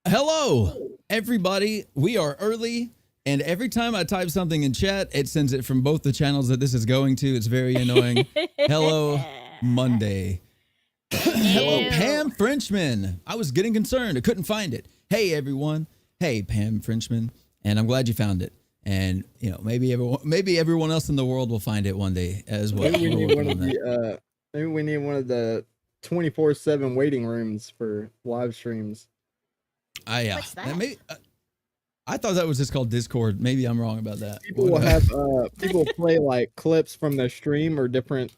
Hello, everybody. We are early, and every time I type something in chat, it sends it from both the channels that this is going to. It's very annoying. Hello, Monday. Hello, Pam Frenchman. I was getting concerned. I couldn't find it. Hey, everyone. Hey, Pam Frenchman. And I'm glad you found it. And, you know, maybe everyone else in the world will find it one day as well. Maybe we need one of the 24/7 waiting rooms for live streams. Yeah. What's that? I thought that was just called Discord. Maybe I'm wrong about that. People will have people play like clips from their stream or different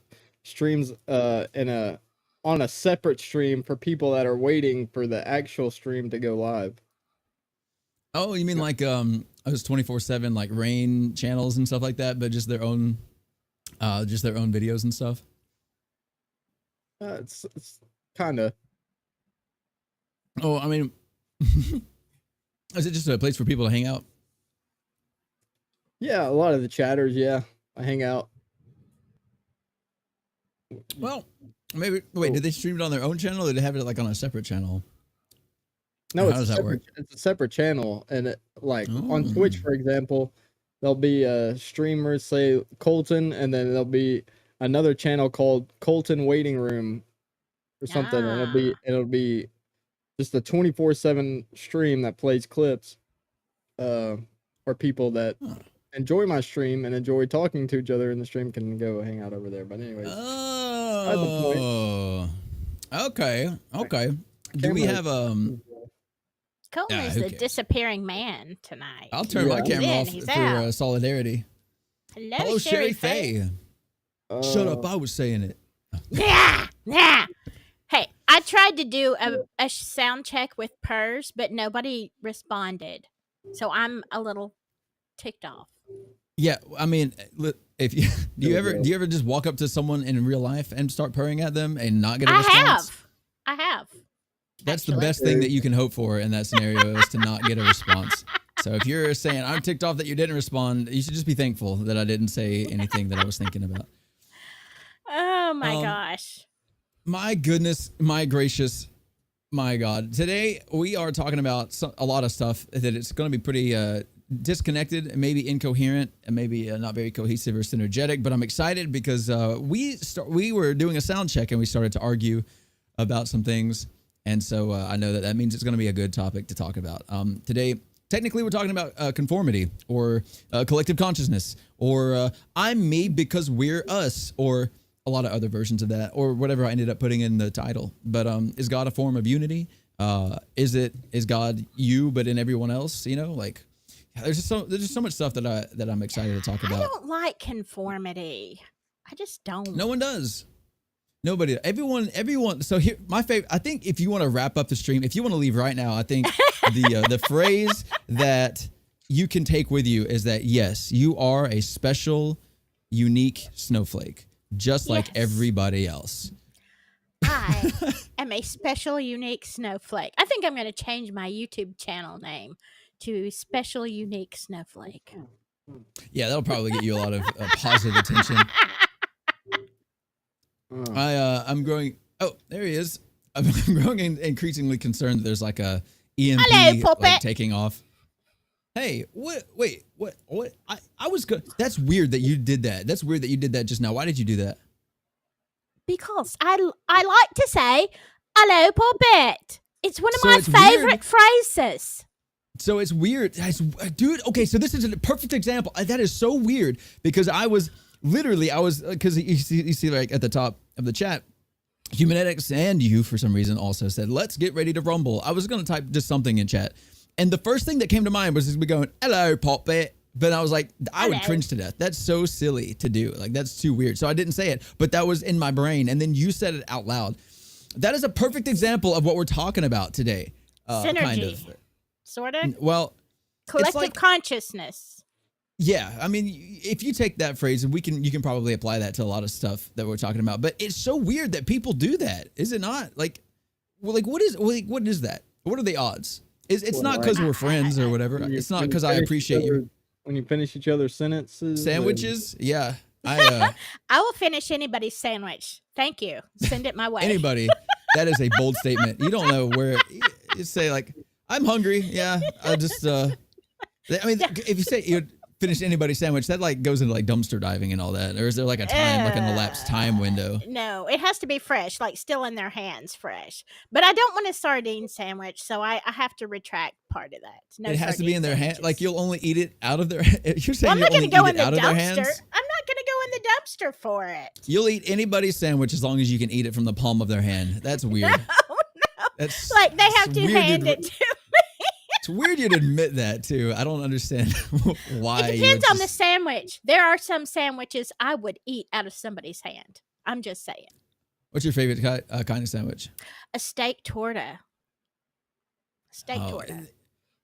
streams on a separate stream for people that are waiting for the actual stream to go live. Oh, you mean like those 24/7 like rain channels and stuff like that, but just their own videos and stuff? It's kind of. Oh, I mean, is it just a place for people to hang out? Yeah, a lot of the chatters. Yeah, I hang out. Well, maybe. Wait, did they stream it on their own channel, or did they have it like on a separate channel? No, how does that work? It's a separate channel, and on Twitch, for example, there'll be a streamer, say Colton, and then there'll be another channel called Colton Waiting Room or something, and it'll be just a 24/7 stream that plays clips for people that enjoy my stream and enjoy talking to each other in the stream can go hang out over there. But anyways, okay. Do we have Colton is the disappearing man tonight. I'll turn my camera off for solidarity. Hello, Sherry Faye. Shut up! I was saying it. Yeah. Hey, I tried to do a sound check with Purrs, but nobody responded, so I'm a little ticked off. Yeah, I mean, if you do you ever just walk up to someone in real life and start purring at them and not get a response? I have. That's the best thing that you can hope for in that scenario is to not get a response. So if you're saying I'm ticked off that you didn't respond, you should just be thankful that I didn't say anything that I was thinking about. Oh my gosh. My goodness, my gracious, my God. Today we are talking about a lot of stuff that it's going to be pretty disconnected and maybe incoherent and maybe not very cohesive or synergetic, but I'm excited because we were doing a sound check and we started to argue about some things. And so I know that means it's going to be a good topic to talk about. Today, technically, we're talking about conformity or collective consciousness or I'm me because we're us or a lot of other versions of that or whatever I ended up putting in the title. But is God a form of unity? Is God you but in everyone else? You know, like there's just so much stuff that I'm excited to talk about. I don't like conformity. I just don't. No one does. Nobody, everyone. So here, my favorite, I think if you want to wrap up the stream, if you want to leave right now, I think the phrase that you can take with you is that, yes, you are a special, unique snowflake, just like everybody else. I am a special, unique snowflake. I think I'm going to change my YouTube channel name to Special Unique Snowflake. Yeah, that'll probably get you a lot of positive attention. I'm growing. Oh, there he is. I'm growing increasingly concerned that there's like a EMP like taking off. Hey, what? Wait, what? I was good. That's weird that you did that. That's weird that you did that just now. Why did you do that? Because I like to say, "Hello, Puppet." It's one of my favorite phrases. So it's weird, dude. Okay, so this is a perfect example. That is so weird because because you see like at the top of the chat, Humanetics and you for some reason also said, let's get ready to rumble. I was going to type just something in chat. And the first thing that came to mind was just me going, hello, Poppet. But I was like, I would cringe to death. That's so silly to do. Like, that's too weird. So I didn't say it, but that was in my brain. And then you said it out loud. That is a perfect example of what we're talking about today. Synergy. Kind of. Sort of? Well, collective consciousness. Yeah, I mean, if you take that phrase, you can probably apply that to a lot of stuff that we're talking about. But it's so weird that people do that, is it not? Like what is that? What are the odds? It's not because we're friends or whatever. It's not because I appreciate you. When you finish each other's sentences. Sandwiches? Yeah. I will finish anybody's sandwich. Thank you. Send it my way. Anybody. That is a bold statement. You don't know where you say like. I'm hungry. Yeah, I just. I mean, if you say you finish anybody's sandwich, that like goes into like dumpster diving and all that, or is there like a time, like an elapsed time window? No, it has to be fresh, like still in their hands, fresh. But I don't want a sardine sandwich, so I have to retract part of that. No, It has to be in their hand. Like sandwiches. you'll only eat it out of their. You're saying Well, I'm you'll not going only to go eat in it the out of their dumpster. hands. I'm not going to go in the dumpster for it. You'll eat anybody's sandwich as long as you can eat it from the palm of their hand. That's weird. No. That's Like they have it's to weird hand you'd- it to. It's weird you'd admit that too. I don't understand why. It you depends would on the just- sandwich. There are some sandwiches I would eat out of somebody's hand. I'm just saying. What's your favorite kind of sandwich? A steak torta. Steak Oh, torta.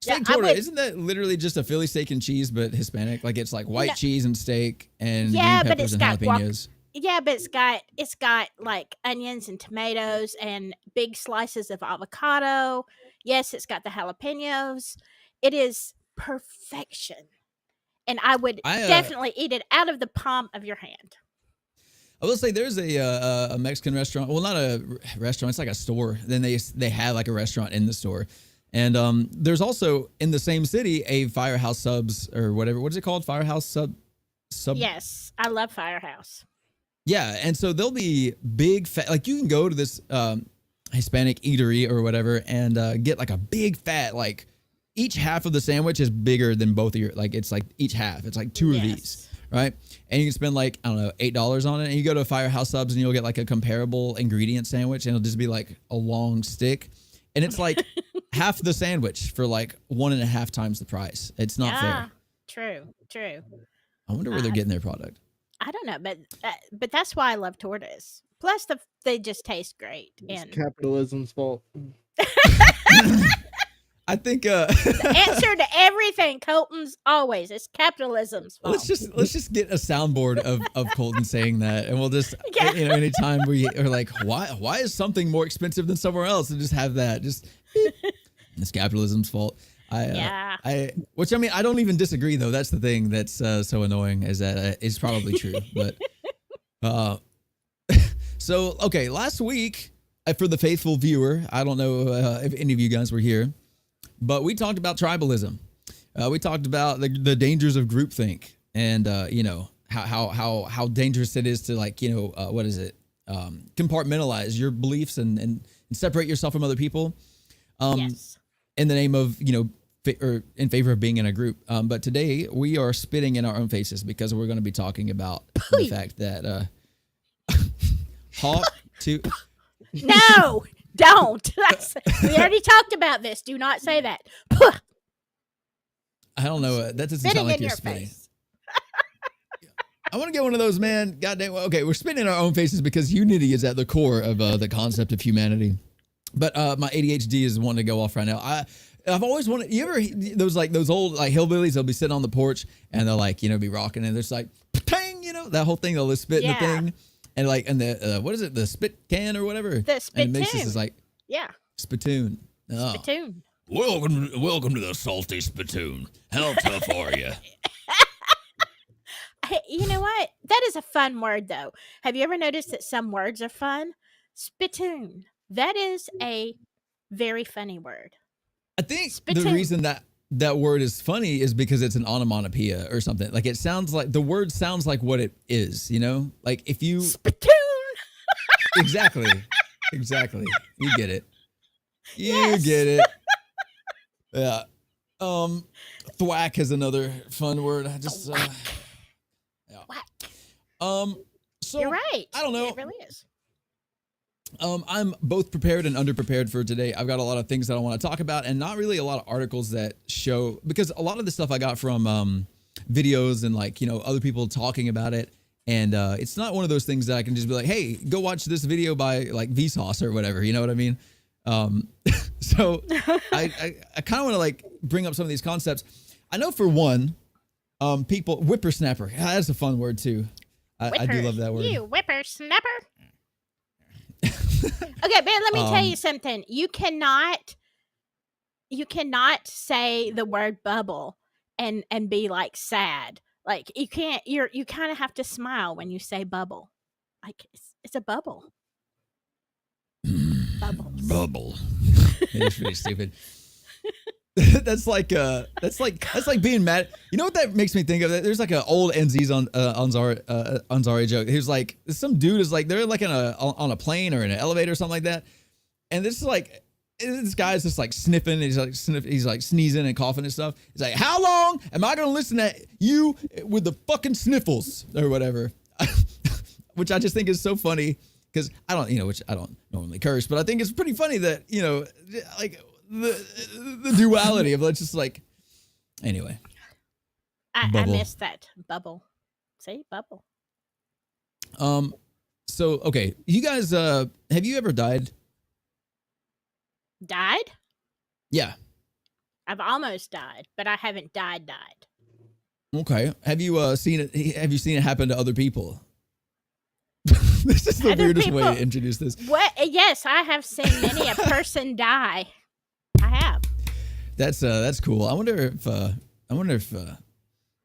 Steak I torta, would- isn't that literally just a Philly steak and cheese, but Hispanic? Like it's like white No. cheese and steak and Yeah, green but peppers it's and got guac- jalapenos. Yeah, but it's got like onions and tomatoes and big slices of avocado. Yes, it's got the jalapenos. It is perfection. And I would definitely eat it out of the palm of your hand. I will say there's a Mexican restaurant. Well, not a restaurant. It's like a store. Then they have like a restaurant in the store, and there's also in the same city a Firehouse Subs or whatever. What is it called? Firehouse Sub. Yes, I love Firehouse. Yeah, and so there'll be big fat. Like you can go to this Hispanic eatery or whatever and get like a big fat like. Each half of the sandwich is bigger than both of your, like, it's like each half. It's like two of these, right? And you can spend like, I don't know, $8 on it. And you go to Firehouse Subs and you'll get like a comparable ingredient sandwich and it'll just be like a long stick. And it's like half the sandwich for like 1.5 times the price. It's not fair. True. I wonder where they're getting their product. I don't know, but that's why I love tortas. Plus, they just taste great. It's And capitalism's fault. I think the answer to everything, Colton's always it's capitalism's fault. let's just get a soundboard of Colton saying that, and we'll just anytime we are like, why is something more expensive than somewhere else, and just have that just it's capitalism's fault. Which I mean I don't even disagree though. That's the thing that's so annoying is that it's probably true, but so okay, last week for the faithful viewer, I don't know if any of you guys were here. But we talked about tribalism. We talked about the dangers of groupthink, and how dangerous it is to compartmentalize your beliefs and separate yourself from other people, Yes. in the name of or in favor of being in a group. But today we are spitting in our own faces because we're going to be talking about the fact that No, don't. We already talked about this. Do not say that. I don't know. That doesn't Spitting sound like in you're your spitting. face. I want to get one of those, man. Goddamn. Okay, we're spitting in our own faces because unity is at the core of the concept of humanity. But my ADHD is wanting to go off right now. I've always wanted. You ever those old like hillbillies? They'll be sitting on the porch and they'll be rocking and there's like tang, that whole thing. They'll spit in the thing and the what is it? The spit can or whatever. The spittoon. And it makes this is like spittoon. Oh. Spittoon. Welcome to the salty spittoon. How tough are you? Hey, you know what? That is a fun word, though. Have you ever noticed that some words are fun? Spittoon. That is a very funny word. I think Spittoon. the reason that word is funny is because it's an onomatopoeia or something. Like it sounds like the word sounds like what it is, Like if you Spittoon. Exactly. You get it. You get it. Yeah. Thwack is another fun word. I just Whack. so You're right. I don't know. It really is. I'm both prepared and underprepared for today. I've got a lot of things that I want to talk about and not really a lot of articles that show, because a lot of the stuff I got from videos and other people talking about it. And it's not one of those things that I can just be like, hey, go watch this video by like Vsauce or whatever. You know what I mean? So I kind of want to like bring up some of these concepts. I know for one, people, whippersnapper. That's a fun word too. I do love that word. You whippersnapper. Okay, but let me tell you something. You cannot say the word bubble and be like sad. Like you can't. You kind of have to smile when you say bubble. Like it's a bubble. Bubbles. Bubble. It is pretty stupid. That's like being mad. You know what that makes me think of? There's like an old Aziz Ansari joke. He was like, some dude is like, they're like on a plane or in an elevator or something like that, and this guy's just like sniffing. He's like sneezing and coughing and stuff. He's like, how long am I gonna listen to you with the fucking sniffles or whatever? Which I just think is so funny because I don't normally curse, but I think it's pretty funny that like. The duality of just like anyway. I missed that bubble. See, bubble. So okay, you guys have you ever died? Died? Yeah. I've almost died, but I haven't died. Okay. Have you seen it happen to other people? This is the weirdest way to introduce this. What? Yes, I have seen many a person die. I have. That's cool. I wonder if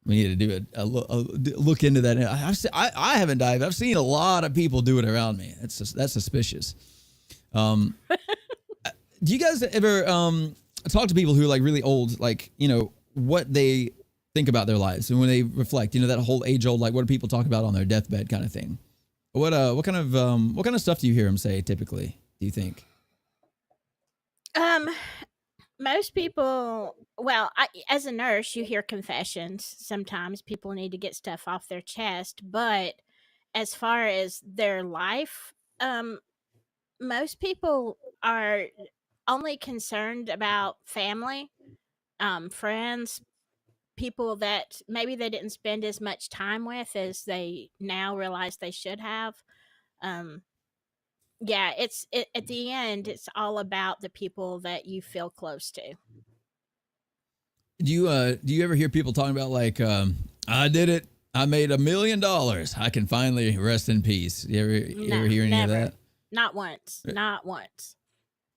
we need to do a look into that. I haven't died. I've seen a lot of people do it around me. That's suspicious. Do you guys ever talk to people who are like really old, like what they think about their lives and when they reflect? That whole age old, like what do people talk about on their deathbed kind of thing? What kind of stuff do you hear them say typically? Do you think? Most people, as a nurse, you hear confessions. Sometimes people need to get stuff off their chest, but as far as their life, most people are only concerned about family, friends, people that maybe they didn't spend as much time with as they now realize they should have. Yeah, at the end, it's all about the people that you feel close to. Do you ever hear people talking about like, I did it, I made $1 million, I can finally rest in peace? You ever hear any of that? Not once. Not once.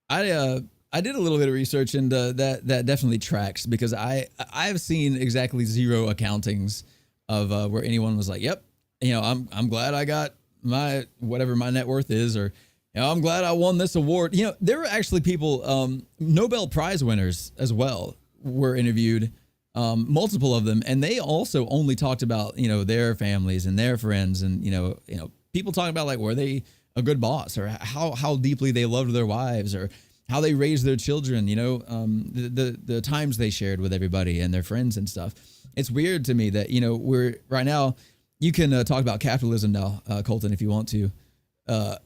I did a little bit of research and that definitely tracks because I've seen exactly zero accountings of where anyone was like, yep, I'm glad I got my whatever my net worth is, or I'm glad I won this award. There were actually people, Nobel Prize winners as well, were interviewed, multiple of them, and they also only talked about their families and their friends, and people talking about like were they a good boss, or how deeply they loved their wives, or how they raised their children. The times they shared with everybody and their friends and stuff. It's weird to me that we're right now. You can talk about capitalism now, Colton, if you want to. At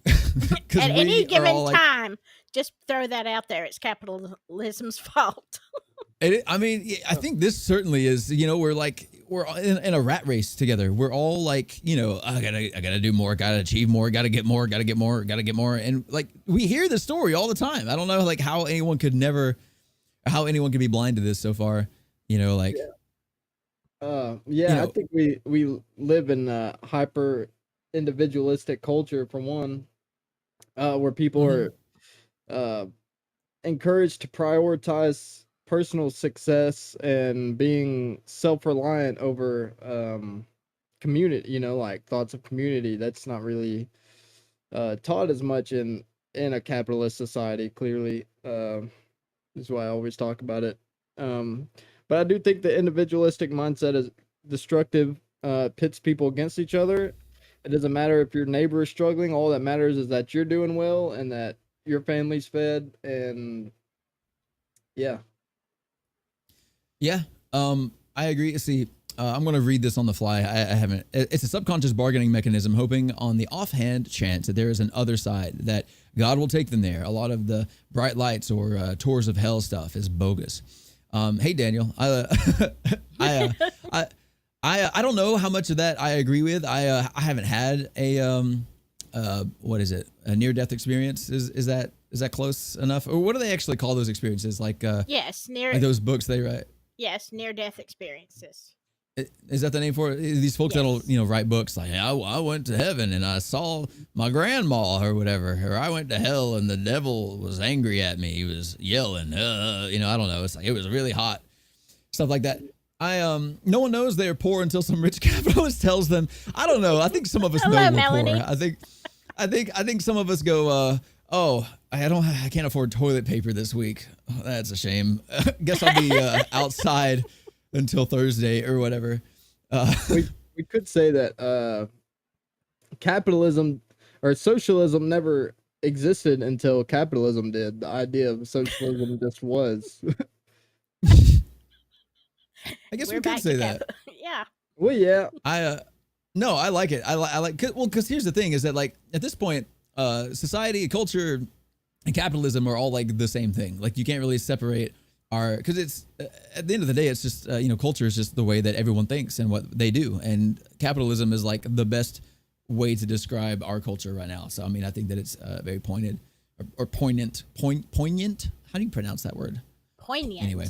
any given time, just throw that out there. It's capitalism's fault. I think this certainly is. We're in a rat race together. We're all like, I gotta do more, gotta achieve more, gotta get more, and like we hear this story all the time. I don't know like how anyone could be blind to this so far. Like. I think we live in a hyper individualistic culture for one, where people are encouraged to prioritize personal success and being self-reliant over community, like thoughts of community. That's not really taught as much in a capitalist society, clearly. This is why I always talk about it. But I do think the individualistic mindset is destructive, pits people against each other. It doesn't matter if your neighbor is struggling. All that matters is that you're doing well and that your family's fed. And yeah. Yeah, I agree. See, I'm going to read this on the fly. I haven't. It's a subconscious bargaining mechanism, hoping on the offhand chance that there is an other side, that God will take them there. A lot of the bright lights or tours of hell stuff is bogus. Hey Daniel, I don't know how much of that I agree with. I haven't had a what is it? A near death experience? Is that close enough? Or what do they actually call those experiences? Like yes, like those books they write. Yes, near death experiences. Is that the name for it? These folks that'll write books like I went to heaven and I saw my grandma or whatever, or I went to hell and the devil was angry at me. He was yelling, I don't know. It's like it was really hot, stuff like that. No one knows they're poor until some rich capitalist tells them. I don't know. I think some of us know we're Melanie. poor. I think some of us go, oh, I can't afford toilet paper this week. Oh, that's a shame. Guess I'll be outside until Thursday or whatever. We could say that capitalism or socialism never existed until capitalism did. The idea of socialism just was. I guess We're we could back say to that. Yeah. Well, yeah. No, I like it. I like well, because here's the thing: is that like at this point, society, culture, and capitalism are all like the same thing. Like you can't really separate our because it's at the end of the day, it's just culture is just the way that everyone thinks and what they do, and capitalism is like the best way to describe our culture right now. So I mean, I think that it's very pointed or poignant. Poignant. How do you pronounce that word? Poignant. Anyway,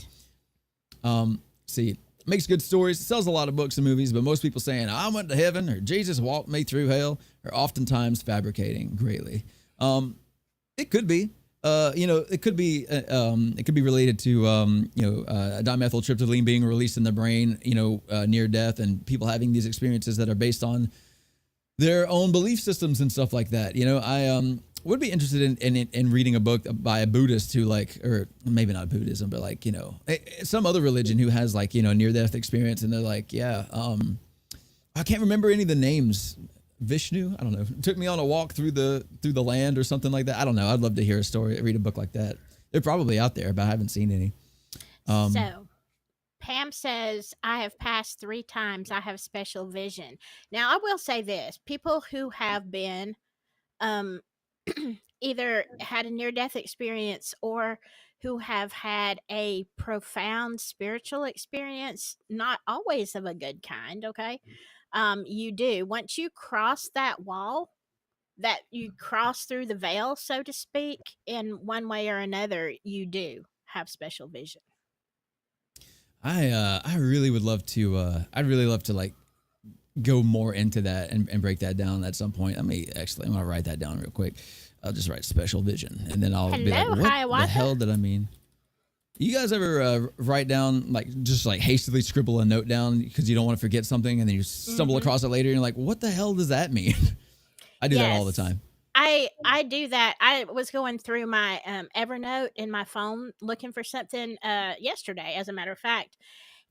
see, makes good stories, sells a lot of books and movies, but most people saying I went to heaven or Jesus walked me through hell are oftentimes fabricating greatly. It could be, it could be related to, dimethyltryptamine being released in the brain, near death, and people having these experiences that are based on their own belief systems and stuff like that. I would be interested in reading a book by a Buddhist who or maybe not Buddhism, but some other religion who has near death experience, and they're like, yeah, I can't remember any of the names. Vishnu, I don't know, took me on a walk through the land or something like that. I don't know. I'd love to hear a story, read a book like that. They're probably out there, but I haven't seen any. So Pam says, I have passed 3 times. I have special vision. Now, I will say this. People who have been either had a near-death experience or who have had a profound spiritual experience, not always of a good kind, okay? You do. Once you cross that wall, that you cross through the veil, so to speak, in one way or another, you do have special vision. I really would love to. I'd really love to go more into that and break that down at some point. I'm gonna write that down real quick. I'll just write special vision, and then I'll be like, what Hiawatha? the hell did I mean? You guys ever write down just hastily scribble a note down because you don't want to forget something, and then you stumble across it later, and you're like, what the hell does that mean? I do that all the time. I do that. I was going through my Evernote in my phone looking for something yesterday, as a matter of fact,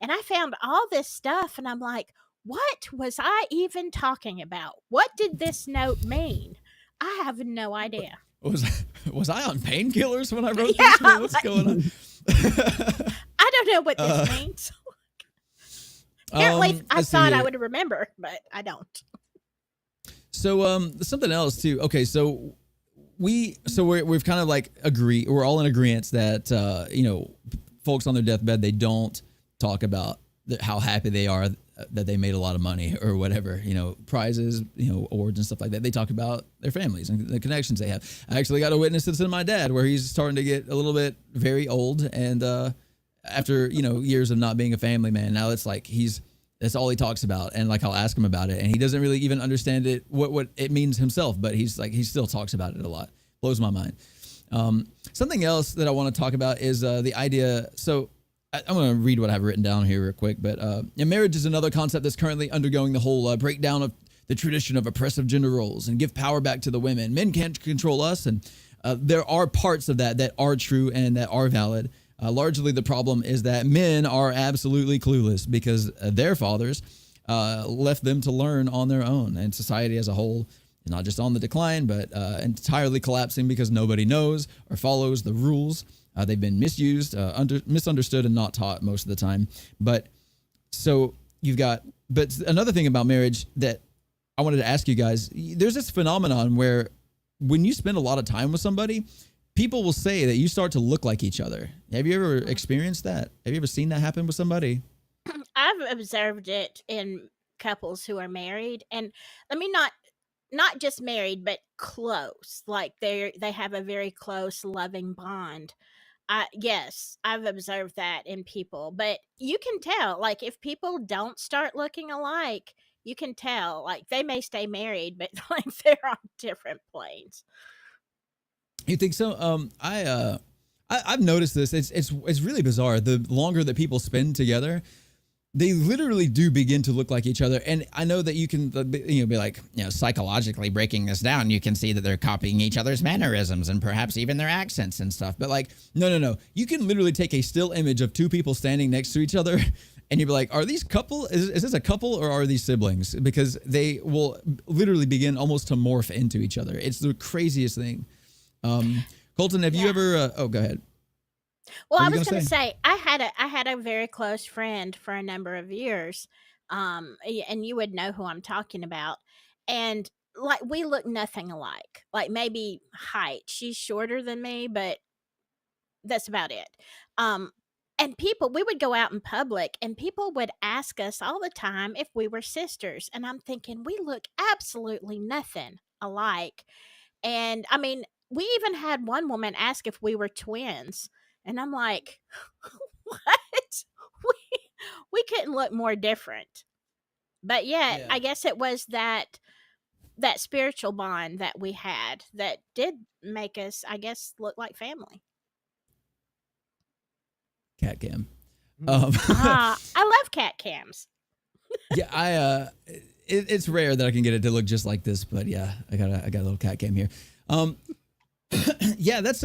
and I found all this stuff, and I'm like, what was I even talking about? What did this note mean? I have no idea. Was I on painkillers when I wrote this? What's going on? I don't know what this means. Apparently, I thought I would remember, but I don't. So something else too. Okay, so we've kind of agree. We're all in agreement that folks on their deathbed, they don't talk about how happy they are that they made a lot of money or whatever, prizes, awards and stuff like that. They talk about their families and the connections they have. I actually got to witness this in my dad, where he's starting to get a little bit very old, and after years of not being a family man, now it's that's all he talks about, and I'll ask him about it, and he doesn't really even understand it what it means himself, but he still talks about it a lot. Blows my mind. Something else that I want to talk about is the idea. So I'm going to read what I've written down here real quick, but marriage is another concept that's currently undergoing the whole breakdown of the tradition of oppressive gender roles and give power back to the women. Men can't control us, and there are parts of that are true and that are valid. Largely, the problem is that men are absolutely clueless because their fathers left them to learn on their own, and society as a whole is not just on the decline, but entirely collapsing because nobody knows or follows the rules. They've been misused, misunderstood, and not taught most of the time. But another thing about marriage that I wanted to ask you guys, there's this phenomenon where when you spend a lot of time with somebody, people will say that you start to look like each other. Have you ever experienced that? Have you ever seen that happen with somebody? I've observed it in couples who are married, and let me not just married, but close. They have a very close, loving bond. Yes, I've observed that in people, but you can tell, if people don't start looking alike, you can tell, they may stay married, but they're on different planes. You think so? I've noticed this. It's really bizarre. The longer that people spend together, they literally do begin to look like each other. And I know that you can, be like, psychologically breaking this down, you can see that they're copying each other's mannerisms and perhaps even their accents and stuff. But like, no. You can literally take a still image of two people standing next to each other and you'd be like, are these couple? Is this a couple or are these siblings? Because they will literally begin almost to morph into each other. It's the craziest thing. Colton, have you ever, go ahead. Well, I was going to say I had a very close friend for a number of years, and you would know who I'm talking about. And like we look nothing alike. Like maybe height, she's shorter than me, but that's about it. And we would go out in public, and people would ask us all the time if we were sisters. And I'm thinking we look absolutely nothing alike. And I mean, we even had one woman ask if we were twins. And I'm like, what? We couldn't look more different. But yet, I guess it was that spiritual bond that we had that did make us, I guess, look like family. Cat cam. I love cat cams. Yeah, it's rare that I can get it to look just like this, but yeah, I got a little cat cam here. Yeah, that's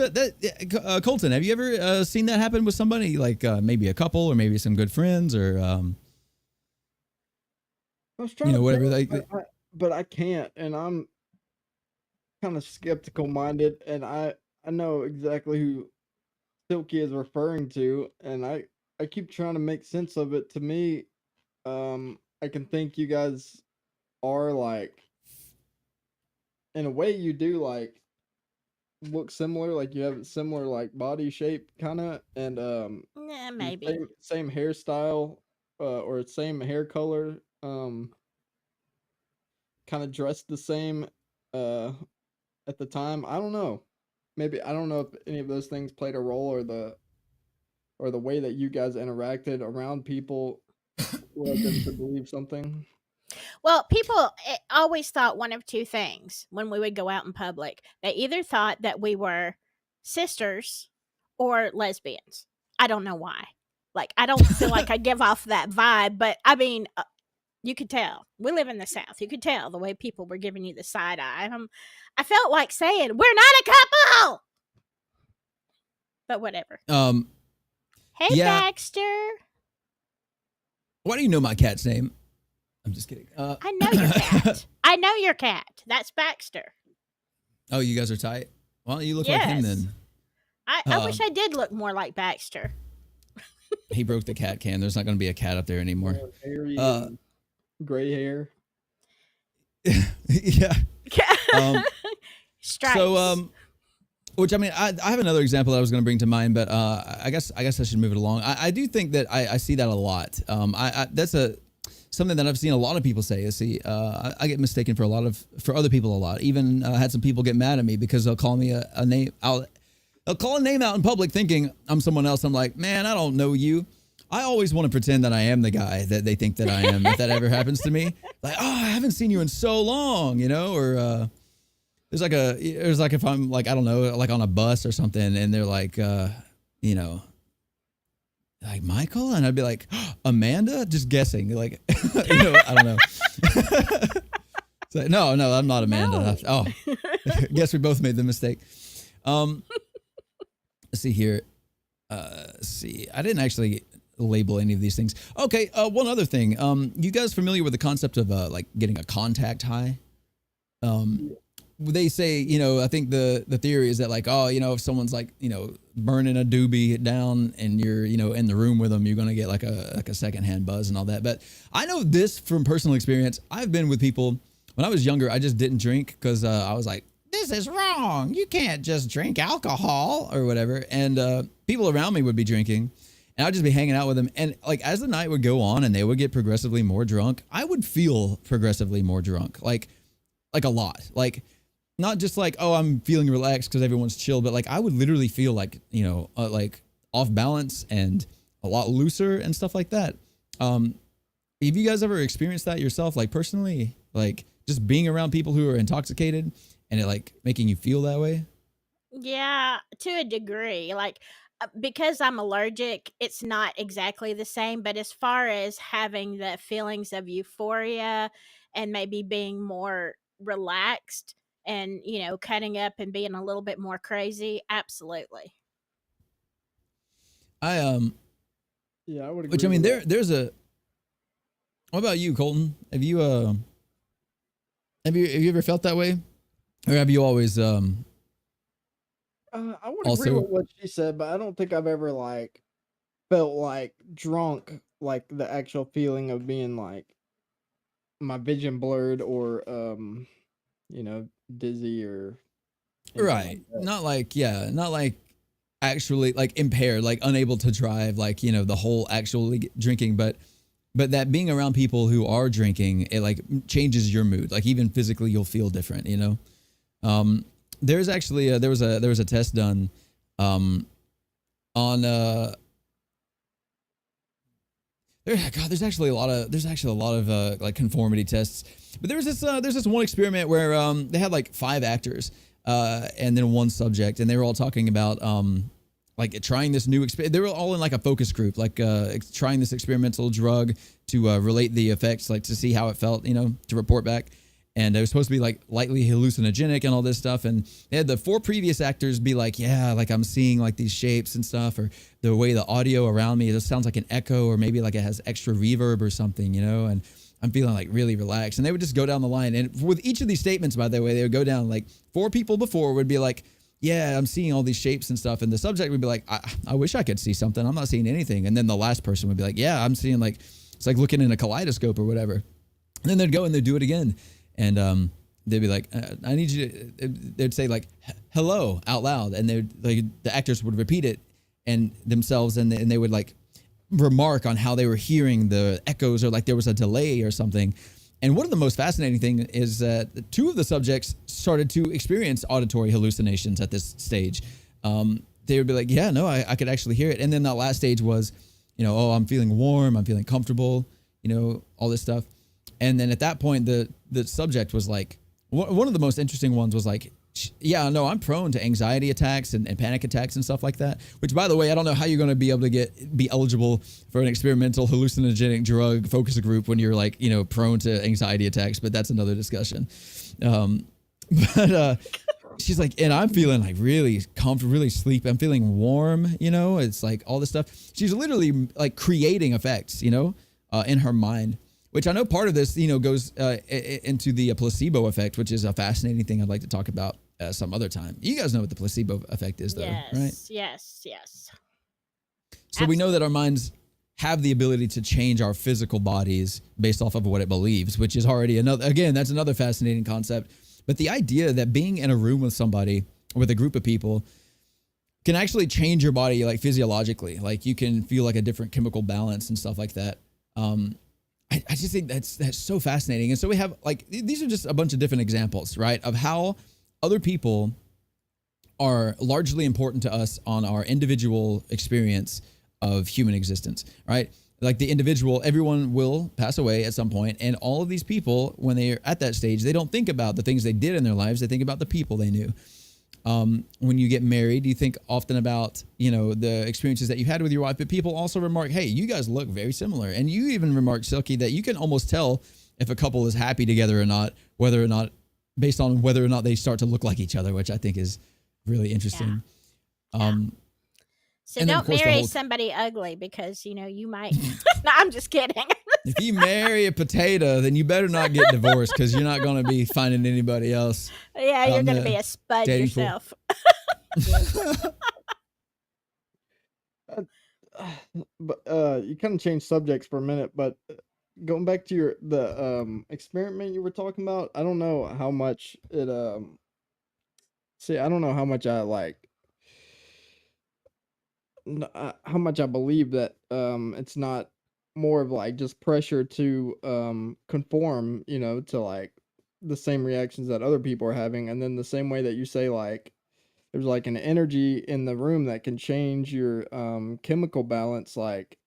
Colton. Have you ever seen that happen with somebody, like maybe a couple or maybe some good friends or I was trying whatever. But I can't, and I'm kind of skeptical minded, and I know exactly who Silky is referring to, and I keep trying to make sense of it. To me, I can think you guys are like, in a way, you do like look similar, like you have similar like body shape kind of, and maybe same hairstyle, or same hair color, kind of dressed the same at the time. I don't know, maybe I don't know if any of those things played a role, or the way that you guys interacted around people led them to believe something. Well, people always thought one of two things when we would go out in public. They either thought that we were sisters or lesbians. I don't know why. Like, I don't feel like I give off that vibe, but I mean, you could tell. We live in the South. You could tell the way people were giving you the side eye. I felt like saying, we're not a couple! But whatever. Hey, Baxter. Why do you know my cat's name? I'm just kidding. I know your cat. I know your cat. That's Baxter. Oh, you guys are tight? Well, you look like him then. I wish I did look more like Baxter. He broke the cat can. There's not going to be a cat up there anymore. Gray hair. Yeah. Stripes. So, which I mean, I have another example that I was going to bring to mind, but I guess I should move it along. I do think that I see that a lot. That's something that I've seen a lot of people say. I get mistaken for other people a lot. Even had some people get mad at me because they'll call me a name. They'll call a name out in public thinking I'm someone else. I'm like, man, I don't know you. I always want to pretend that I am the guy that they think that I am. If that ever happens to me, like, oh, I haven't seen you in so long, or there's like if I'm like, I don't know, like on a bus or something, and they're like, like Michael, and I'd be like, oh, Amanda, just guessing, like, I don't know. So, no, I'm not Amanda. No. Oh, I guess we both made the mistake. Let's see here. I didn't actually label any of these things. Okay, one other thing. You guys familiar with the concept of like getting a contact high? They say, I think the theory is that like, oh, if someone's like, burning a doobie down and you're, in the room with them, you're going to get like a secondhand buzz and all that. But I know this from personal experience. I've been with people when I was younger. I just didn't drink because I was like, this is wrong. You can't just drink alcohol or whatever. And people around me would be drinking and I'd just be hanging out with them. And like, as the night would go on and they would get progressively more drunk, I would feel progressively more drunk, like a lot, like not just like, oh, I'm feeling relaxed because everyone's chill, but like I would literally feel like, like off balance and a lot looser and stuff like that. Have you guys ever experienced that yourself, like personally, like just being around people who are intoxicated and it like making you feel that way? Yeah, to a degree. Like Because I'm allergic, it's not exactly the same, but as far as having the feelings of euphoria and maybe being more relaxed and, cutting up and being a little bit more crazy, absolutely. I Yeah, I would which I agree mean, with that. there's a. What about you, Colton? Have you ever felt that way, or have you always I would agree also with what she said, but I don't think I've ever like felt like drunk, like the actual feeling of being like my vision blurred or dizzy or anything like right? that. Not like actually like impaired, like unable to drive, like the whole actually drinking, but that being around people who are drinking, it like changes your mood. Like even physically, you'll feel different. There's actually there was a test done on there's actually a lot of like conformity tests, but there's this one experiment where they had like 5 actors and then one subject, and they were all talking about like trying this new they were all in like a focus group, like trying this experimental drug to relate the effects, like to see how it felt, to report back. And it was supposed to be like lightly hallucinogenic and all this stuff. And they had the 4 previous actors be like, yeah, like I'm seeing like these shapes and stuff, or the way the audio around me, it just sounds like an echo, or maybe like it has extra reverb or something, and I'm feeling like really relaxed. And they would just go down the line. And with each of these statements, by the way, they would go down like 4 people before would be like, yeah, I'm seeing all these shapes and stuff. And the subject would be like, I wish I could see something. I'm not seeing anything. And then the last person would be like, yeah, I'm seeing like, it's like looking in a kaleidoscope or whatever. And then they'd go and they'd do it again. And they'd be like, I need you to, they'd say like, hello out loud. And the actors would repeat it and themselves. And they would like remark on how they were hearing the echoes, or like there was a delay or something. And one of the most fascinating thing is that 2 of the subjects started to experience auditory hallucinations at this stage. They would be like, yeah, no, I could actually hear it. And then that last stage was, oh, I'm feeling warm, I'm feeling comfortable, all this stuff. And then at that point, the subject was like, one of the most interesting ones was like, yeah, no, I'm prone to anxiety attacks and panic attacks and stuff like that. Which, by the way, I don't know how you're going to be able to be eligible for an experimental hallucinogenic drug focus group when you're like, prone to anxiety attacks. But that's another discussion. But she's like, and I'm feeling like really comfortable, really sleepy. I'm feeling warm. It's like all this stuff. She's literally like creating effects, in her mind. Which I know part of this, goes into the placebo effect, which is a fascinating thing I'd like to talk about some other time. You guys know what the placebo effect is, though, right? Yes. So we know that our minds have the ability to change our physical bodies based off of what it believes, which is already that's another fascinating concept. But the idea that being in a room with somebody, with a group of people, can actually change your body like physiologically. Like you can feel like a different chemical balance and stuff like that. I just think that's so fascinating. And so we have like, these are just a bunch of different examples, right, of how other people are largely important to us on our individual experience of human existence, right? Like the individual, everyone will pass away at some point, and all of these people, when they're at that stage, they don't think about the things they did in their lives. They think about the people they knew. When you get married, you think often about, the experiences that you had with your wife, but people also remark, hey, you guys look very similar. And you even remark, Silky, that you can almost tell if a couple is happy together or not, based on whether or not they start to look like each other, which I think is really interesting. Yeah. So and then, of don't course, the marry whole somebody ugly because, you might. No, I'm just kidding. if you marry a potato, then you better not get divorced, because you're not going to be finding anybody else Yeah, out you're in going to the be a spud dating pool. yourself. But you kind of changed subjects for a minute, but going back to the experiment you were talking about, I don't know how much it I don't know how much I like how much I believe that it's not more of like just pressure to conform, to like the same reactions that other people are having, and then the same way that you say like there's like an energy in the room that can change your chemical balance. Like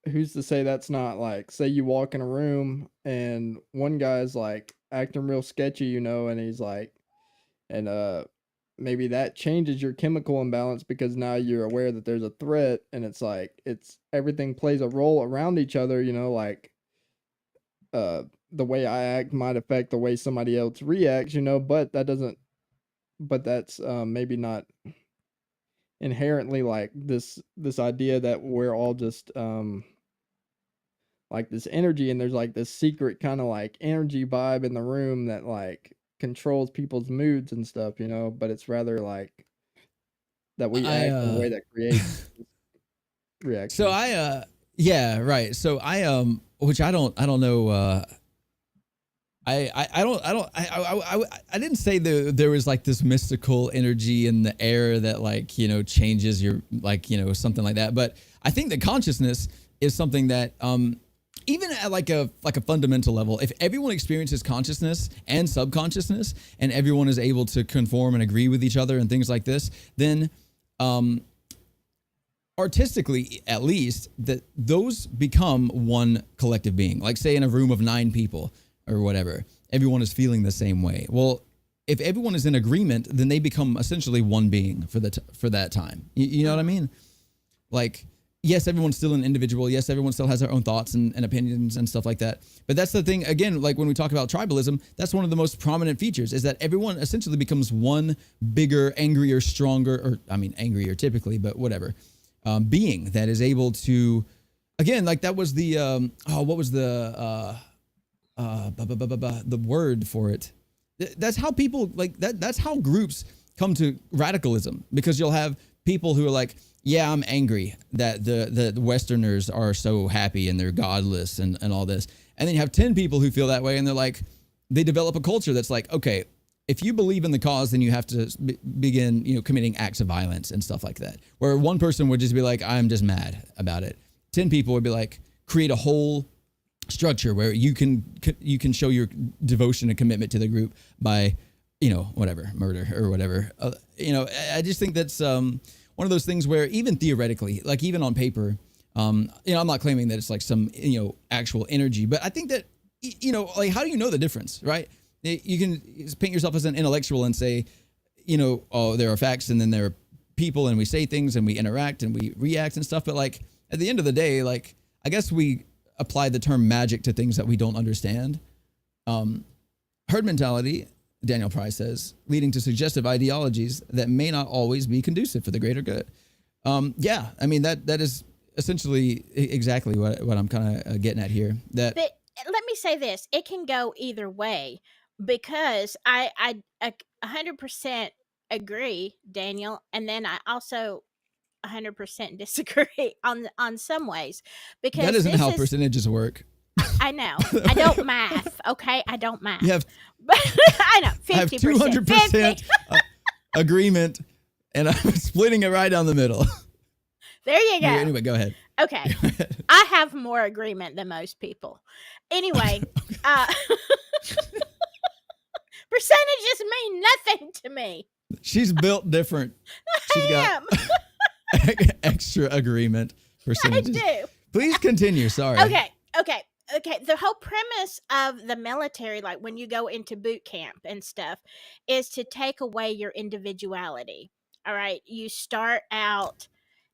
who's to say that's not like, say you walk in a room and one guy's like acting real sketchy, and he's like, and maybe that changes your chemical imbalance because now you're aware that there's a threat, and it's like it's everything plays a role around each other, like uh the way I act might affect the way somebody else reacts, but that doesn't but that's maybe not inherently like this idea that we're all just like this energy, and there's like this secret kind of like energy vibe in the room that like controls people's moods and stuff, but it's rather like that we I act in a way that creates so reactions. yeah, right. So which I don't know. I didn't say there was like this mystical energy in the air that like changes your like something like that. But I think that consciousness is something that even at like a fundamental level, if everyone experiences consciousness and subconsciousness, and everyone is able to conform and agree with each other and things like this, then artistically at least, that those become one collective being. Like say in a room of 9 people or whatever, everyone is feeling the same way. Well, if everyone is in agreement, then they become essentially one being for for that time. You know what I mean? Like, yes, everyone's still an individual. Yes, everyone still has their own thoughts and opinions and stuff like that. But that's the thing, again, like when we talk about tribalism, that's one of the most prominent features, is that everyone essentially becomes one bigger, angrier, stronger, or I mean, angrier typically, but whatever, being that is able to, again, like that was the, what was the word for it? That's how people like that. That's how groups come to radicalism, because you'll have people who are like, yeah, I'm angry that the Westerners are so happy and they're godless and all this. And then you have 10 people who feel that way, and they're like, they develop a culture that's like, okay, if you believe in the cause, then you have to begin, committing acts of violence and stuff like that. Where one person would just be like, I'm just mad about it. 10 people would be like, create a whole structure where you can show your devotion and commitment to the group by, whatever, murder or whatever. I just think that's one of those things where even theoretically, like even on paper, I'm not claiming that it's like some, actual energy, but I think that, like, how do you know the difference, right? You can paint yourself as an intellectual and say, oh, there are facts and then there are people, and we say things and we interact and we react and stuff. But like at the end of the day, like, I guess we apply the term magic to things that we don't understand. Herd mentality, Daniel Price says, leading to suggestive ideologies that may not always be conducive for the greater good. Yeah, I mean, that is essentially exactly what I'm kind of getting at here. That, But let me say this: it can go either way, because I 100% agree, Daniel, and then I also 100% disagree on some ways, that because isn't this how is, percentages work. I know. I don't math, okay? I don't math. You have, But I know, I have 50%. 50. 200% agreement, and I'm splitting it right down the middle. There you go. Anyway, go ahead. Okay. I have more agreement than most people. Anyway, uh percentages mean nothing to me. She's built different. She's got extra agreement I percentages. do. Please continue. Sorry. Okay. The whole premise of the military, like when you go into boot camp and stuff, is to take away your individuality. All right. You start out,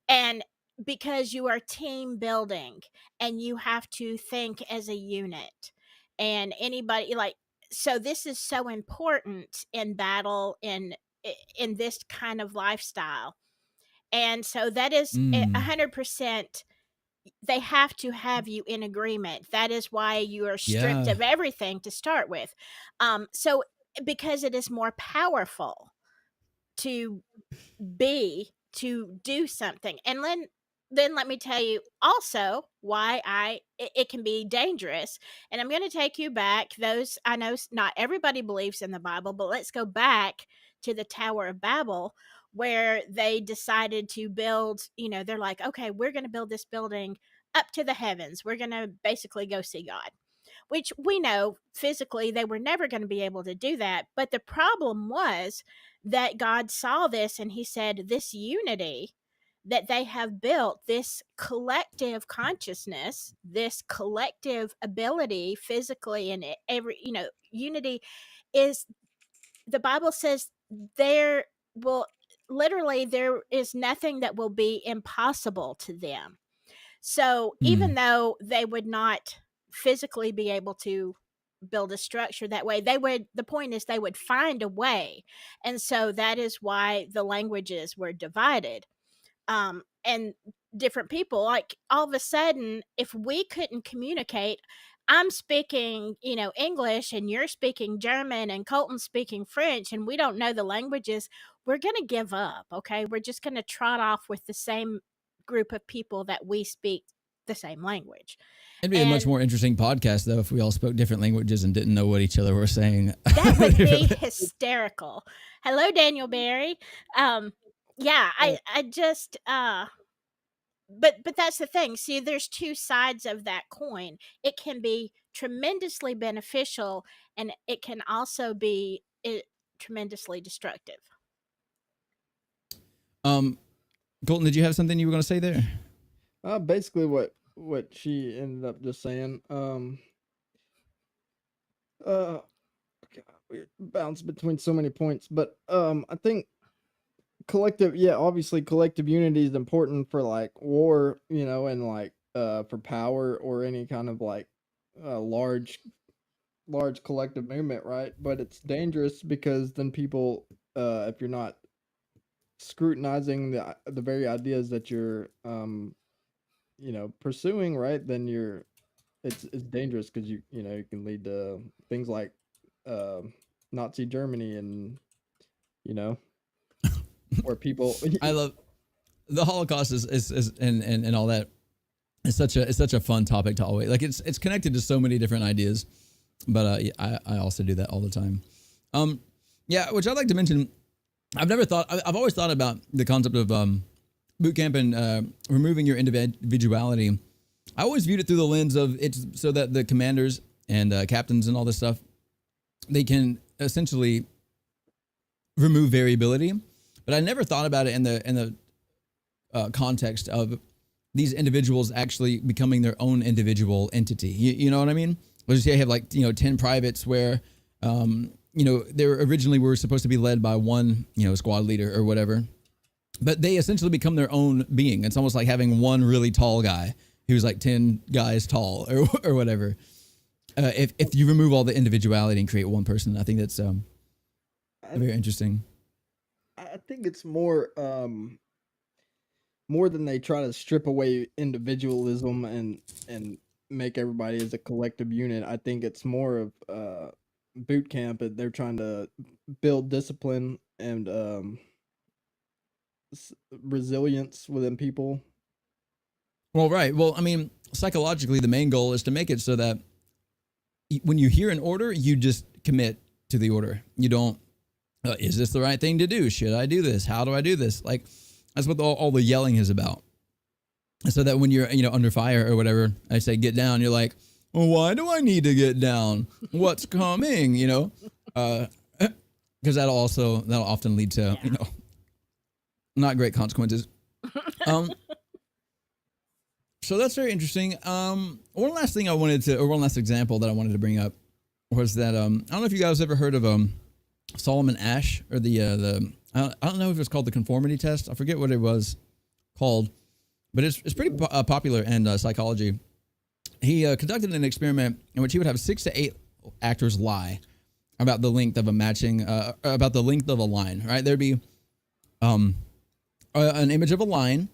and because you are team building, and you have to think as a unit, and anybody like, so this is so important in battle, in this kind of lifestyle. And so that is Mm, 100%. They have to have you in agreement. That is why you are stripped yeah. of everything to start with. So because it is more powerful to to do something. And then let me tell you also why it can be dangerous. And I'm going to take you back. Those, I know not everybody believes in the Bible, but let's go back to the Tower of Babel, where they decided to build, they're like, okay, we're going to build this building up to the heavens. We're going to basically go see God, which we know physically they were never going to be able to do that. But the problem was that God saw this, and he said, this unity that they have built, this collective consciousness, this collective ability physically, and every, unity is, the Bible says, there. well, literally, there is nothing that will be impossible to them. So even Mm. though they would not physically be able to build a structure that way, the point is they would find a way. And so that is why the languages were divided. And different people, like, all of a sudden, if we couldn't communicate, I'm speaking, English, and you're speaking German, and Colton's speaking French, and we don't know the languages, we're going to give up. Okay, we're just going to trot off with the same group of people that we speak the same language. It'd be a much And more interesting podcast, though, if we all spoke different languages and didn't know what each other were saying. that would be hysterical. Hello, Daniel Barry. Yeah, I just but that's the thing. See, there's two sides of that coin. It can be tremendously beneficial, and it can also be tremendously destructive. Colton, did you have something you were going to say there? Basically what she ended up just saying. God, we bounce between so many points, but I think obviously collective unity is important for like war, and like for power or any kind of like large collective movement, right? But it's dangerous because then people, if you're not scrutinizing the very ideas that you're pursuing, right, then it's dangerous because you can lead to things like uh, Nazi Germany, and where people I love the Holocaust is and all that. It's such a fun topic to always like. It's connected to so many different ideas, but I also do that all the time. Yeah, which I'd like to mention. I've always thought about the concept of boot camp and removing your individuality. I always viewed it through the lens of it's so that the commanders and captains and all this stuff, they can essentially remove variability. But I never thought about it in the context of these individuals actually becoming their own individual entity. You know what I mean? Let's say I have 10 privates where they originally were supposed to be led by one squad leader or whatever, but they essentially become their own being. It's almost like having one really tall guy who's like 10 guys tall or whatever. If you remove all the individuality and create one person, I think that's very interesting. I think it's more than they try to strip away individualism and make everybody as a collective unit. I think it's more of boot camp, and they're trying to build discipline and resilience within people. Well, right. Well, I mean, psychologically, the main goal is to make it so that when you hear an order, you just commit to the order. You don't, is this the right thing to do? Should I do this? How do I do this? Like, that's what all the yelling is about. So that when you're, under fire or whatever, I say, get down. You're like, well, why do I need to get down? What's coming? Because that'll often lead to, not great consequences. So that's very interesting. One last example that I wanted to bring up was that, I don't know if you guys ever heard of, Solomon Asch, or I don't know if it's called the conformity test. I forget what it was called, but it's pretty popular in psychology. He conducted an experiment in which he would have 6 to 8 actors lie about the length of about the length of a line. Right, there'd be an image of a line,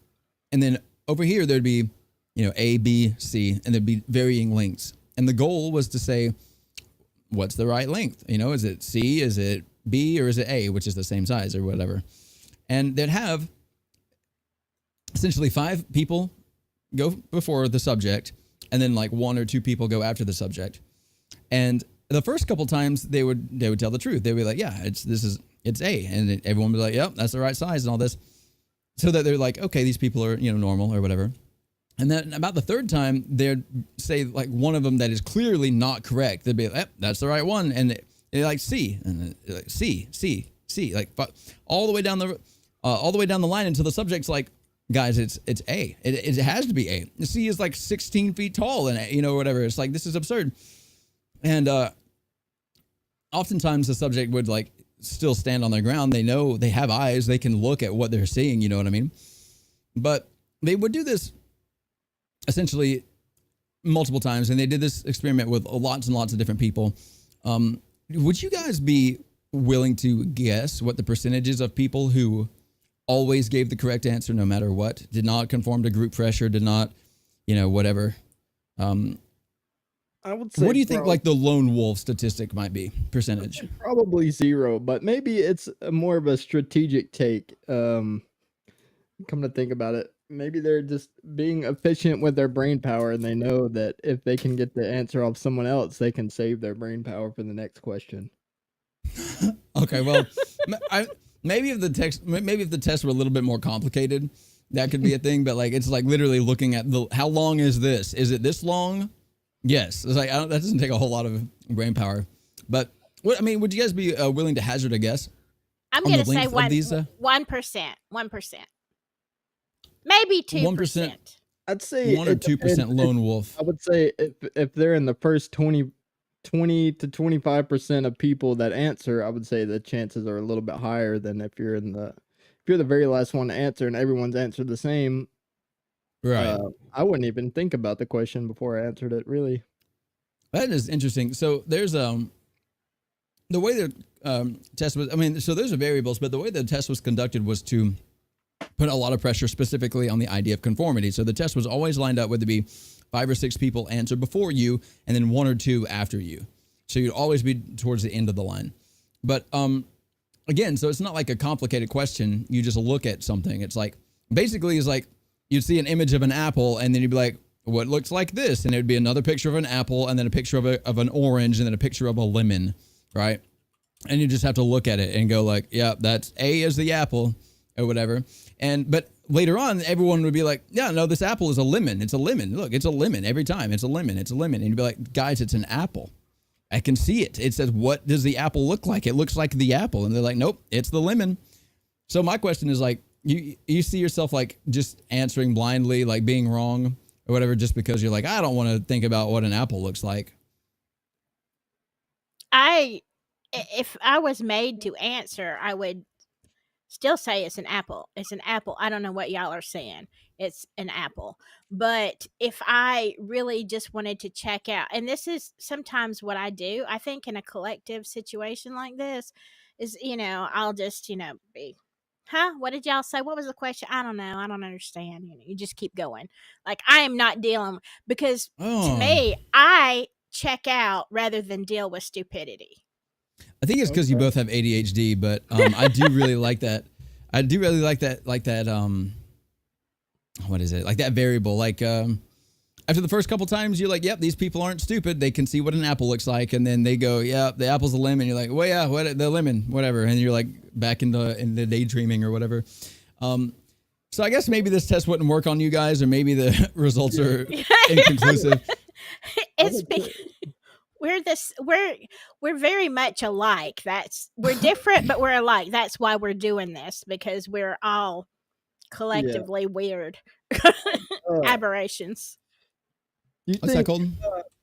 and then over here there'd be A, B, C, and there'd be varying lengths. And the goal was to say, what's the right length? Is it C, is it B, or is it A, which is the same size or whatever? And they'd have essentially 5 people go before the subject, and then like 1 or 2 people go after the subject. And the first couple times they would tell the truth. They would be like, yeah, it's A, and everyone would be like, yep, that's the right size and all this. So that they're like, okay, these people are normal or whatever. And then about the third time, they'd say like one of them that is clearly not correct. They'd be like, yep, that's the right one. And they're like C, and like C, like all the way down the line until the subject's like, guys, it's A. It has to be A. The C is like 16 feet tall, and whatever. It's like, this is absurd. And oftentimes the subject would like still stand on their ground. They know they have eyes. They can look at what they're seeing. You know what I mean? But they would do this essentially multiple times, and they did this experiment with lots and lots of different people. Would you guys be willing to guess what the percentages of people who always gave the correct answer no matter what, did not conform to group pressure, did not, whatever? I would say. What do you think, like the lone wolf statistic might be percentage? Probably 0, but maybe it's more of a strategic take. Come to think about it, maybe they're just being efficient with their brain power, and they know that if they can get the answer off someone else, they can save their brain power for the next question. Okay, well, maybe if the tests were a little bit more complicated, that could be a thing. But like, it's like literally looking at how long is this? Is it this long? Yes, it's like that doesn't take a whole lot of brain power. But would you guys be willing to hazard a guess? I'm going to say 1%. 1%. Maybe 2%. 1%. I'd say 1 or 2% lone wolf. I would say if they're in the first 20 to 25% of people that answer, I would say the chances are a little bit higher than if you're the very last one to answer and everyone's answered the same. Right. I wouldn't even think about the question before I answered it, really. That is interesting. So there's the way the test was. So those are variables, but the way the test was conducted was to put a lot of pressure specifically on the idea of conformity. So the test was always lined up, whether it be 5 or 6 people answer before you, and then 1 or 2 after you. So you'd always be towards the end of the line. But again, so it's not like a complicated question. You just look at something. It's like basically you'd see an image of an apple, and then you'd be like, what looks like this? And it would be another picture of an apple, and then a picture of an orange, and then a picture of a lemon, right? And you just have to look at it and go like, yeah, that's A is the apple or whatever. But later on, everyone would be like, yeah, no, this apple is a lemon. It's a lemon. Look, it's a lemon every time. It's a lemon. It's a lemon. And you'd be like, guys, it's an apple. I can see it. It says, what does the apple look like? It looks like the apple. And they're like, nope, it's the lemon. So my question is like, you see yourself like just answering blindly, like being wrong or whatever, just because you're like, I don't want to think about what an apple looks like. If I was made to answer, I would still say it's an apple. It's an apple. I don't know what y'all are saying. It's an apple. But if I really just wanted to check out, and this is sometimes what I do, I think in a collective situation like this is, I'll just, be, what did y'all say? What was the question? I don't know. I don't understand. You just keep going. Like I am not dealing because to me, I check out rather than deal with stupidity. I think it's because you both have ADHD, but I do really like that. I do really like that. What is it? Like that variable. Like after the first couple times, you're like, yep, these people aren't stupid. They can see what an apple looks like, and then they go, yeah, the apple's a lemon. You're like, well, yeah, the lemon, whatever, and you're like back in the daydreaming or whatever. So I guess maybe this test wouldn't work on you guys, or maybe the results are inconclusive. It's we're very much alike. We're different, but we're alike. That's why we're doing this, because we're all collectively weird aberrations. What's that called?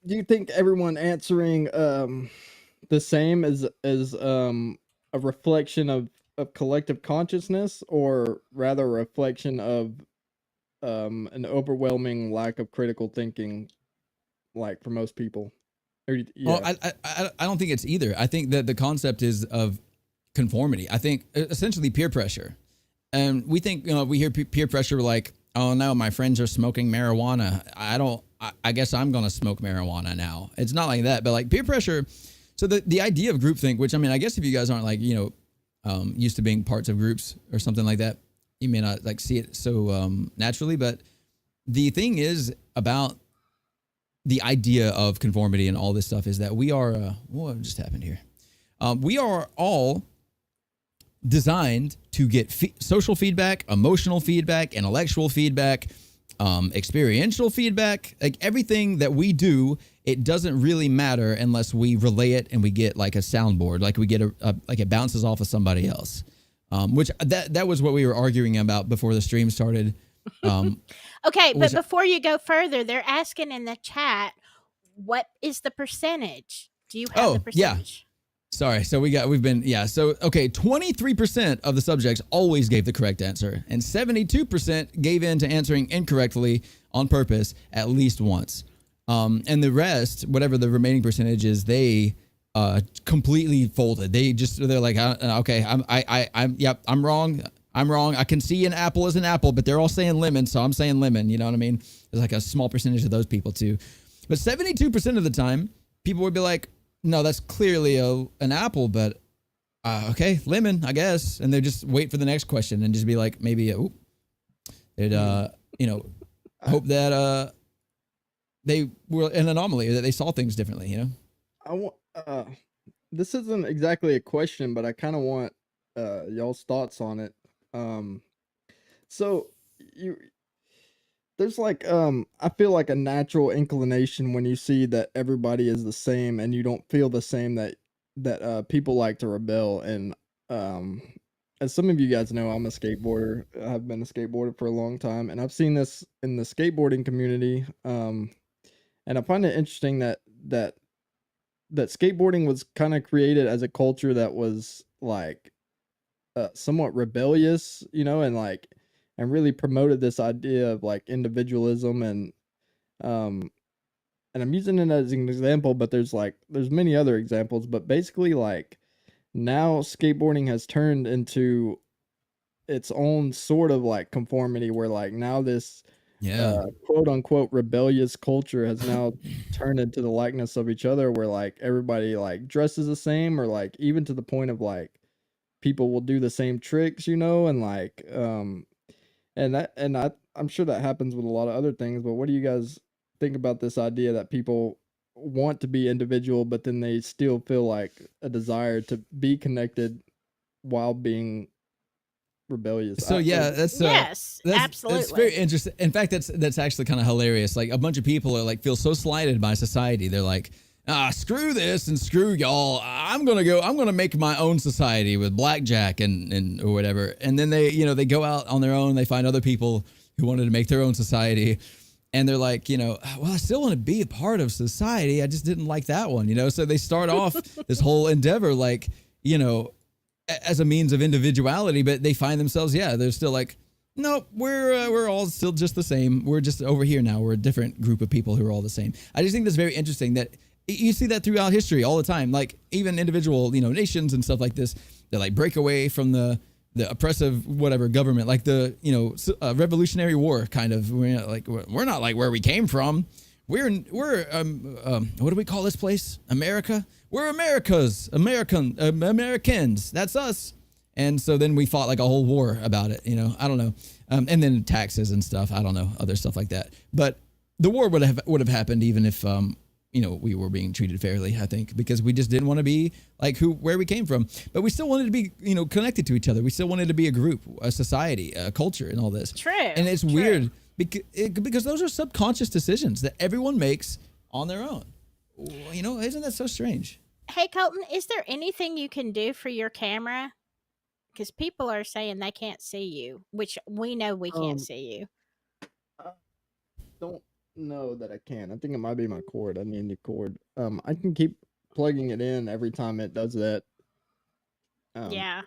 Do you think everyone answering the same is a reflection of collective consciousness, or rather a reflection of an overwhelming lack of critical thinking, like for most people? Well, I don't think it's either. I think that the concept is of conformity. I think essentially peer pressure. And we think, we hear peer pressure like, oh no, my friends are smoking marijuana. I guess I'm going to smoke marijuana now. It's not like that, but like peer pressure. So the idea of groupthink, which I guess if you guys aren't like, used to being parts of groups or something like that, you may not like see it so naturally. But the thing is about the idea of conformity and all this stuff is that we are, what just happened here? We are all designed to get social feedback, emotional feedback, intellectual feedback, experiential feedback. Like everything that we do, it doesn't really matter unless we relay it and we get like a soundboard, like we get like it bounces off of somebody else. Which that was what we were arguing about before the stream started. Okay, but before you go further, they're asking in the chat, what is the percentage? Do you have the percentage? Sorry. So so okay, 23% of the subjects always gave the correct answer, and 72% gave in to answering incorrectly on purpose at least once. And the rest, whatever the remaining percentage is, they completely folded. They're like, okay, I'm wrong. I'm wrong. I can see an apple as an apple, but they're all saying lemon, so I'm saying lemon. You know what I mean? There's like a small percentage of those people too. But 72% of the time, people would be like, no, that's clearly an apple, but okay, lemon, I guess. And they just wait for the next question and just be like, maybe, hope that they were an anomaly, that they saw things differently, you know? I want. This isn't exactly a question, but I kind of want y'all's thoughts on it. So you there's like I feel like a natural inclination when you see that everybody is the same and you don't feel the same that people like to rebel. And as some of you guys know, I'm a skateboarder. I've been a skateboarder for a long time, and I've seen this in the skateboarding community. And I find it interesting that skateboarding was kind of created as a culture that was like somewhat rebellious, and really promoted this idea of like individualism. Um and I'm using it as an example, but there's many other examples. But basically, like, now skateboarding has turned into its own sort of like conformity, where like now this quote unquote rebellious culture has now turned into the likeness of each other, where like everybody like dresses the same, or like even to the point of like people will do the same tricks, and like I'm sure that happens with a lot of other things. But what do you guys think about this idea that people want to be individual, but then they still feel like a desire to be connected while being rebellious? So yes, absolutely. That's very interesting. In fact, that's actually kind of hilarious. Like, a bunch of people are like, feel so slighted by society. They're like, screw this and screw y'all. I'm gonna make my own society with blackjack and or whatever. And then they go out on their own. They find other people who wanted to make their own society, and they're like, well, I still want to be a part of society. I just didn't like that one, So they start off this whole endeavor like, as a means of individuality, but they find themselves, they're still like, nope, we're all still just the same. We're just over here now. We're a different group of people who are all the same. I just think that's very interesting that you see that throughout history all the time. Like, even individual, nations and stuff like this, they like break away from the oppressive whatever government, like the Revolutionary War kind of. We're not like where we came from. We're what do we call this place? America. We're Americans. That's us. And so then we fought like a whole war about it. I don't know. And then taxes and stuff. I don't know, other stuff like that. But the war would have happened even if we were being treated fairly, I think, because we just didn't want to be like where we came from. But we still wanted to be, connected to each other. We still wanted to be a group, a society, a culture, and all this. True. And it's weird because those are subconscious decisions that everyone makes on their own. Isn't that so strange? Hey, Colton, is there anything you can do for your camera? Because people are saying they can't see you, which we know we can't see you. I don't know that I can. I think it might be my cord. I need a new cord. I can keep plugging it in every time it does that. Yeah.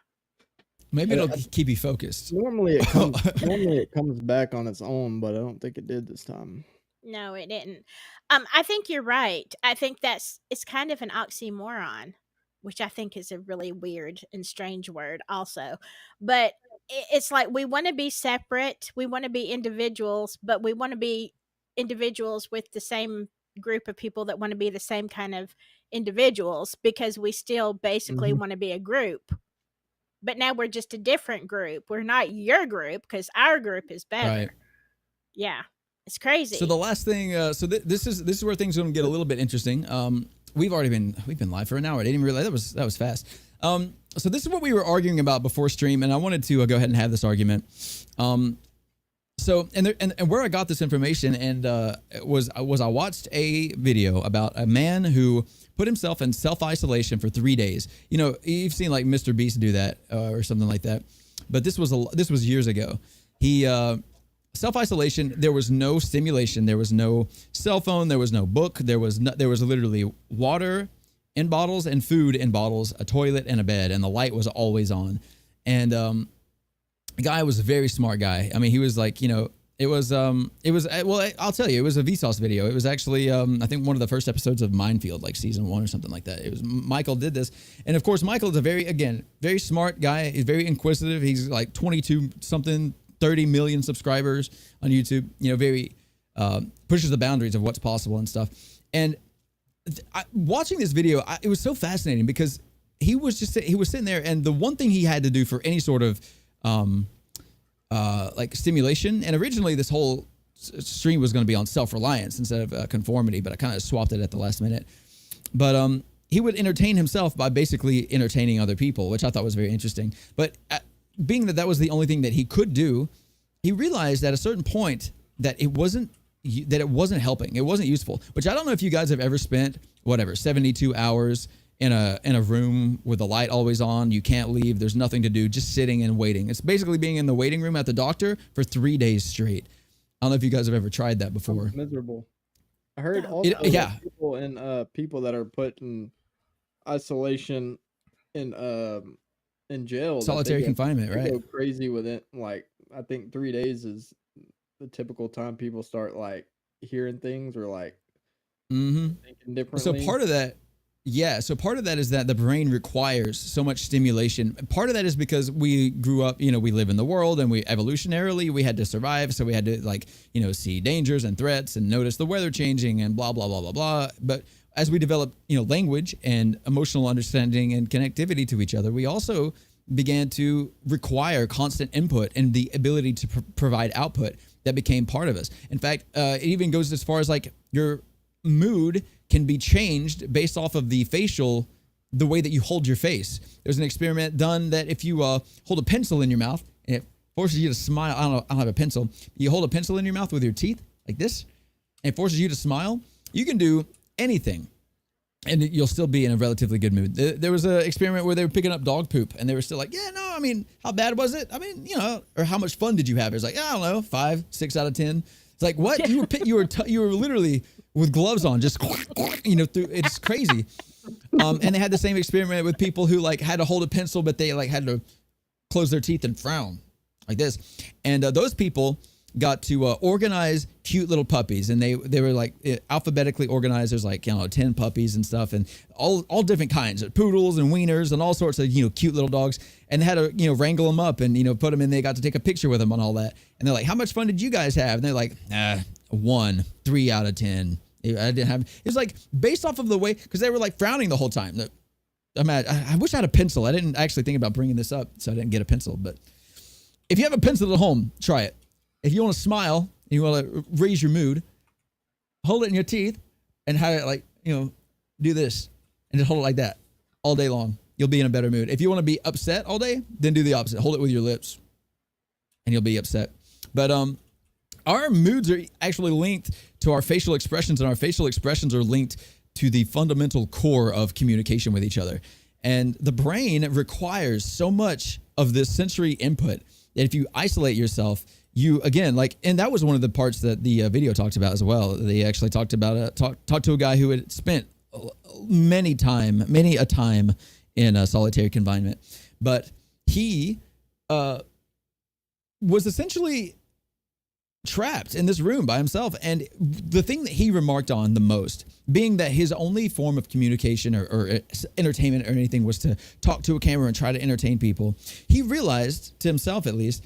Maybe it'll keep you focused. Normally it comes back on its own, but I don't think it did this time. No, it didn't. I think you're right. I think it's kind of an oxymoron, which I think is a really weird and strange word also. But it's like we want to be separate, we want to be individuals, but we want to be individuals with the same group of people that want to be the same kind of individuals, because we still basically want to be a group. But now we're just a different group. We're not your group because our group is better. Right. Yeah. It's crazy. So the last thing, this is where things are going to get a little bit interesting. We've been live for an hour. I didn't even realize that was fast. So this is what we were arguing about before stream, and I wanted to go ahead and have this argument. So where I got this information was I watched a video about a man who put himself in self-isolation for 3 days. You've seen like Mr. Beast do that or something like that, but this was years ago. He self-isolation. There was no stimulation. There was no cell phone. There was no book. There was literally water in bottles and food in bottles, a toilet and a bed, and the light was always on. And the guy was a very smart guy. I mean, he was like, well, I'll tell you, it was a Vsauce video. It was actually, I think one of the first episodes of Minefield, like season 1 or something like that. It was Michael did this. And of course, Michael is a very smart guy. He's very inquisitive. He's like 22 something, 30 million subscribers on YouTube, very, pushes the boundaries of what's possible and stuff. And watching this video, it was so fascinating because he was sitting there, and the one thing he had to do for any sort of, like stimulation, and originally this whole stream was going to be on self-reliance instead of conformity, but I kind of swapped it at the last minute. But he would entertain himself by basically entertaining other people, which I thought was very interesting. But being that was the only thing that he could do, he realized at a certain point that it wasn't helping, it wasn't useful. Which I don't know if you guys have ever spent 72 hours in a room with the light always on, you can't leave, there's nothing to do, just sitting and waiting. It's basically being in the waiting room at the doctor for 3 days straight. I don't know if you guys have ever tried that before. Miserable. I heard all people and people that are put in isolation in jail, solitary confinement, right? Go crazy with it. Like, I think 3 days is the typical time people start like hearing things or like thinking differently. So part of that is that the brain requires so much stimulation. Part of that is because we grew up, we live in the world, and we evolutionarily, we had to survive. So we had to see dangers and threats and notice the weather changing and blah, blah, blah, blah, blah. But as we developed, language and emotional understanding and connectivity to each other, we also began to require constant input and the ability to provide output that became part of us. In fact, it even goes as far as like your mood can be changed based off of the way that you hold your face. There's an experiment done that if you hold a pencil in your mouth and it forces you to smile, I don't have a pencil. You hold a pencil in your mouth with your teeth like this, and it forces you to smile. You can do anything, and you'll still be in a relatively good mood. There was an experiment where they were picking up dog poop, and they were still like, yeah, no, I mean, how bad was it? I mean, or how much fun did you have? It was like, I don't know, 5, 6 out of 10. It's like, what? You were literally with gloves on, just, it's crazy. And they had the same experiment with people who like had to hold a pencil, but they like had to close their teeth and frown like this. And those people got to organize cute little puppies, and they were like alphabetically organized. There's like 10 puppies and stuff, and all different kinds of poodles and wieners and all sorts of cute little dogs. And they had to wrangle them up and put them in. They got to take a picture with them and all that. And they're like, how much fun did you guys have? And they're like, 1, 3 out of 10. I didn't have. It was like based off of the way, because they were like frowning the whole time. I wish I had a pencil. I didn't actually think about bringing this up, so I didn't get a pencil. But if you have a pencil at home, try it. If you want to smile, you want to raise your mood, hold it in your teeth and have it do this and just hold it like that all day long. You'll be in a better mood. If you want to be upset all day, then do the opposite. Hold it with your lips and you'll be upset. But our moods are actually linked to our facial expressions, and our facial expressions are linked to the fundamental core of communication with each other. And the brain requires so much of this sensory input that if you isolate yourself, you again, and that was one of the parts that the video talked about as well. They actually talked about talked to a guy who had spent many a time in solitary confinement, but he was essentially trapped in this room by himself. And the thing that he remarked on the most, being that his only form of communication or entertainment or anything was to talk to a camera and try to entertain people, he realized, to himself at least,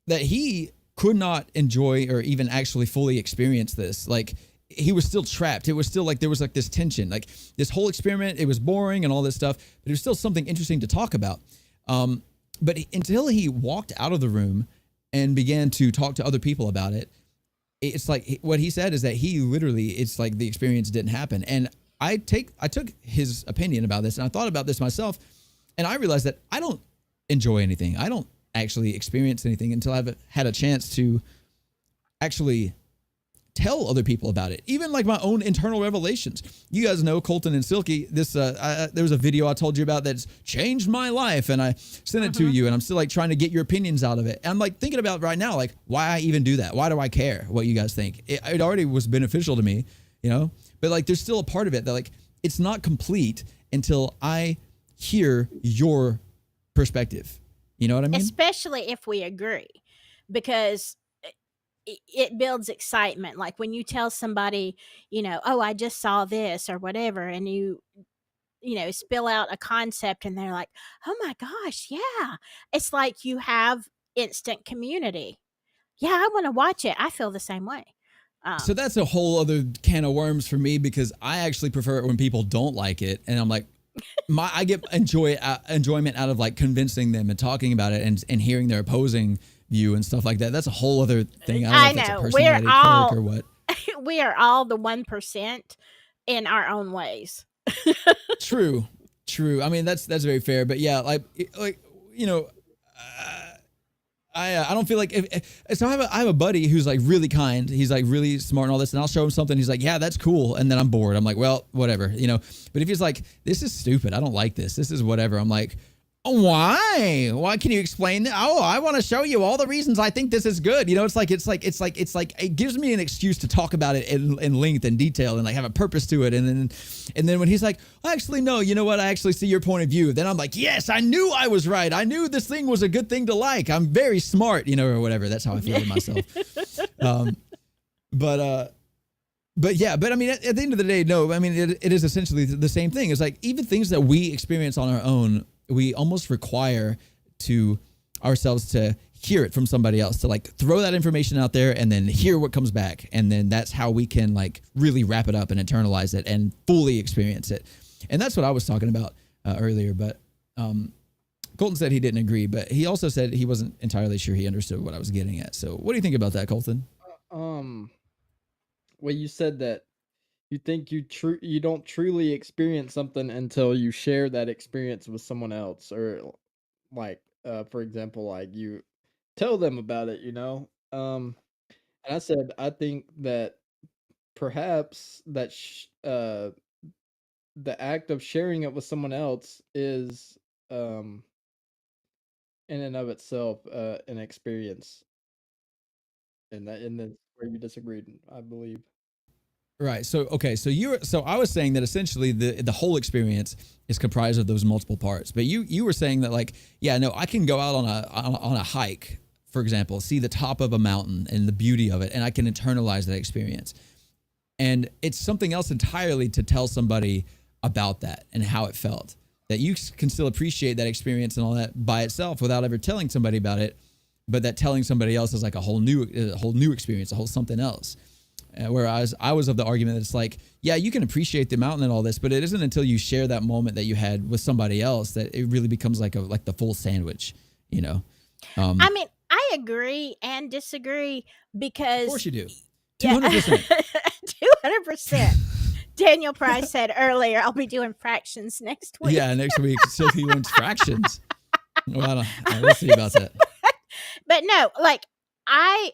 that he could not enjoy or even actually fully experience this. Like, he was still trapped. It was still like there was like this tension, like this whole experiment, it was boring and all this stuff, but it was still something interesting to talk about. But until he walked out of the room and began to talk to other people about it, it's like what he said is that he literally, it's like the experience didn't happen. And I took his opinion about this, and I thought about this myself, and I realized that I don't enjoy anything. I don't actually experience anything until I've had a chance to actually tell other people about it, even like my own internal revelations. You guys know Colton and Silky. This there was a video I told you about that's changed my life, and I sent it to you, and I'm still like trying to get your opinions out of it. And I'm like thinking about right now, like why I even do that. Why do I care what you guys think? It already was beneficial to me, but like there's still a part of it that like it's not complete, until I hear your perspective. You know what I mean? Especially if we agree, because it builds excitement. Like when you tell somebody, oh, I just saw this or whatever, and you spill out a concept and they're like, oh my gosh, yeah. It's like you have instant community. Yeah, I want to watch it. I feel the same way. So that's a whole other can of worms for me, because I actually prefer it when people don't like it, and I'm like, I get enjoyment out of like convincing them and talking about it and hearing their opposing view and stuff like that. That's a whole other thing. I don't know if that's a personality quirk or what. We are all the 1% in our own ways. True. I mean, that's very fair. But yeah, like you know, I don't feel like so I have a buddy who's like really kind. He's like really smart and all this, and I'll show him something. He's like, yeah, that's cool, and then I'm bored. I'm like, well, whatever, But if he's like, this is stupid, I don't like this. This is whatever. I'm like, oh, why? Why can you explain that? Oh, I want to show you all the reasons I think this is good. It gives me an excuse to talk about it in length and detail and like have a purpose to it. And then when he's like, actually, no, you know what? I actually see your point of view. Then I'm like, yes, I knew I was right. I knew this thing was a good thing to like. I'm very smart, or whatever. That's how I feel to myself. But I mean, at the end of the day, no, I mean, it is essentially the same thing. It's like even things that we experience on our own, we almost require to ourselves to hear it from somebody else, to like throw that information out there and then hear what comes back. And then that's how we can like really wrap it up and internalize it and fully experience it. And that's what I was talking about earlier. But Colton said he didn't agree, but he also said he wasn't entirely sure he understood what I was getting at. So what do you think about that, Colton? Well, you said that you think you don't truly experience something until you share that experience with someone else, or like for example, like you tell them about it, and I said I think that perhaps that the act of sharing it with someone else is in and of itself an experience, and that's where you disagreed, I believe. Right. So okay. So I was saying that essentially the whole experience is comprised of those multiple parts. But you were saying that like, yeah, no, I can go out on a hike, for example, see the top of a mountain and the beauty of it, and I can internalize that experience. And it's something else entirely to tell somebody about that and how it felt. That you can still appreciate that experience and all that by itself without ever telling somebody about it, but that telling somebody else is like a whole new experience, a whole something else. Whereas I was of the argument that it's like, yeah, you can appreciate the mountain and all this, but it isn't until you share that moment that you had with somebody else that it really becomes like the full sandwich, I mean, I agree and disagree because of course you do. 200%. 200%. Daniel Price said earlier, I'll be doing fractions next week. Yeah, next week. So he learns fractions. Well, we'll see about that. But no, like I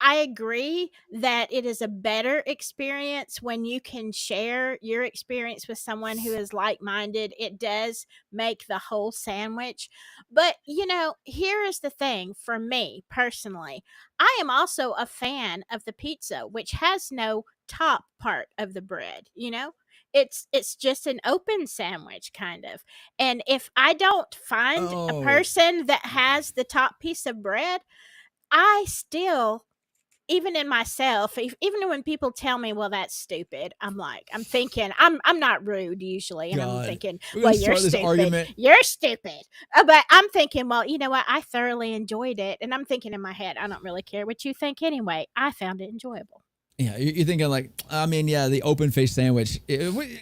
agree that it is a better experience when you can share your experience with someone who is like-minded. It does make the whole sandwich. But, here is the thing for me personally. I am also a fan of the pizza, which has no top part of the bread, It's just an open sandwich kind of. And if I don't find a person that has the top piece of bread, I still, even in myself, even when people tell me, well, that's stupid, I'm thinking, I'm not rude usually, and God. I'm thinking, We're well, gonna you're start this stupid. argument. You're stupid. But I'm thinking, well, you know what? I thoroughly enjoyed it, and I'm thinking in my head, I don't really care what you think anyway. I found it enjoyable. Yeah, you're thinking like, I mean, yeah, the open face sandwich. God, you're making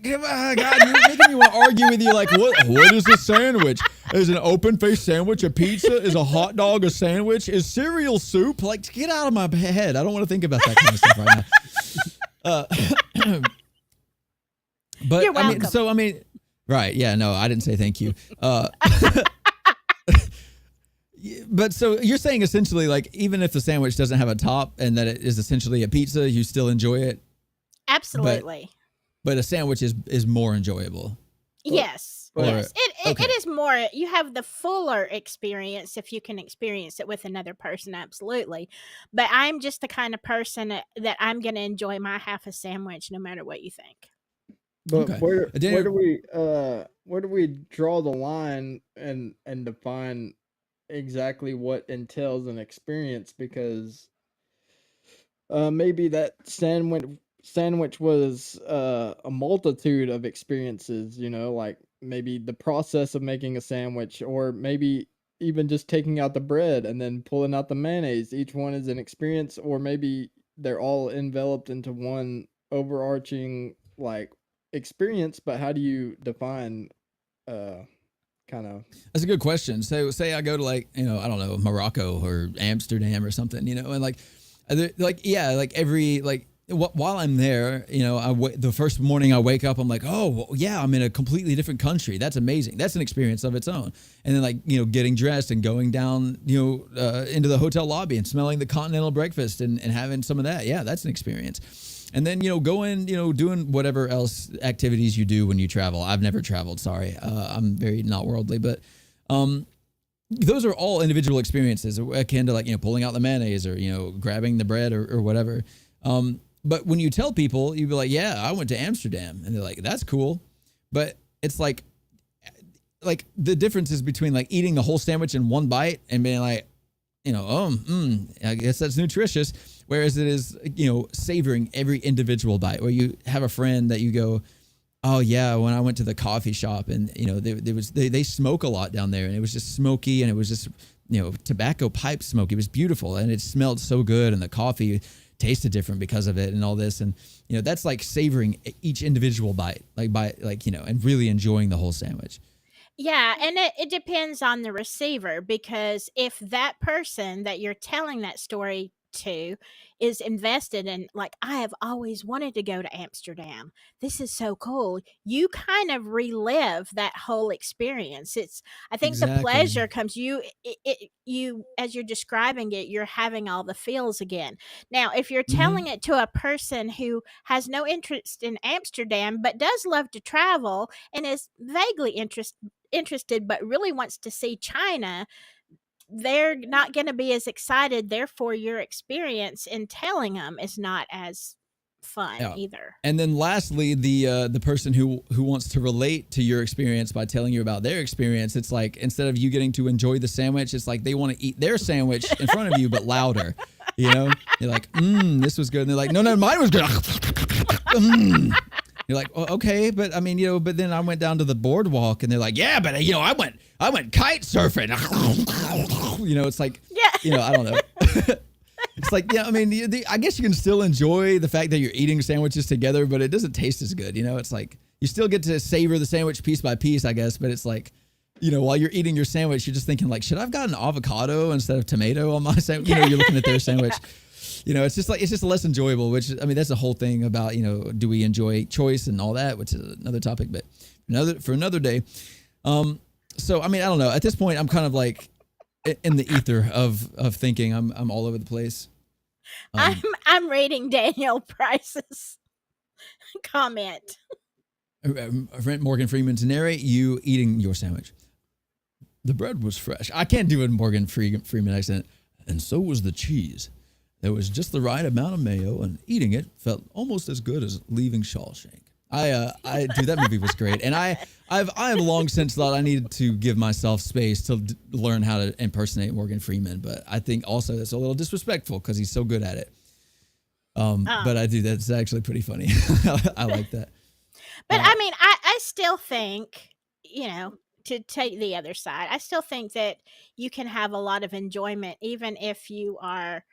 me want to argue with you. Like, what is a sandwich? Is an open face sandwich a pizza? Is a hot dog a sandwich? Is cereal soup? Like, get out of my head. I don't want to think about that kind of stuff right now. But You're welcome. I mean, right? Yeah, no, I didn't say thank you. But so you're saying essentially like even if the sandwich doesn't have a top and that it is essentially a pizza, you still enjoy it? Absolutely. But a sandwich is more enjoyable. Yes. Yes. Okay. It is more, you have the fuller experience if you can experience it with another person, absolutely. But I'm just the kind of person that I'm going to enjoy my half a sandwich no matter what you think. But Okay. where do Daniel, we draw the line and define exactly what entails an experience? Because maybe that sandwich was a multitude of experiences, like maybe the process of making a sandwich, or maybe even just taking out the bread and then pulling out the mayonnaise. Each one is an experience, or maybe they're all enveloped into one overarching like experience. But how do you define uh kind of that's a good question. So say I go to like, I don't know, Morocco or Amsterdam or something, and like yeah, like every like while I'm there, the first morning I wake up, I'm like, oh well, yeah, I'm in a completely different country. That's amazing. That's an experience of its own. And then like getting dressed and going down into the hotel lobby and smelling the continental breakfast and having some of that. Yeah, that's an experience. And then going doing whatever else activities you do when you travel. I've never traveled. Sorry, I'm very not worldly, but those are all individual experiences akin to like pulling out the mayonnaise or grabbing the bread or whatever. But when you tell people, you be like, yeah, I went to Amsterdam, and they're like, that's cool. But it's like the difference is between like eating the whole sandwich in one bite and being like, I guess that's nutritious. Whereas it is, savoring every individual bite, where you have a friend that you go, oh yeah, when I went to the coffee shop and they smoke a lot down there, and it was just smoky, and it was just tobacco pipe smoke. It was beautiful, and it smelled so good, and the coffee tasted different because of it, and all this, and that's like savoring each individual bite, and really enjoying the whole sandwich. Yeah, and it depends on the receiver, because if that person that you're telling that story to is invested in, like, I have always wanted to go to Amsterdam. This is so cool. You kind of relive that whole experience. I think the Exactly. pleasure comes you as you're describing it, you're having all the feels again. Now, if you're Hmm. telling it to a person who has no interest in Amsterdam but does love to travel and is vaguely interested but really wants to see China, they're not going to be as excited. Therefore, your experience in telling them is not as fun Yeah. either. And then lastly, the person who wants to relate to your experience by telling you about their experience, it's like instead of you getting to enjoy the sandwich, it's like they want to eat their sandwich in front of you but louder. You're like, this was good, and they're like, no, mine was good. You're like, oh, okay, but I mean, but then I went down to the boardwalk, and they're like, yeah, but I went kite surfing. It's like, Yeah. I don't know. It's like, yeah, I mean, I guess you can still enjoy the fact that you're eating sandwiches together, but it doesn't taste as good. It's like you still get to savor the sandwich piece by piece, I guess, but it's like, while you're eating your sandwich, you're just thinking like, should I've gotten avocado instead of tomato on my sandwich? You're looking at their sandwich. It's just less enjoyable, which I mean, that's the whole thing about, do we enjoy choice and all that, which is another topic, but for another day. So, I mean, I don't know. At this point, I'm kind of like in the ether of thinking. I'm all over the place. I'm reading Daniel Price's comment. Morgan Freeman to narrate you eating your sandwich. The bread was fresh. I can't do a Morgan Freeman accent. And so was the cheese. There was just the right amount of mayo, and eating it felt almost as good as leaving Shawshank. Dude, that movie was great, and I've long since thought I needed to give myself space to learn how to impersonate Morgan Freeman, but I think also that's a little disrespectful because he's so good at it. But I do. That's actually pretty funny. I like that. But I mean, I still think, to take the other side, I still think that you can have a lot of enjoyment even if you are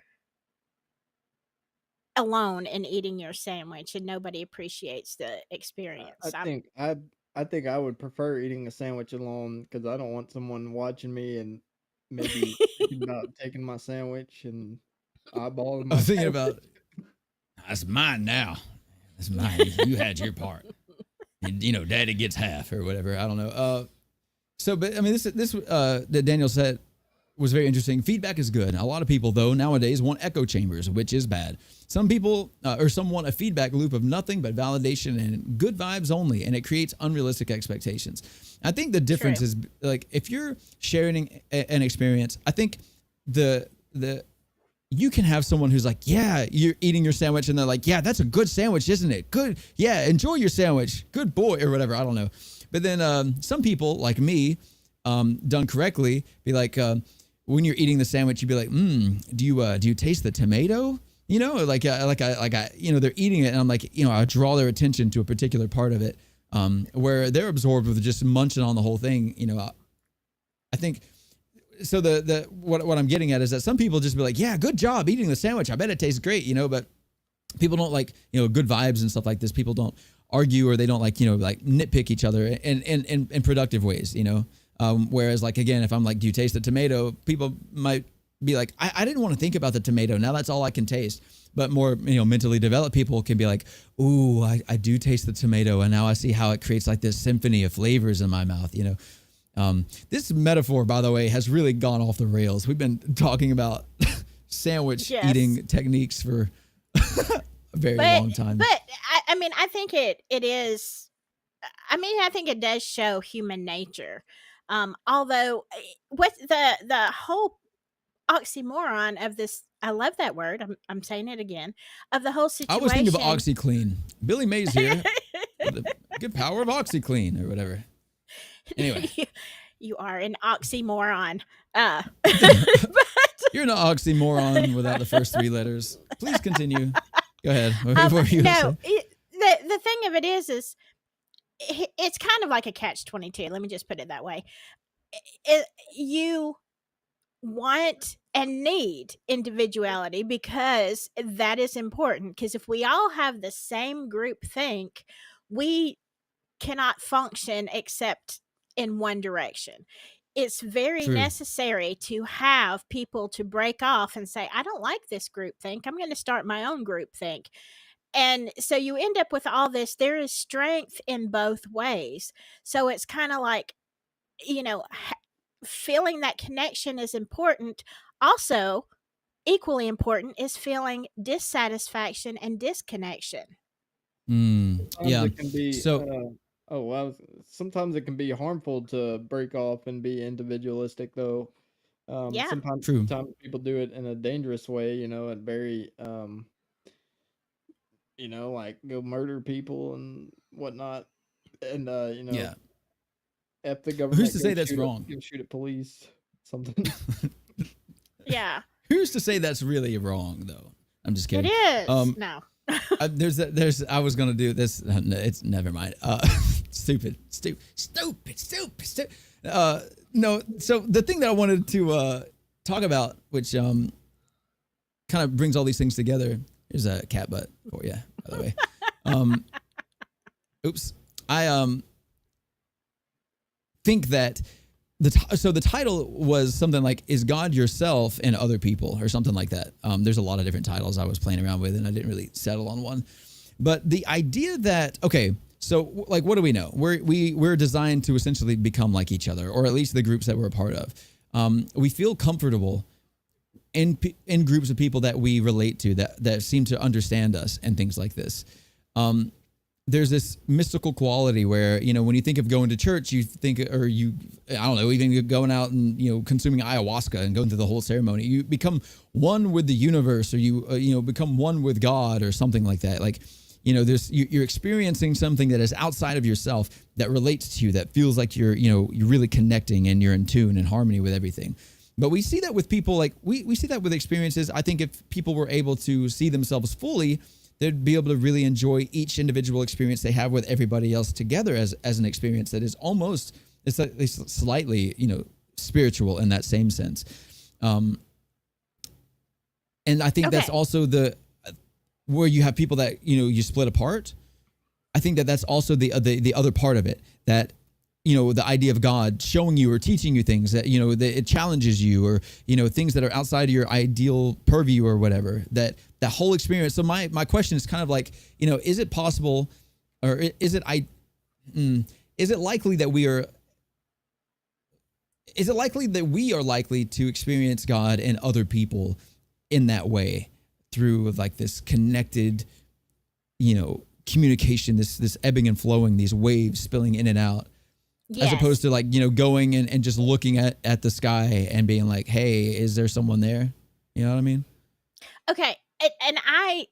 alone and eating your sandwich and nobody appreciates the experience. I think I would prefer eating a sandwich alone, because I don't want someone watching me and maybe thinking about taking my sandwich and eyeballing I'm my thinking sandwich. about that's mine now. That's mine. You had your part. And, Daddy gets half or whatever. I don't know. But I mean, this that Daniel said was very interesting. Feedback is good. A lot of people, though, nowadays want echo chambers, which is bad. Some people some want a feedback loop of nothing but validation and good vibes only, and it creates unrealistic expectations. I think the difference True. is like if you're sharing an experience, I think the you can have someone who's like, yeah, you're eating your sandwich, and they're like, yeah, that's a good sandwich, isn't it? Good. Yeah, enjoy your sandwich. Good boy, or whatever. I don't know. But then some people like me, done correctly, be like, when you're eating the sandwich, you'd be like, do you taste the tomato? You know, like you know, they're eating it, and I'm like, you know, I draw their attention to a particular part of it, where they're absorbed with just munching on the whole thing. You know, I think. So what I'm getting at is that some people just be like, yeah, good job eating the sandwich. I bet it tastes great, you know, but people don't like, you know, good vibes and stuff like this. People don't argue, or they don't like, you know, like nitpick each other in productive ways, you know? Whereas like, again, if I'm like, do you taste the tomato? People might be like, I didn't want to think about the tomato. Now that's all I can taste. But more, you know, mentally developed people can be like, ooh, I do taste the tomato. And now I see how it creates like this symphony of flavors in my mouth, you know? This metaphor, by the way, has really gone off the rails. We've been talking about sandwich eating techniques for a very long time. But I mean, I think it is. I mean, I think it does show human nature. Although with the whole oxymoron of this, I love that word. I'm saying it again. Of the whole situation. I was thinking of OxyClean. Billy Mays here. The good power of OxyClean or whatever. Anyway, you are an oxymoron. But you're an oxymoron without the first three letters. Please continue. Go ahead. What were you no, the thing of it is it's kind of like a catch-22. Let me just put it that way. You want and need individuality because that is important. Because if we all have the same group think, we cannot function except in one direction. It's very necessary to have people to break off and say, I don't like this group think. I'm going to start my own group think. And so you end up with all this. There is strength in both ways. So it's kind of like, you know, feeling that connection is important. Also, equally important is feeling dissatisfaction and disconnection. Yeah. It can be, sometimes it can be harmful to break off and be individualistic, though. Sometimes people do it in a dangerous way, you know, and very, you know, like go murder people and whatnot, and you know, F the government. Who's to say that's wrong? Shoot at police, something. Yeah. Who's to say that's really wrong, though? I'm just kidding. It is. No. I was gonna do this. It's never mind. Stupid. No. So the thing that I wanted to talk about, which kind of brings all these things together, is a cat butt. Oh yeah, by the way. Oops. I think that so the title was something like, is God yourself and other people, or something like that. There's a lot of different titles I was playing around with, and I didn't really settle on one. But the idea that, okay, so like, what do we know? We're designed to essentially become like each other, or at least the groups that we're a part of. We feel comfortable in groups of people that we relate to, that seem to understand us and things like this. There's this mystical quality where, you know, when you think of going to church, you think, or you, I don't know, even going out and, you know, consuming ayahuasca and going through the whole ceremony, you become one with the universe, or you become one with God, or something like that. Like, you know, you're experiencing something that is outside of yourself, that relates to you, that feels like you're really connecting, and you're in tune and harmony with everything. But we see that with people, like we see that with experiences. I think if people were able to see themselves fully, they'd be able to really enjoy each individual experience they have with everybody else together as an experience that is almost, it's at least slightly, you know, spiritual in that same sense. And I think that's also where you have people that, you know, you split apart. I think that's also the other part of it, that, you know, the idea of God showing you or teaching you things that, you know, that it challenges you, or, you know, things that are outside of your ideal purview or whatever, that whole experience. So my question is kind of like, you know, is it possible, or is it likely that we are likely to experience God and other people in that way, through like this connected, you know, communication, this ebbing and flowing, these waves spilling in and out? Yes. As opposed to, like, you know, going and just looking at the sky and being like, hey, is there someone there? You know what I mean? Okay, and I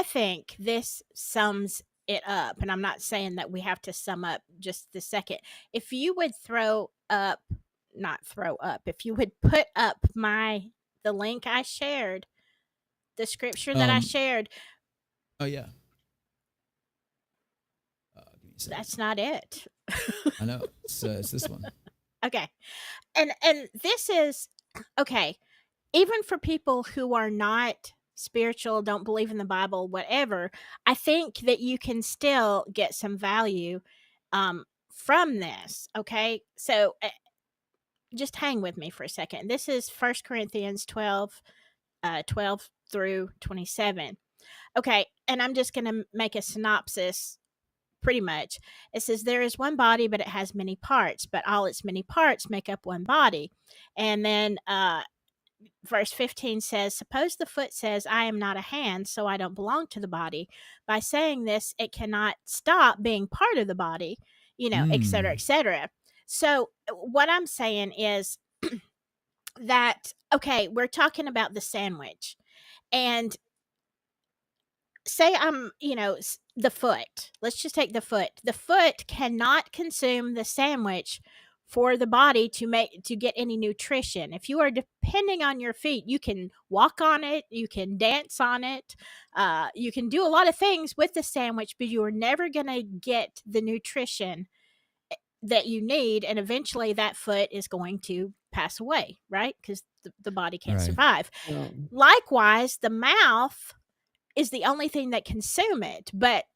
think this sums it up, and I'm not saying that we have to sum up just the second. If you would not throw up, if you would put up the link I shared, the scripture that I Um. shared, Oh yeah. Give me a second. that's not it. I know it's this one. Okay. And this is okay, even for people who are not spiritual, don't believe in the Bible, whatever, I think that you can still get some value from this. Okay. So just hang with me for a second. This is 1 Corinthians 12, 12 through 27. Okay. And I'm just going to make a synopsis pretty much. It says, there is one body, but it has many parts, but all its many parts make up one body. And then verse 15 says, suppose the foot says, I am not a hand, so I don't belong to the body. By saying this, it cannot stop being part of the body, et cetera, et cetera. So what I'm saying is that, okay, we're talking about the sandwich. And say I'm, the foot. Let's just take the foot. The foot cannot consume the sandwich for the body to get any nutrition. If you are depending on your feet, you can walk on it, you can dance on it, you can do a lot of things with the sandwich, but you are never going to get the nutrition that you need, and eventually that foot is going to pass away, right? Because the body can't Right. survive. Likewise, the mouth is the only thing that consume it, but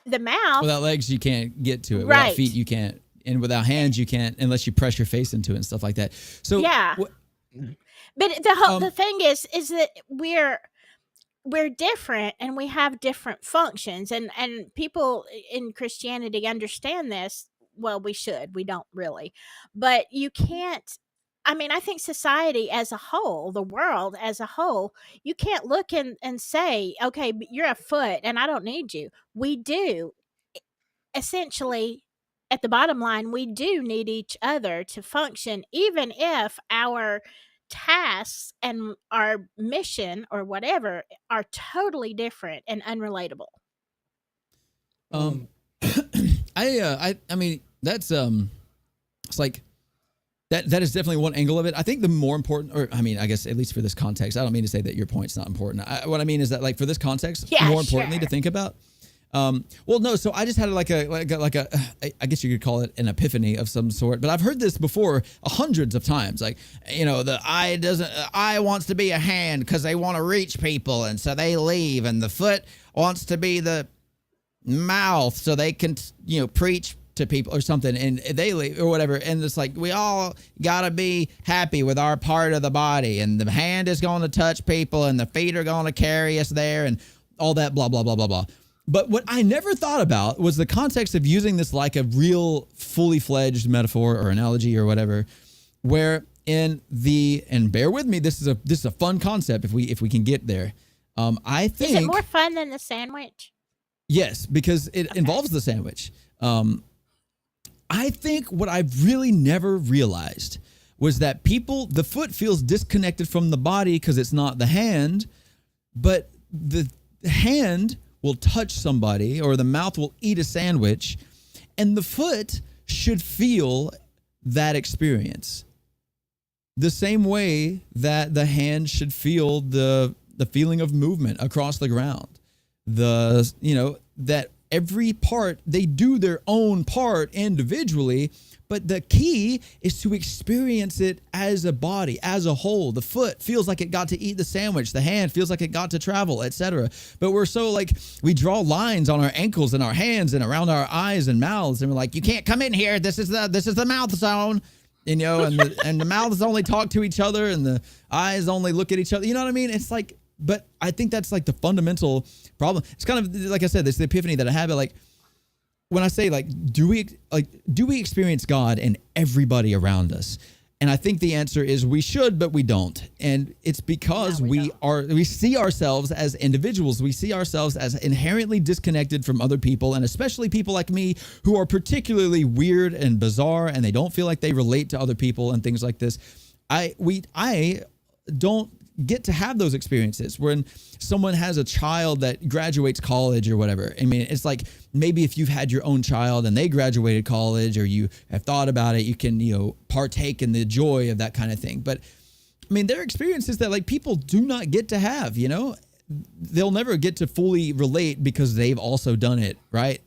the mouth, Without legs, you can't get to it. Right. Without feet, you can't, and without hands, you can't unless you press your face into it and stuff like that. So yeah. But the thing is that we're different and we have different functions, and people in Christianity understand this. Well, we should. We don't really, but you can't. I mean, I think society as a whole, the world as a whole, you can't look and say, okay, you're a foot and I don't need you. We do. Essentially, at the bottom line, we do need each other to function, even if our tasks and our mission or whatever are totally different and unrelatable. I mean, that's it's like that is definitely one angle of it. I think the more important, or I mean, I guess at least for this context, I don't mean to say that your point's not important. What I mean is that, like, for this context, more importantly to think about. Well, no. So I just had like a I guess you could call it an epiphany of some sort. But I've heard this before hundreds of times. Like, the eye wants to be a hand because they want to reach people, and so they leave, and the foot wants to be the mouth so they can preach to people or something, and they leave or whatever. And it's like, we all gotta be happy with our part of the body, and the hand is going to touch people, and the feet are going to carry us there, and all that blah blah blah blah blah. But what I never thought about was the context of using this like a real fully fledged metaphor or analogy or whatever, where and bear with me, this is a fun concept if we can get there. I think, is it more fun than the sandwich? Yes, because it involves the sandwich. I think what I've really never realized was that the foot feels disconnected from the body because it's not the hand, but the hand will touch somebody, or the mouth will eat a sandwich, and the foot should feel that experience the same way that the hand should feel the feeling of movement across the ground. That every part, they do their own part individually, but the key is to experience it as a body, as a whole. The foot feels like it got to eat the sandwich. The hand feels like it got to travel, etc. But we're so like, we draw lines on our ankles and our hands and around our eyes and mouths, and we're like, you can't come in here. This is the mouth zone, and the mouths only talk to each other, and the eyes only look at each other. You know what I mean? It's like, but I think that's like the fundamental problem. It's kind of like I said, this is the epiphany that I have. Like, when I say, like, do we experience God in everybody around us? And I think the answer is we should, but we don't. And it's because we see ourselves as individuals. We see ourselves as inherently disconnected from other people, and especially people like me who are particularly weird and bizarre, and they don't feel like they relate to other people and things like this. I don't get to have those experiences. When someone has a child that graduates college or whatever, I mean, it's like maybe if you've had your own child and they graduated college or you have thought about it, you can, partake in the joy of that kind of thing. But I mean, there are experiences that like people do not get to have, they'll never get to fully relate because they've also done it, right?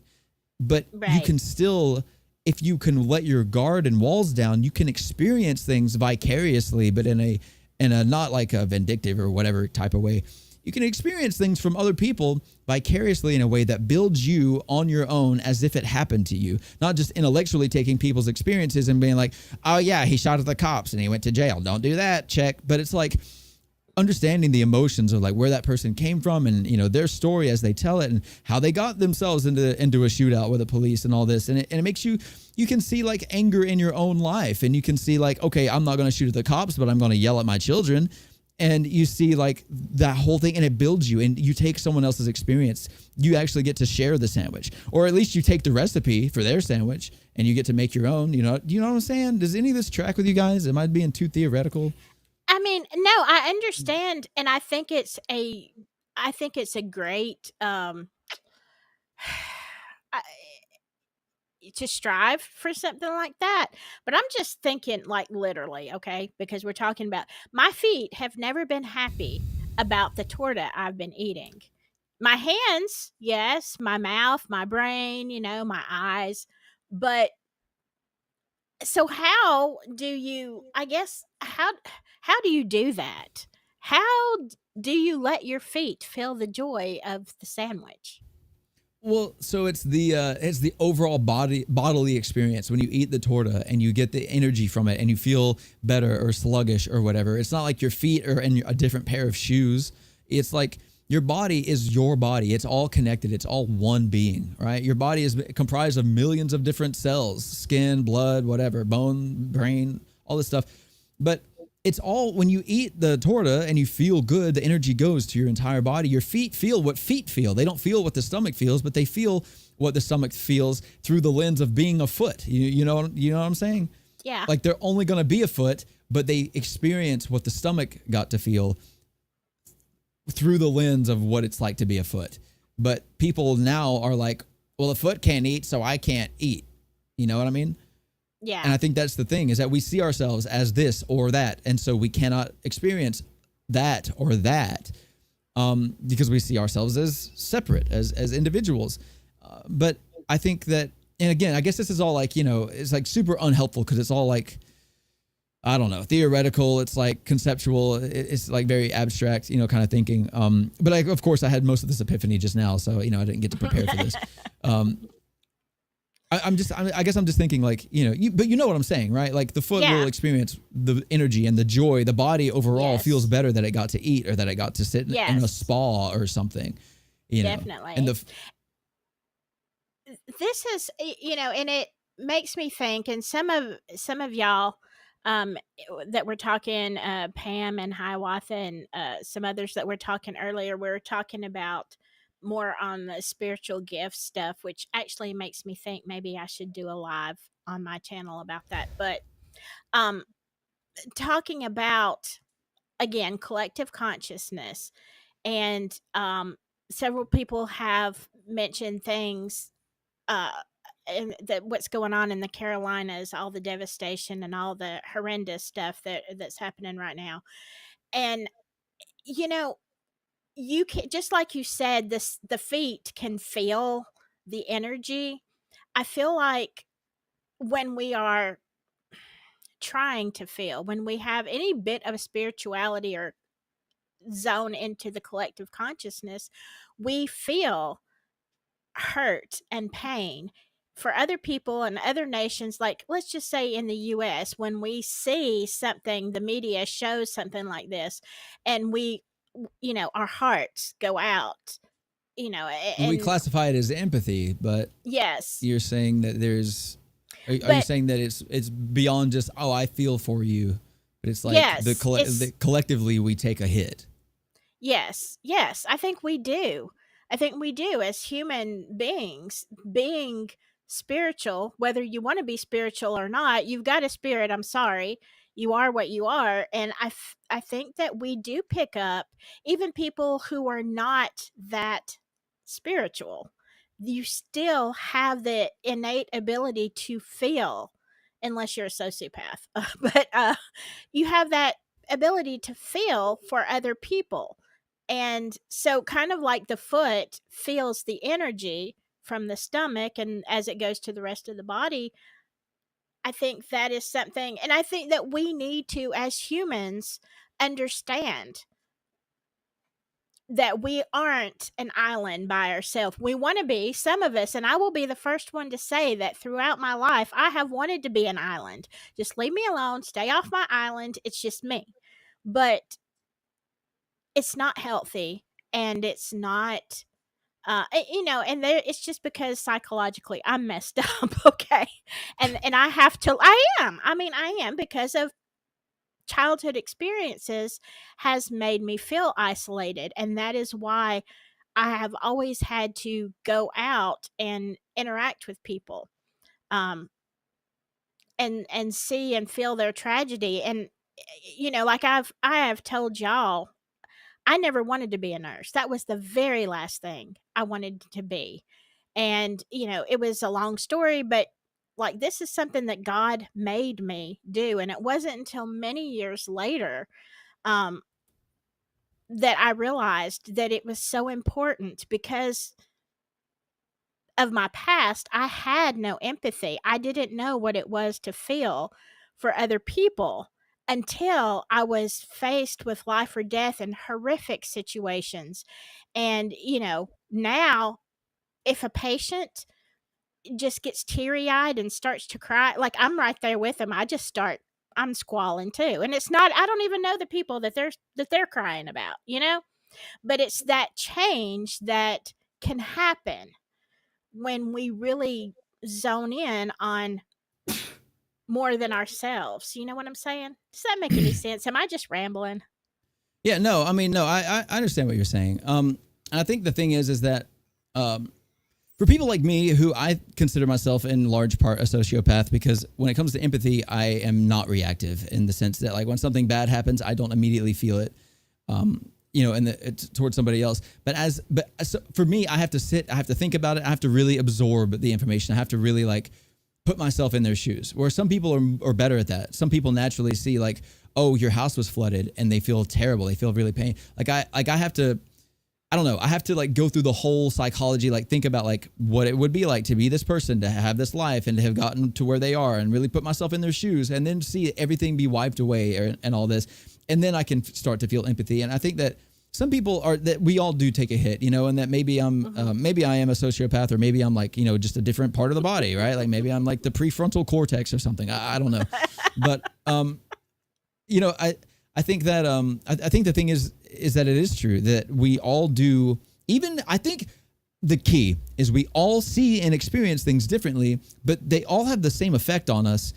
But you can still, if you can let your guard and walls down, you can experience things vicariously, but in a not like a vindictive or whatever type of way. You can experience things from other people vicariously in a way that builds you on your own as if it happened to you, not just intellectually taking people's experiences and being like, oh yeah, he shot at the cops and he went to jail. Don't do that, check. But it's like understanding the emotions of like where that person came from and, their story as they tell it and how they got themselves into a shootout with the police and all this. And it makes you can see like anger in your own life, and you can see like, okay, I'm not going to shoot at the cops, but I'm going to yell at my children. And you see like that whole thing, and it builds you, and you take someone else's experience. You actually get to share the sandwich, or at least you take the recipe for their sandwich and you get to make your own, Do you know what I'm saying? Does any of this track with you guys? Am I being too theoretical? I mean, no, I understand, and I think it's a great I, to strive for something like that. But I'm just thinking like literally, okay, because we're talking about my feet have never been happy about the torta I've been eating. My hands, yes, my mouth, my brain, my eyes, but so how do you, I guess, how do you do that? Do you let your feet feel the joy of the sandwich? Well, so it's the overall bodily experience when you eat the torta and you get the energy from it and you feel better or sluggish or whatever. It's not like your feet are in a different pair of shoes. It's like your body is your body. It's all connected. It's all one being, right? Your body is comprised of millions of different cells, skin, blood, whatever, bone, brain, all this stuff. But it's all, when you eat the torta and you feel good, the energy goes to your entire body. Your feet feel what feet feel. They don't feel what the stomach feels, but they feel what the stomach feels through the lens of being a foot. You know what I'm saying? Yeah. Like they're only going to be a foot, but they experience what the stomach got to feel through the lens of what it's like to be a foot. But people now are like, well, a foot can't eat, so I can't eat. You know what I mean? Yeah. And I think that's the thing, is that we see ourselves as this or that. And so we cannot experience that or that because we see ourselves as separate, as individuals. But I think that, and again, I guess this is all like, it's like super unhelpful because it's all like, I don't know, theoretical. It's like conceptual. It's like very abstract, kind of thinking. But of course, I had most of this epiphany just now, so I didn't get to prepare for this. I guess I'm just thinking like, but you know what I'm saying, right? Like the foot will experience the energy and the joy. The body overall feels better that it got to eat or that it got to sit in a spa or something. Definitely. And this is, and it makes me think, and some of y'all that were talking, Pam and Hiawatha and some others that were talking earlier, we were talking about more on the spiritual gift stuff, which actually makes me think maybe I should do a live on my channel about that. But talking about, again, collective consciousness, and several people have mentioned things, and that what's going on in the Carolinas, all the devastation and all the horrendous stuff that's happening right now. And you can, just like you said, the feet can feel the energy. I feel like when we are trying to feel, when we have any bit of spirituality or zone into the collective consciousness, we feel hurt and pain. For other people and other nations, like let's just say in the US, when we see something, the media shows something like this, and we, our hearts go out, we and classify it as empathy, but yes, you're saying that are you saying that it's beyond just, oh, I feel for you, but it's like collectively we take a hit. Yes, I think we do. I think we do as human beings, being spiritual, whether you want to be spiritual or not. You've got a spirit. I'm sorry. You are what you are. And I think that we do pick up even people who are not that spiritual. You still have the innate ability to feel, unless you're a sociopath. But you have that ability to feel for other people. And so, kind of like the foot feels the energy from the stomach, and as it goes to the rest of the body, I think that is something. And I think that we need to, as humans, understand that we aren't an island by ourselves. We want to be, some of us, and I will be the first one to say that throughout my life, I have wanted to be an island. Just leave me alone, stay off my island. It's just me. But it's not healthy, and it's not and there, it's just because psychologically I'm messed up. Okay. And I have to, I am, because of childhood experiences has made me feel isolated, and that is why I have always had to go out and interact with people, um and see and feel their tragedy. And like I have told y'all, I never wanted to be a nurse. That was the very last thing I wanted to be. And, it was a long story, but like this is something that God made me do. And it wasn't until many years later um, that I realized that it was so important, because of my past. I had no empathy. I didn't know what it was to feel for other people until I was faced with life or death in horrific situations. And, now if a patient just gets teary eyed and starts to cry, like I'm right there with them. I'm squalling too. And it's not, I don't even know the people that they're crying about, but it's that change that can happen when we really zone in on more than ourselves. You know what I'm saying? Does that make any sense? Am I just rambling? Yeah, no, I mean, no, I understand what you're saying. And I think the thing is that for people like me, who I consider myself in large part a sociopath, because when it comes to empathy, I am not reactive, in the sense that, like, when something bad happens, I don't immediately feel it, towards somebody else. So for me, I have to think about it. I have to really absorb the information. I have to really, like, put myself in their shoes, where some people are better at that. Some people naturally see, like, oh, your house was flooded, and they feel terrible. They feel really pain. I have to, I don't know. I have to, like, go through the whole psychology, like, think about, like, what it would be like to be this person, to have this life, and to have gotten to where they are, and really put myself in their shoes, and then see everything be wiped away and all this. And then I can start to feel empathy. And I think that some people that we all do take a hit, and that maybe maybe I am a sociopath, or maybe I'm, like, just a different part of the body, right? Like, maybe I'm like the prefrontal cortex or something. I don't know. But, I think that I think the thing is that it is true that we all do. Even, I think the key is we all see and experience things differently, but they all have the same effect on us.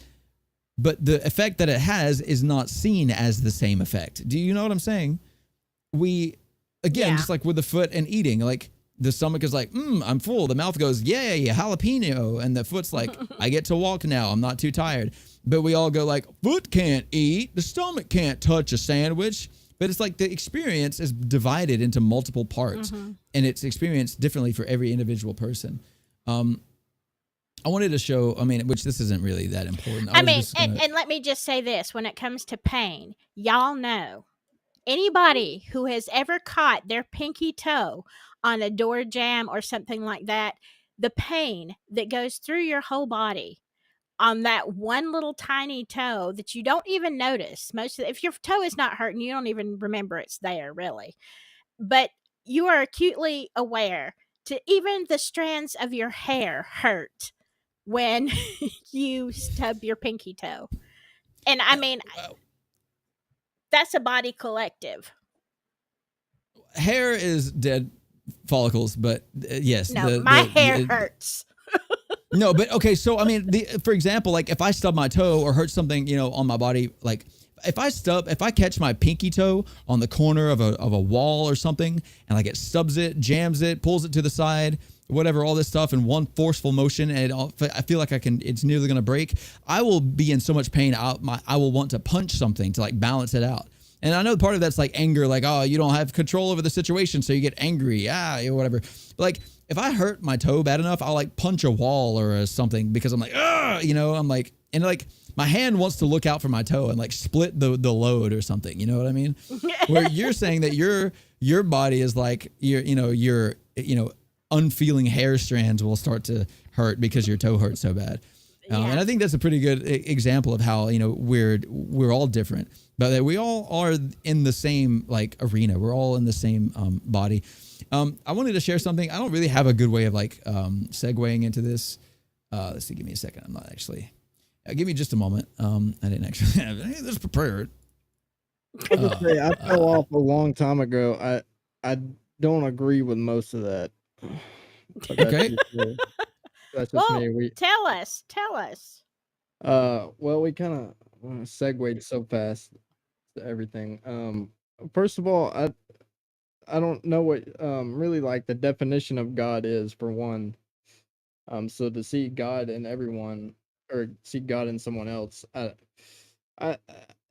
But the effect that it has is not seen as the same effect. Do you know what I'm saying? We, again, Yeah. just like with the foot and eating, like, the stomach is like, I'm full. The mouth goes, yay, jalapeno. And the foot's like, I get to walk now. I'm not too tired. But we all go like, foot can't eat. The stomach can't touch a sandwich. But it's like the experience is divided into multiple parts. And it's experienced differently for every individual person. I wanted to show, which this isn't really that important. And let me just say this. When it comes to pain, y'all know, anybody who has ever caught their pinky toe on a door jamb or something like that, the pain that goes through your whole body on that one little tiny toe that you don't even notice. If your toe is not hurting, you don't even remember it's there, really. But you are acutely aware to even the strands of your hair hurt when you stub your pinky toe. And that's a body collective. Hair is dead follicles, but yes. No, my hair hurts. No, but okay. So, for example, like, if I stub my toe or hurt something, on my body, like, if I catch my pinky toe on the corner of a wall or something, and, like, it stubs it, jams it, pulls it to the side, whatever, all this stuff in one forceful motion, and I feel like it's nearly going to break, I will be in so much pain. I will want to punch something to like balance it out. And I know part of that's like anger, like, oh, you don't have control over the situation, so you get angry, whatever. But like, if I hurt my toe bad enough, I'll like punch a wall or something because I'm like, I'm like, and like my hand wants to look out for my toe and like split the load or something. You know what I mean? Where you're saying that your body is like your unfeeling hair strands will start to hurt because your toe hurts so bad. And I think that's a pretty good example of how we're all different, but that we all are in the same like arena. We're all in the same body. I wanted to share something. I don't really have a good way of like segueing into this. Let's see. Give me a second. I'm not actually. Give me just a moment. I didn't actually have any of this prepared. I fell off a long time ago. I don't agree with most of that. But Okay. That's just me. Tell us. Well, we kind of segued so fast to everything. First of all, I don't know what really like the definition of God is, for one. So to see God in everyone or see God in someone else, I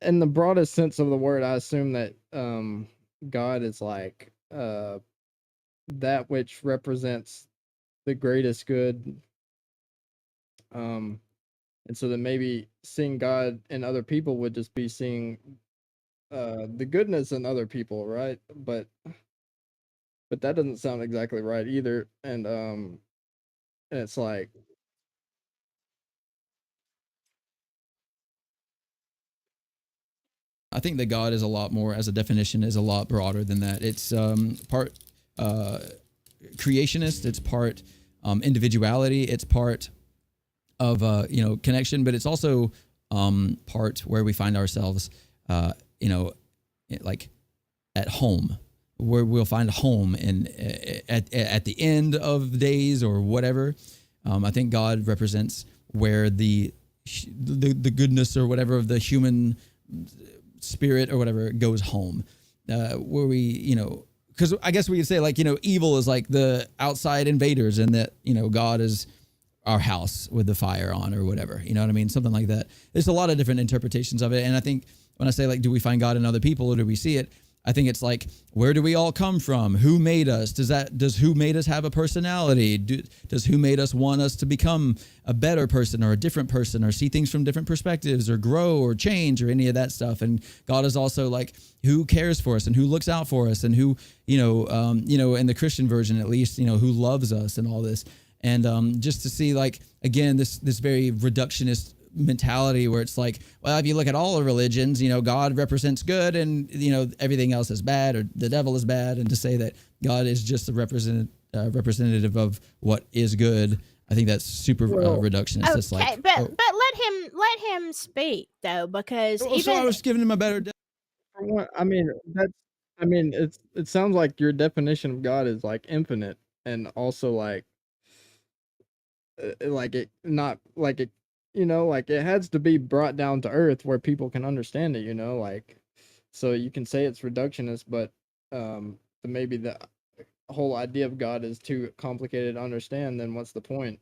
in the broadest sense of the word, I assume that God is like that which represents the greatest good. And so that maybe seeing God in other people would just be seeing the goodness in other people, right? But that doesn't sound exactly right either. And it's like, I think that God is a lot more, as a definition, is a lot broader than that. It's part creationist, it's part individuality, it's part of connection, but it's also part where we find ourselves, like at home, where we'll find home in at the end of days or whatever. I think God represents where the goodness or whatever of the human spirit or whatever goes home, where we, because I guess we could say like, evil is like the outside invaders, and that, God is our house with the fire on or whatever, you know what I mean? Something like that. There's a lot of different interpretations of it. And I think when I say like, do we find God in other people or do we see it? I think it's like, where do we all come from? Who made us? Does who made us have a personality? Does who made us want us to become a better person or a different person or see things from different perspectives or grow or change or any of that stuff? And God is also like, who cares for us and who looks out for us and who, in the Christian version, at least, who loves us and all this. And just to see like, again, this very reductionist mentality where it's like, well, if you look at all the religions, God represents good and, everything else is bad or the devil is bad. And to say that God is just a representative of what is good, I think that's super reductionist. Okay, it's like, but let him speak though, because so I was giving him a better. It sounds like your definition of God is like infinite, and also like it not like it, like it has to be brought down to earth where people can understand it, like, so you can say it's reductionist, but maybe the whole idea of God is too complicated to understand, then what's the point?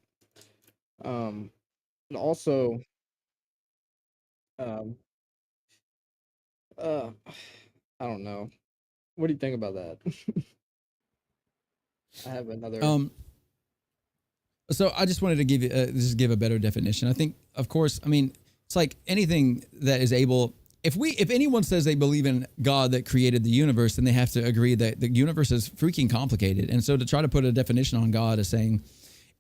And also, um, uh, I don't know. What do you think about that? I have another. So I just wanted to give a better definition. I think, of course, it's like anything that is able. If anyone says they believe in God that created the universe, then they have to agree that the universe is freaking complicated. And so to try to put a definition on God as saying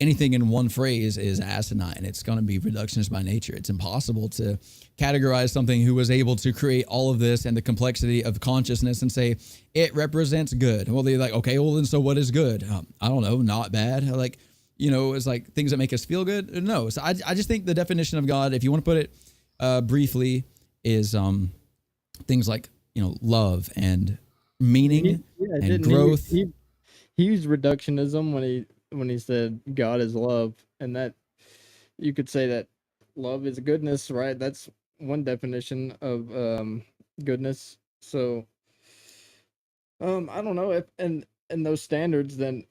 anything in one phrase is asinine. It's going to be reductionist by nature. It's impossible to categorize something who was able to create all of this and the complexity of consciousness and say it represents good. Well, they're like, okay, well then, so what is good? I don't know, not bad. Like, it's like things that make us feel good. No. So I just think the definition of God, if you want to put it briefly, is things like, love and meaning and growth. He used reductionism when he said God is love, and that you could say that love is goodness, right? That's one definition of goodness. So I don't know if in those standards, then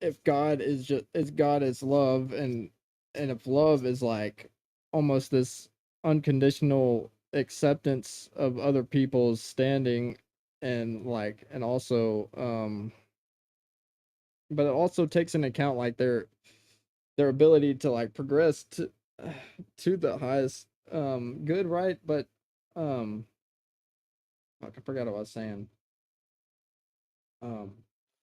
if God is love, and if love is like almost this unconditional acceptance of other people's standing, and like, and also but it also takes into account like their ability to like progress to the highest good, right? But um fuck, I forgot what I was saying. um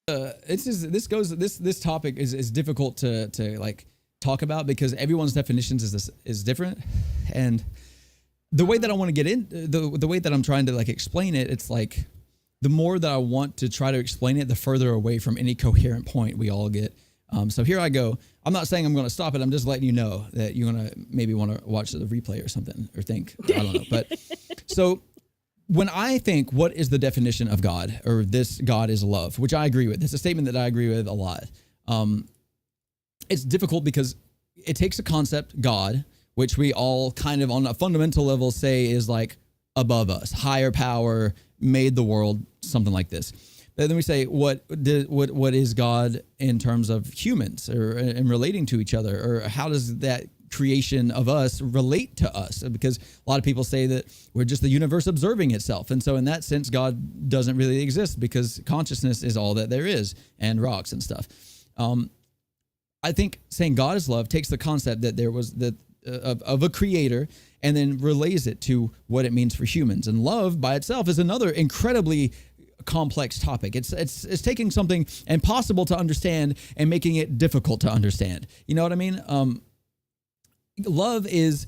It's just, this topic is difficult to like talk about because everyone's definitions is different, and the way that I want to get in the way that I'm trying to like explain it, it's like the more that I want to try to explain it, the further away from any coherent point we all get. So here I go. I'm not saying I'm going to stop it. I'm just letting you know that you're going to maybe want to watch the replay or something, or think, I don't know. But so when I think, what is the definition of God, or this God is love, which I agree with. It's a statement that I agree with a lot. It's difficult because it takes a concept, God, which we all kind of on a fundamental level say is like above us, higher power, made the world, something like this. But then we say, what is God in terms of humans, or in relating to each other, or how does that creation of us relate to us? Because a lot of people say that we're just the universe observing itself. And so in that sense, God doesn't really exist because consciousness is all that there is, and rocks and stuff. I think saying God is love takes the concept that there was of a creator, and then relays it to what it means for humans. And love by itself is another incredibly complex topic. It's taking something impossible to understand and making it difficult to understand. You know what I mean? Love is,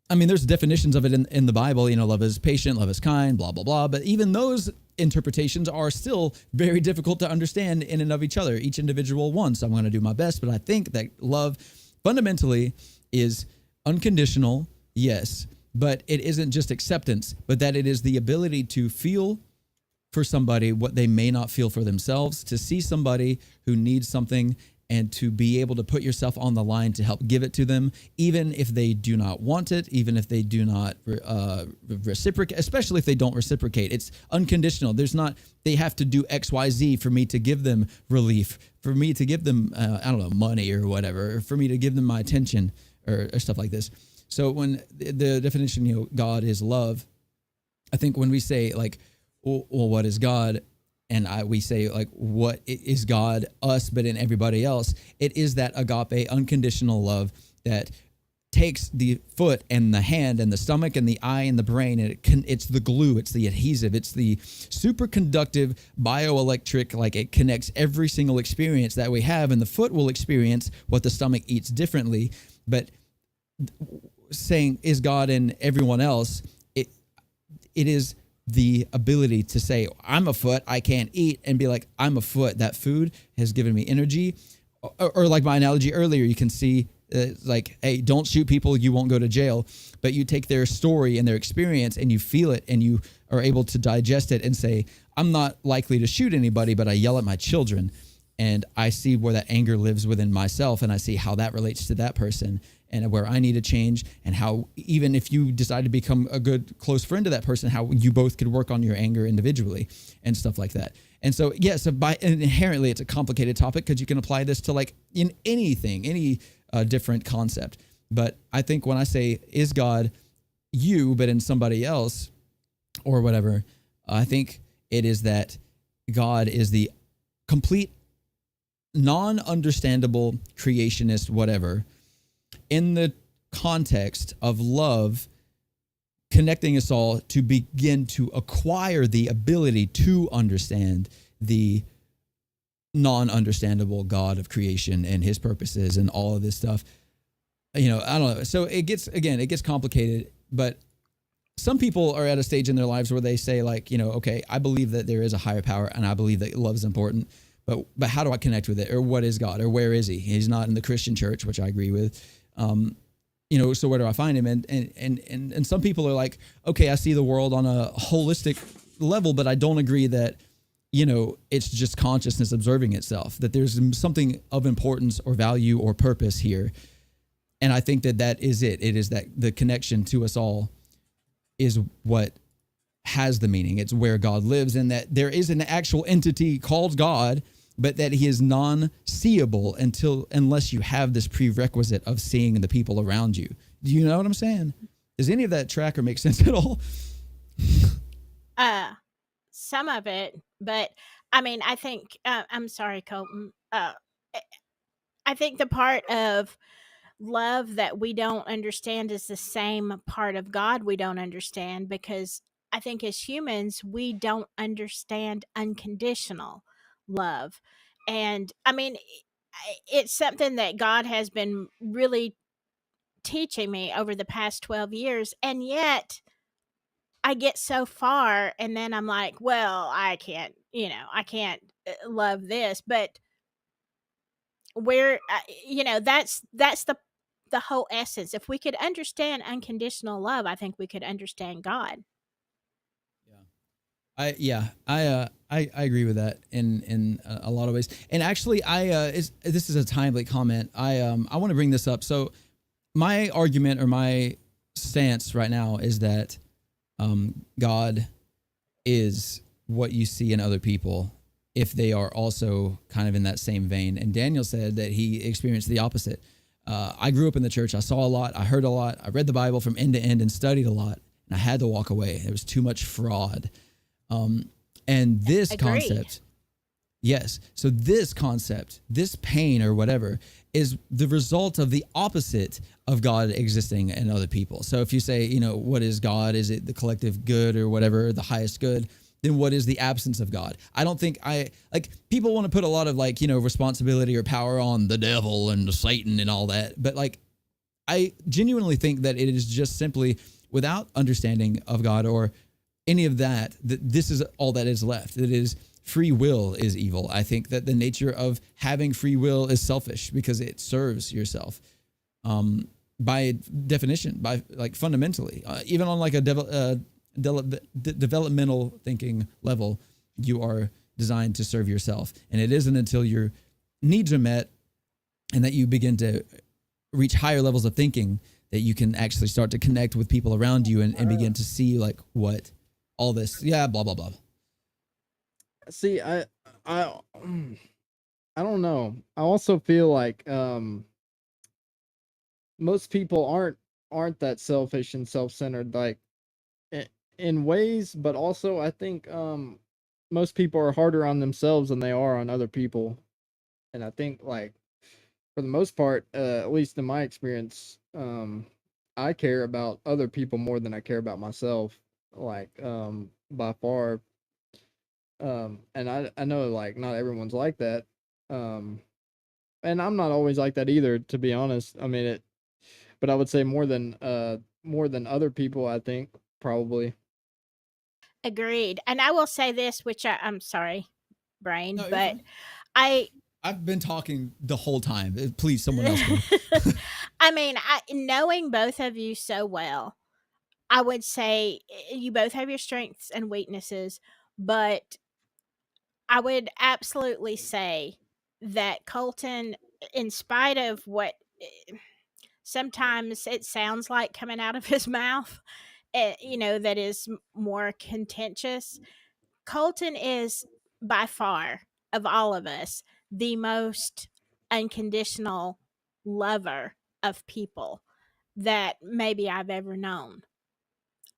I mean, there's definitions of it in the Bible. You know, love is patient, love is kind, blah, blah, blah. But even those interpretations are still very difficult to understand in and of each other, each individual one. So I'm going to do my best. But I think that love fundamentally is unconditional, yes, but it isn't just acceptance, but that it is the ability to feel for somebody what they may not feel for themselves, to see somebody who needs something and to be able to put yourself on the line to help give it to them, even if they do not want it, even if they do not reciprocate, especially if they don't reciprocate. It's unconditional. There's not, they have to do X, Y, Z for me to give them relief, for me to give them, I don't know, money or whatever, or for me to give them my attention, or stuff like this. So when the definition, you know, God is love, I think when we say like, well, what is God? And we say like, what is God, us, but in everybody else? It is that agape, unconditional love that takes the foot and the hand and the stomach and the eye and the brain, and it's the glue, it's the adhesive, it's the superconductive bioelectric, like it connects every single experience that we have. And the foot will experience what the stomach eats differently. But saying, is God in everyone else? It is the ability to say, I'm a foot, I can't eat, and be like, I'm a foot. That food has given me energy. Or like my analogy earlier, you can see like, hey, don't shoot people, you won't go to jail. But you take their story and their experience and you feel it and you are able to digest it and say, I'm not likely to shoot anybody, but I yell at my children. And I see where that anger lives within myself, and I see how that relates to that person, and where I need to change, and how even if you decide to become a good close friend to that person, how you both could work on your anger individually and stuff like that. And so, yes, inherently it's a complicated topic because you can apply this to like in anything, any different concept. But I think when I say, is God you, but in somebody else or whatever, I think it is that God is the complete non-understandable creationist, whatever, in the context of love, connecting us all to begin to acquire the ability to understand the non-understandable God of creation and his purposes and all of this stuff. You know, I don't know. So it gets complicated, but some people are at a stage in their lives where they say like, you know, okay, I believe that there is a higher power and I believe that love is important. But how do I connect with it? Or what is God? Or where is he? He's not in the Christian church, which I agree with. You know, so where do I find him? And some people are like, okay, I see the world on a holistic level, but I don't agree that, you know, it's just consciousness observing itself, that there's something of importance or value or purpose here. And I think that is it. It is that the connection to us all is what has the meaning. It's where God lives, and that there is an actual entity called God but that he is non-seeable unless you have this prerequisite of seeing the people around you. Do you know what I'm saying? Does any of that track or make sense at all? Some of it, but I mean, I think I'm sorry, Colton. I think the part of love that we don't understand is the same part of God we don't understand, because I think as humans we don't understand unconditional love. And I mean, it's something that God has been really teaching me over the past 12 years, and yet I get so far and then I'm like, well, I can't, I can't love this, but where that's the whole essence. If we could understand unconditional love, I think we could understand God. I agree with that in a lot of ways. And actually, this is a timely comment. I want to bring this up. So my argument or my stance right now is that God is what you see in other people if they are also kind of in that same vein. And Daniel said that he experienced the opposite. I grew up in the church. I saw a lot. I heard a lot. I read the Bible from end to end and studied a lot. And I had to walk away. There was too much fraud. And this Agreed. concept, yes. So this concept, this pain or whatever, is the result of the opposite of God existing in other people. So if you say, what is God? Is it the collective good or whatever, the highest good? Then what is the absence of God? I don't think people want to put a lot of responsibility or power on the devil and Satan and all that. But I genuinely think that it is just simply without understanding of God or any of that this is all that is left. It is free will is evil. I think that the nature of having free will is selfish because it serves yourself. By definition, by fundamentally, even on a developmental thinking level, you are designed to serve yourself. And it isn't until your needs are met and that you begin to reach higher levels of thinking that you can actually start to connect with people around you and begin to see what all this, blah, blah, blah. See, I don't know. I also feel like most people aren't that selfish and self-centered, in ways, but also I think most people are harder on themselves than they are on other people. And I think for the most part, at least in my experience, I care about other people more than I care about myself, by far. And I know not everyone's like that. And I'm not always like that either, to be honest. I mean but I would say more than other people, I think, probably. Agreed. And I will say this, which I'm sorry, Brain, No, you're but fine. I've been talking the whole time. Please, someone else go. I mean, knowing both of you so well, I would say you both have your strengths and weaknesses, but I would absolutely say that Colton, in spite of what sometimes it sounds like coming out of his mouth, that is more contentious, Colton is by far of all of us the most unconditional lover of people that maybe I've ever known.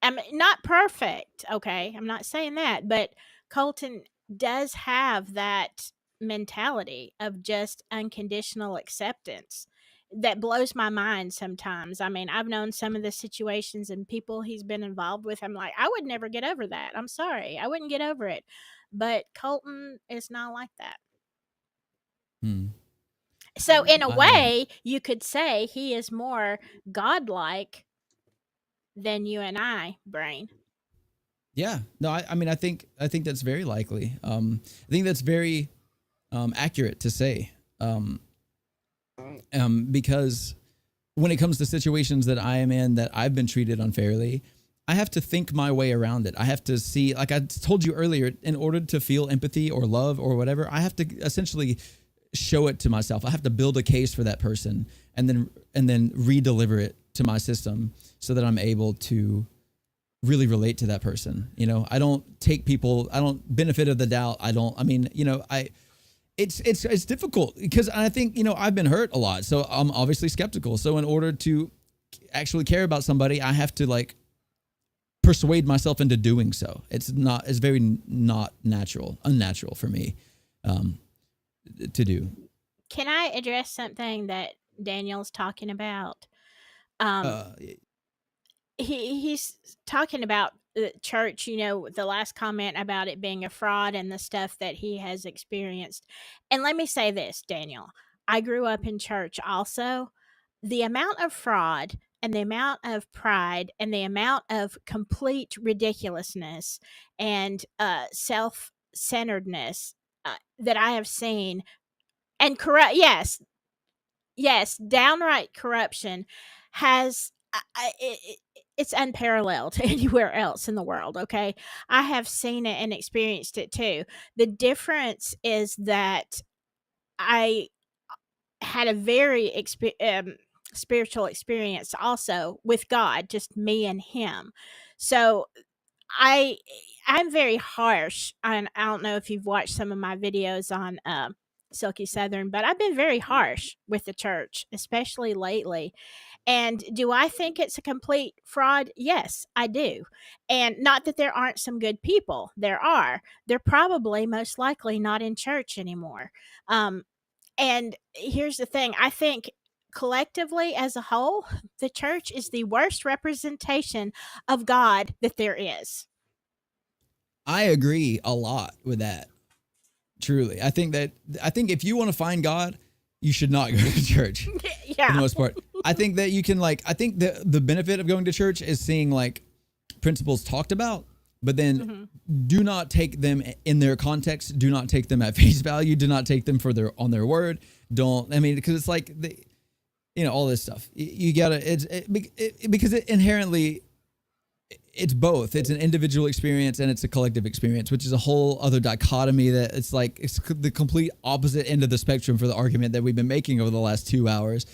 I'm not perfect, okay? I'm not saying that, but Colton does have that mentality of just unconditional acceptance that blows my mind sometimes. I mean, I've known some of the situations and people he's been involved with. I'm like, I would never get over that. I'm sorry. I wouldn't get over it. But Colton is not like that. So, in a way, you could say he is more godlike than you and I, Brain. Yeah, no, I mean, I think that's very likely. I think that's very accurate to say, because when it comes to situations that I am in that I've been treated unfairly, I have to think my way around it. I have to see, like I told you earlier, in order to feel empathy or love or whatever, I have to essentially show it to myself. I have to build a case for that person and then re-deliver it to my system so that I'm able to really relate to that person. I don't take people, I don't benefit of the doubt. it's difficult because I think, I've been hurt a lot. So I'm obviously skeptical. So in order to actually care about somebody, I have to like persuade myself into doing so. It's very not unnatural for me to do. Can I address something that Daniel's talking about? Um, Uh, he's talking about the church, the last comment about it being a fraud and the stuff that he has experienced. And let me say this, Daniel, I grew up in church also. The amount of fraud and the amount of pride and the amount of complete ridiculousness and self-centeredness that I have seen, and corrupt, yes, downright corruption has it's unparalleled anywhere else in the world. Okay, I have seen it and experienced it too. The difference is that I had a very spiritual experience also with God, just me and Him. So I I'm very harsh. And I don't know if you've watched some of my videos on Silky Southern, but I've been very harsh with the church, especially lately. And do I think it's a complete fraud? Yes, I do. And not that there aren't some good people. There are. They're probably most likely not in church anymore. Um, and here's the thing, I think collectively as a whole, the church is the worst representation of God that there is. I agree a lot with that. Truly. I think if you want to find God, you should not go to church for Yeah. the most part. I think that you can I think the benefit of going to church is seeing like principles talked about, but then do not take them in their context. Do not take them at face value. Do not take them on their word. Because it's like all this stuff. You gotta, because it inherently, it's both. It's an individual experience and it's a collective experience, which is a whole other dichotomy that it's the complete opposite end of the spectrum for the argument that we've been making over the last 2 hours.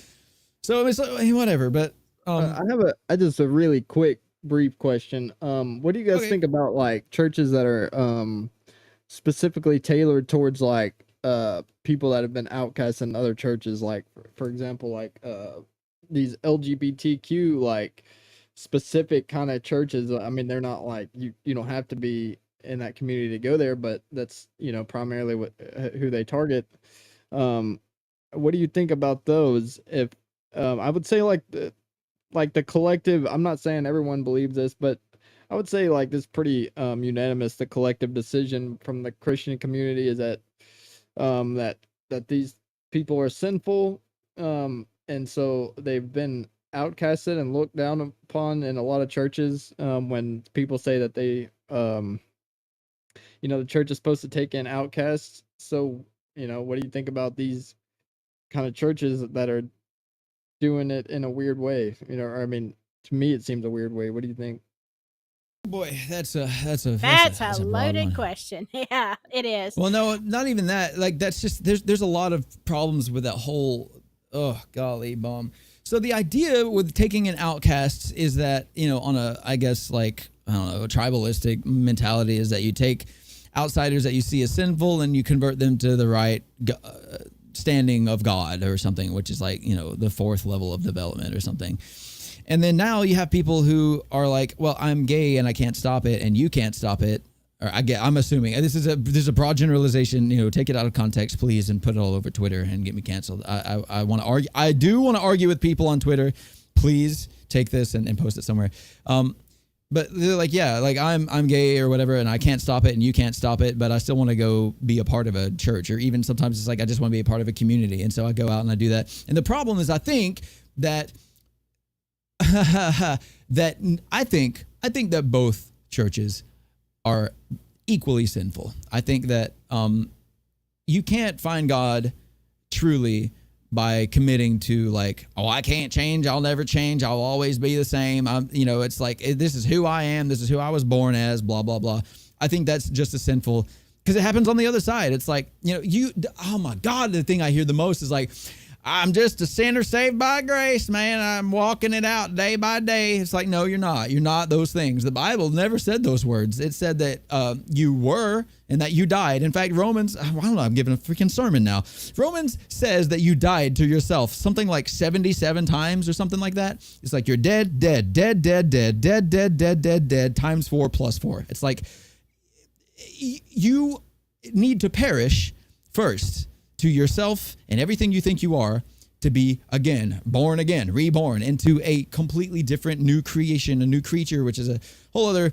So it's whatever, but I have just a really quick, brief question. What do you guys think about like churches that are specifically tailored towards like people that have been outcast in other churches, like for example, like these LGBTQ like specific kind of churches? I mean, they're not like you don't have to be in that community to go there, but that's primarily who they target. What do you think about those? If I would say like the collective, I'm not saying everyone believes this, but I would say like this pretty unanimous, the collective decision from the Christian community is that that these people are sinful, and so they've been outcasted and looked down upon in a lot of churches. When people say that they the church is supposed to take in outcasts. So what do you think about these kind of churches that are doing it in a weird way? Or, I mean, to me it seems a weird way. What do you think? Boy, that's a That's a broad loaded one. question. Yeah, it is. Well, no, not even that. Like that's just there's a lot of problems with that whole golly bomb. So the idea with taking in outcasts is that on a, I guess, like, I don't know, a tribalistic mentality is that you take outsiders that you see as sinful and you convert them to the right standing of God or something, which is like the fourth level of development or something. And then now you have people who are like, well, I'm gay and I can't stop it and you can't stop it. Or I'm assuming this is a broad generalization. Take it out of context, please, and put it all over Twitter and get me canceled. I want to argue. I do want to argue with people on Twitter. Please take this and post it somewhere. But they're like, yeah, like I'm gay or whatever, and I can't stop it and you can't stop it, but I still want to go be a part of a church, or even sometimes it's like I just want to be a part of a community, and so I go out and I do that. And the problem is, I think that I think that both churches are equally sinful. I think that you can't find God truly by committing to like, oh, I can't change, I'll never change, I'll always be the same. It's like, this is who I am, this is who I was born as, blah, blah, blah. I think that's just as sinful because it happens on the other side. It's like, oh my God, the thing I hear the most is like, I'm just a sinner saved by grace, man. I'm walking it out day by day. It's like, no, you're not. You're not those things. The Bible never said those words. It said that you were and that you died. In fact, Romans, I don't know, I'm giving a freaking sermon now. Romans says that you died to yourself something like 77 times or something like that. It's like you're dead, dead, dead, dead, dead, dead, dead, dead, dead, dead, times 4 plus 4. It's like you need to perish first to yourself and everything you think you are to be again, born again, reborn into a completely different new creation, a new creature, which is a whole other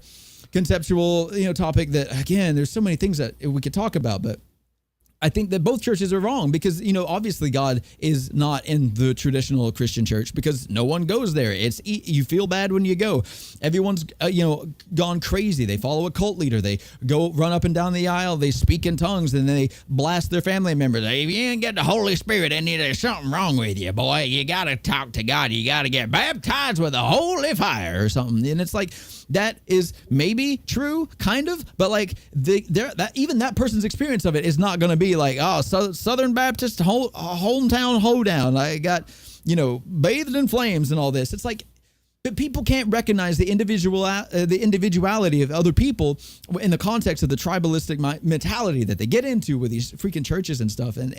conceptual, topic that, again, there's so many things that we could talk about, but I think that both churches are wrong because, obviously God is not in the traditional Christian church because no one goes there. You feel bad when you go. Everyone's, gone crazy. They follow a cult leader. They go run up and down the aisle. They speak in tongues and then they blast their family members. Hey, if you ain't get the Holy Spirit in you, there's something wrong with you, boy. You got to talk to God. You got to get baptized with a holy fire or something. And it's like, that is maybe true, kind of, but like even that person's experience of it is not going to be like, oh, Southern Baptist hometown hoedown. I got, bathed in flames and all this. It's like, but people can't recognize the individuality of other people in the context of the tribalistic mentality that they get into with these freaking churches and stuff. And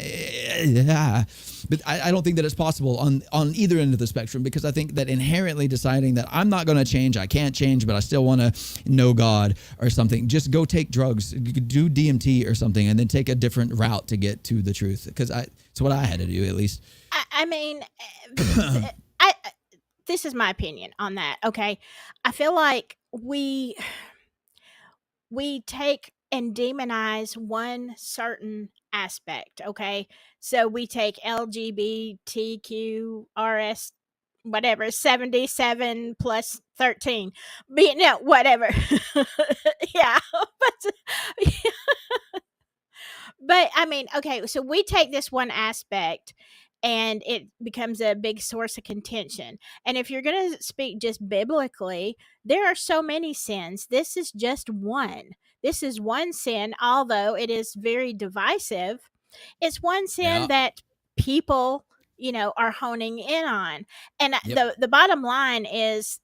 but I don't think that it's possible on either end of the spectrum, because I think that inherently deciding that I'm not going to change, I can't change, but I still want to know God or something, just go take drugs, do DMT or something, and then take a different route to get to the truth. Because it's what I had to do, at least. I mean, this is my opinion on that. Okay. I feel like we take and demonize one certain aspect. Okay. So we take LGBTQRS, whatever, 77 plus 13, whatever. Yeah. But I mean, okay, so we take this one aspect and it becomes a big source of contention. And if you're going to speak just biblically, there are so many sins. This is just one. This is one sin, although it is very divisive. It's one sin that people, are honing in on. And the bottom line is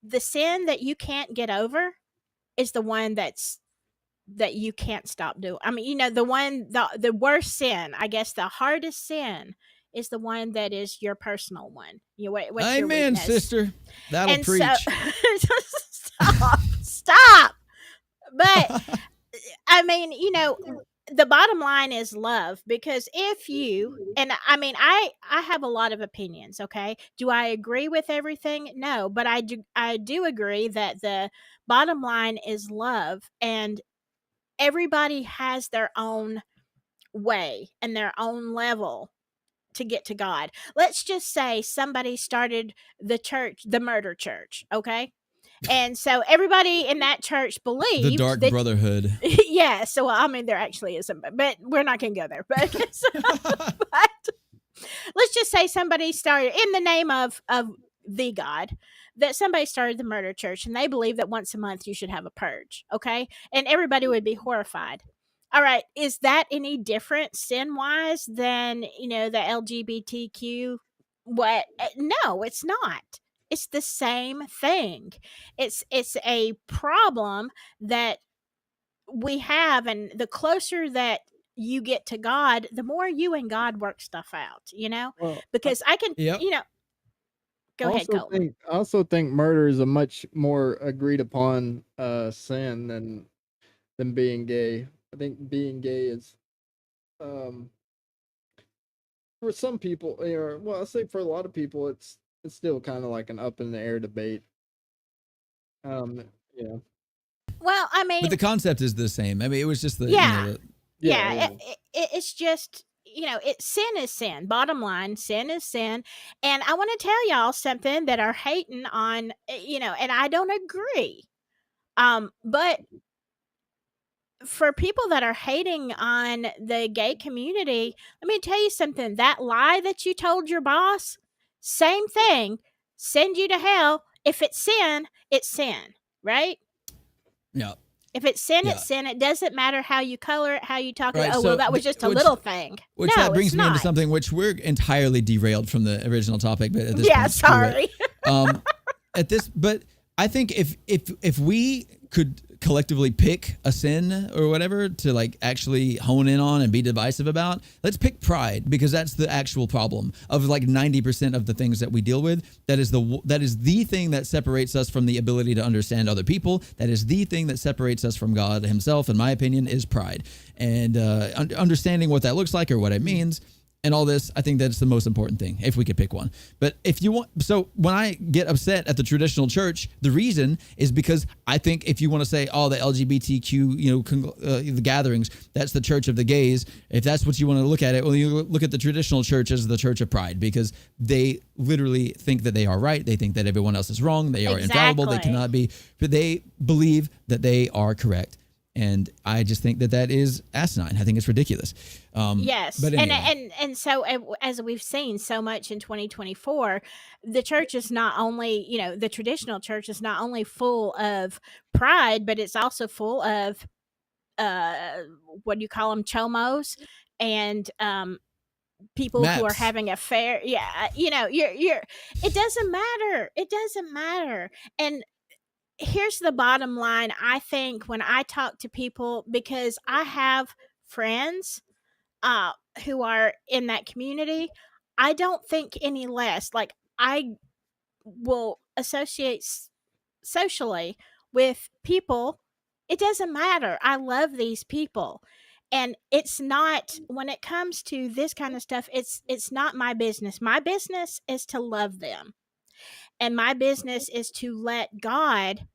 the sin that you can't get over is the one that you can't stop doing. I mean, the worst sin, I guess the hardest sin is the one that is your personal one. What's your Amen, weakness? Sister. That'll And preach. Stop. But I mean, the bottom line is love, because if you, and I mean, I have a lot of opinions. Okay. Do I agree with everything? No, but I do agree that the bottom line is love, and everybody has their own way and their own level to get to God. Let's just say somebody started the murder church, okay? And so everybody in that church believed the Dark Brotherhood. Yeah, so I mean there actually is some, but we're not going to go there. But, but let's just say somebody started in the name of the God, that somebody started the murder church and they believe that once a month you should have a purge, okay? And everybody would be horrified. All right, is that any different sin wise than, the LGBTQ? What? No, it's not. It's the same thing. It's a problem that we have, and the closer that you get to God, the more you and God work stuff out, Well, because I can, Yep. Go ahead, Cole. I also think murder is a much more agreed upon sin than being gay. I think being gay is, for some people, or well, I say for a lot of people, it's still kind of like an up in the air debate. Yeah. Well, I mean, But the concept is the same. I mean, it was just the, yeah, Yeah. it's just, sin is sin. Bottom line, sin is sin. And I want to tell y'all something that are hating on, and I don't agree. But for people that are hating on the gay community, let me tell you something. That lie that you told your boss, same thing, send you to hell. If it's sin, right? Yeah. If it's sin, Yeah. it's sin. It doesn't matter how you color it, how you talk it. Right. Oh, well, So, that was just a which little thing. that No, it's brings me into not. something which we're entirely derailed from the original topic, but at this Yeah, point, screw it. sorry. But I think if we could collectively pick a sin or whatever to like actually hone in on and be divisive about, let's pick pride, because that's the actual problem of like 90% of the things that we deal with. That is the thing that separates us from the ability to understand other people. That is the thing that separates us from God himself, in my opinion, is pride. And understanding what that looks like or what it means and all this, I think that's the most important thing, if we could pick one. But if you want, so when I get upset at the traditional church, the reason is because I think if you want to say, oh, the LGBTQ, the gatherings, that's the church of the gays. If that's what you want to look at it, well, you look at the traditional church as the church of pride, because they literally think that they are right. They think that everyone else is wrong. They are infallible. They cannot be, but they believe that they are correct. And I just think that is asinine. I think it's ridiculous. Yes. But anyway. And so as we've seen so much in 2024, the church is not only, the traditional church is not only full of pride, but it's also full of what do you call them, chomos, and people who are Maps. having affair. Yeah, you're it doesn't matter. It doesn't matter. And here's the bottom line. I think when I talk to people, because I have friends uh who are in that community, I don't think any less. Like, I will associate socially with people. It doesn't matter. I love these people. And it's not, when it comes to this kind of stuff, it's not my business. My business is to love them. And my business is to let God,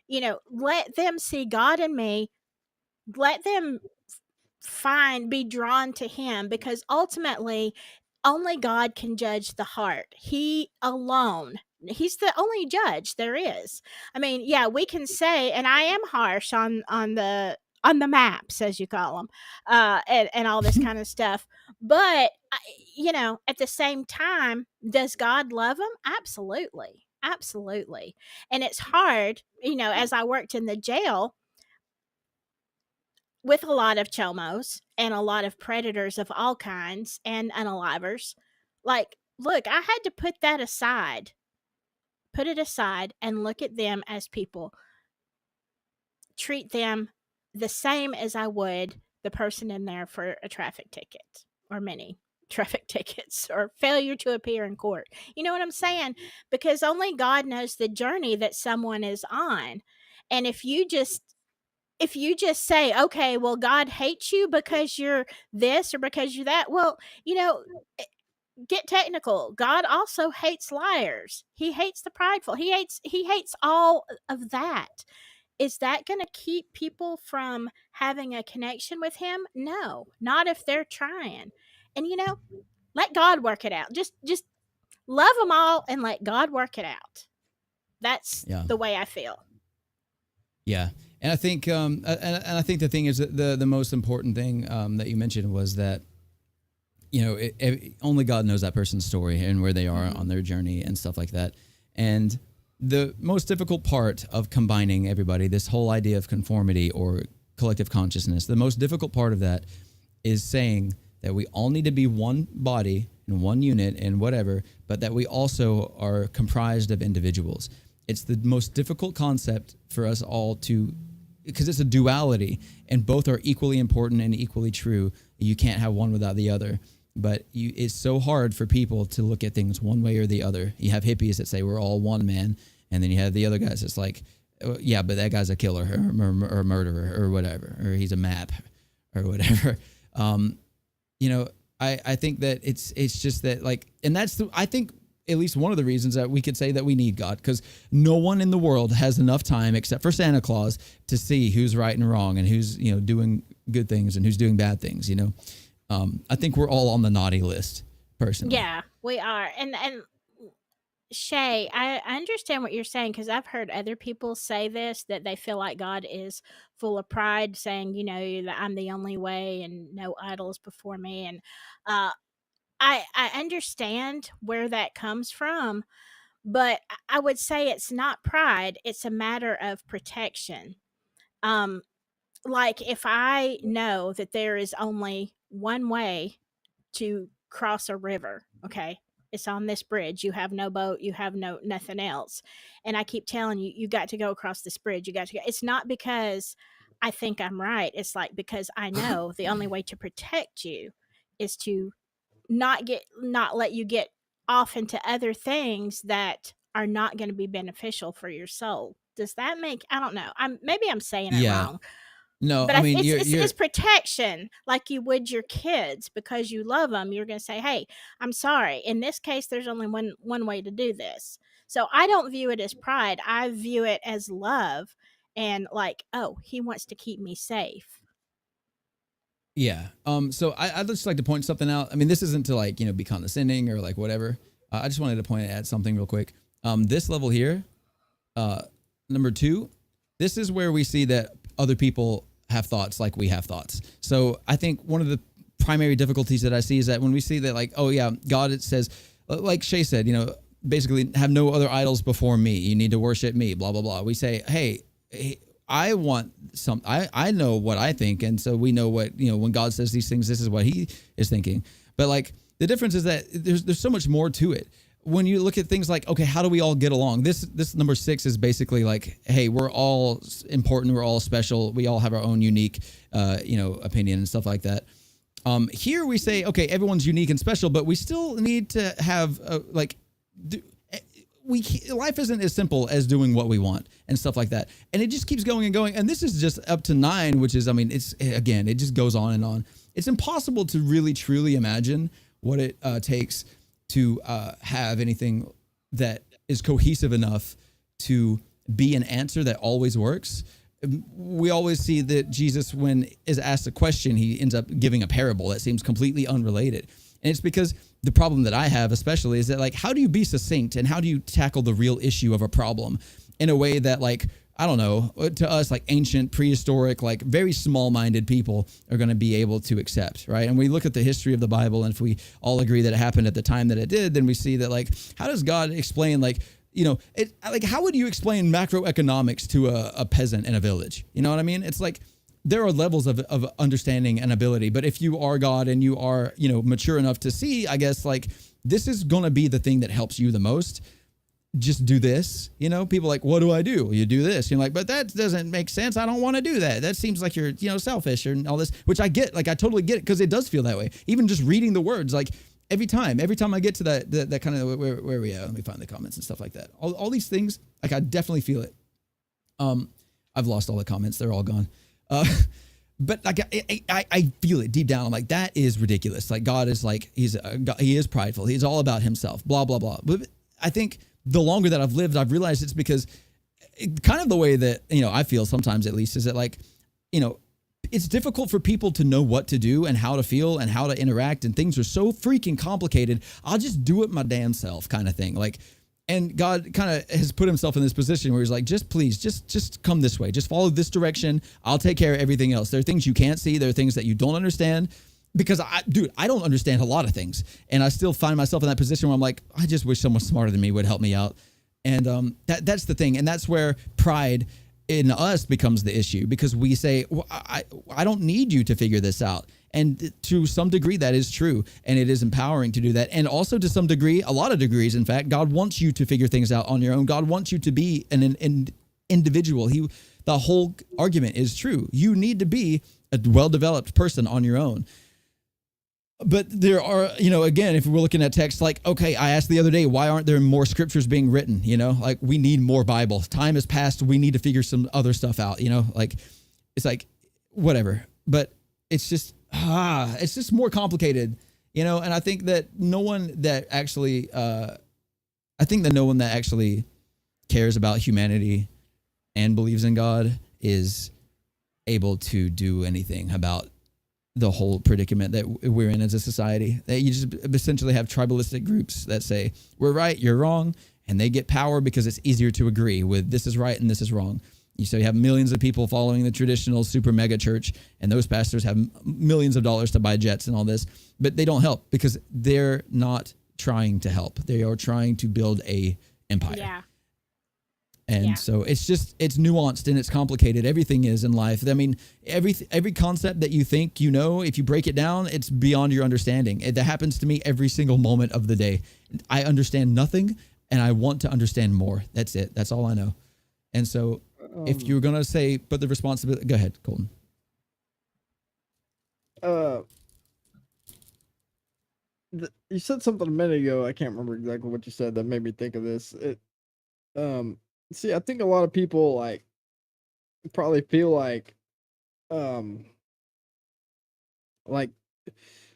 let them see God in me. Let them be drawn to him, because ultimately only God can judge the heart. He alone. He's the only judge there is. I mean, yeah, we can say, and I am harsh on the maps, as you call them, and all this kind of stuff. But at the same time, does God love them? Absolutely, absolutely. And it's hard, as I worked in the jail with a lot of chomos and a lot of predators of all kinds and unalivers. Like, look, I had to put it aside and look at them as people, treat them the same as I would the person in there for a traffic ticket, or many traffic tickets, or failure to appear in court. You know what I'm saying? Because only God knows the journey that someone is on. And if you just say, okay, well, God hates you because you're this or because you're that, well, eh, get technical. God also hates liars. He hates the prideful. He hates all of that. Is that going to keep people from having a connection with him? No, not if they're trying. And let God work it out. Just love them all and let God work it out. That's Yeah. the way I feel. Yeah, and I think, and I think the thing is that the most important thing that you mentioned was that only God knows that person's story and where they are on their journey and stuff like that. And the most difficult part of combining everybody, this whole idea of conformity or collective consciousness, the most difficult part of that is saying that we all need to be one body and one unit and whatever, but that we also are comprised of individuals. It's the most difficult concept for us all to, because it's a duality and both are equally important and equally true. You can't have one without the other. But it's so hard for people to look at things one way or the other. You have hippies that say we're all one man, and then you have the other guys that's like, oh, yeah, but that guy's a killer or a murderer or whatever, or he's a map or whatever. I think that it's just that, like, and that's I think at least one of the reasons that we could say that we need God, because no one in the world has enough time except for Santa Claus to see who's right and wrong and who's doing good things and who's doing bad things. I think we're all on the naughty list, personally. Yeah, we are. And Shay, I understand what you're saying, because I've heard other people say this, that they feel like God is full of pride, saying, that I'm the only way and no idols before me. And uh, I understand where that comes from, but I would say it's not pride, it's a matter of protection. Like if I know that there is only one way to cross a river, okay? It's on this bridge. You have no boat, you have no nothing else. And I keep telling you, you got to go across this bridge. You got to go. It's not because I think I'm right. It's like because I know the only way to protect you is to not let you get off into other things that are not going to be beneficial for your soul. Does that make I don't know. I'm saying it Yeah. wrong, No, but I mean it's protection, like you would your kids because you love them. You're going to say, "Hey, I'm sorry. In this case, there's only one way to do this." So I don't view it as pride. I view it as love, and like, oh, he wants to keep me safe. yeah. So I'd just like to point something out. I mean, this isn't to like, be condescending or like whatever. I just wanted to point at something real quick. This level here, number 2, this is where we see that other people have thoughts like we have thoughts. So I think one of the primary difficulties that I see is that when we see that like, oh yeah, God, it says, like Shay said, basically have no other idols before me. You need to worship me, blah, blah, blah. We say, hey, I want some, I know what I think. And so we know what, when God says these things, this is what he is thinking. But like the difference is that there's so much more to it. When you look at things like, okay, how do we all get along? This number 6 is basically like, hey, we're all important. We're all special. We all have our own unique, opinion and stuff like that. Here we say, okay, everyone's unique and special, but we still need to have life isn't as simple as doing what we want and stuff like that. And it just keeps going and going. And this is just up to 9, which is, I mean, it just goes on and on. It's impossible to really, truly imagine what it takes to have anything that is cohesive enough to be an answer that always works. We always see that Jesus, when is asked a question, he ends up giving a parable that seems completely unrelated. And it's because the problem that I have especially is that like, how do you be succinct and how do you tackle the real issue of a problem in a way that like, I don't know, to us, like ancient, prehistoric, like very small-minded people are going to be able to accept, right? And we look at the history of the Bible, and if we all agree that it happened at the time that it did, then we see that like, how does God explain like, how would you explain macroeconomics to a peasant in a village? You know what I mean? It's like, there are levels of understanding and ability, but if you are God and you are, mature enough to see, I guess like this is going to be the thing that helps you the most. Just do this, people are like, what do I do? You do this. You're like, but that doesn't make sense. I don't want to do that. That seems like you're, selfish and all this, which I get, like, I totally get it. Cause it does feel that way. Even just reading the words, like every time I get to that kind of where we at, let me find the comments and stuff like that. All these things, like I definitely feel it. I've lost all the comments. They're all gone. But like I feel it deep down. I'm like, that is ridiculous. Like God is like, he is prideful. He's all about himself, blah, blah, blah. But I think the longer that I've lived, I've realized it's because kind of the way that, I feel sometimes at least is that like, it's difficult for people to know what to do and how to feel and how to interact. And things are so freaking complicated. I'll just do it my damn self kind of thing. Like, and God kind of has put himself in this position where he's like, just please, just come this way. Just follow this direction. I'll take care of everything else. There are things you can't see. There are things that you don't understand. Because I don't understand a lot of things, and I still find myself in that position where I'm like, I just wish someone smarter than me would help me out, and that's the thing, and that's where pride in us becomes the issue because we say, well, I don't need you to figure this out, and to some degree that is true, and it is empowering to do that, and also to some degree, a lot of degrees, in fact, God wants you to figure things out on your own. God wants you to be an individual. The whole argument is true. You need to be a well-developed person on your own. But there are, again, if we're looking at text, like, okay, I asked the other day, why aren't there more scriptures being written? Like we need more Bible. Time has passed. We need to figure some other stuff out, like it's like whatever. But it's just more complicated, and I think that no one that actually cares about humanity and believes in God is able to do anything about the whole predicament that we're in as a society. That you just essentially have tribalistic groups that say we're right, you're wrong, and they get power because it's easier to agree with this is right and this is wrong. So you have millions of people following the traditional super mega church, and those pastors have millions of dollars to buy jets and all this, but they don't help because they're not trying to help. They are trying to build a empire. Yeah. And Yeah. so it's nuanced and it's complicated. Everything is in life. I mean, every concept that you think you know, if you break it down, it's beyond your understanding. That happens to me every single moment of the day. I understand nothing and I want to understand more. That's it. That's all I know. And so if you're going to say, put the responsibility, go ahead, Colton. You said something a minute ago. I can't remember exactly what you said that made me think of this. See, I think a lot of people like probably feel um, like,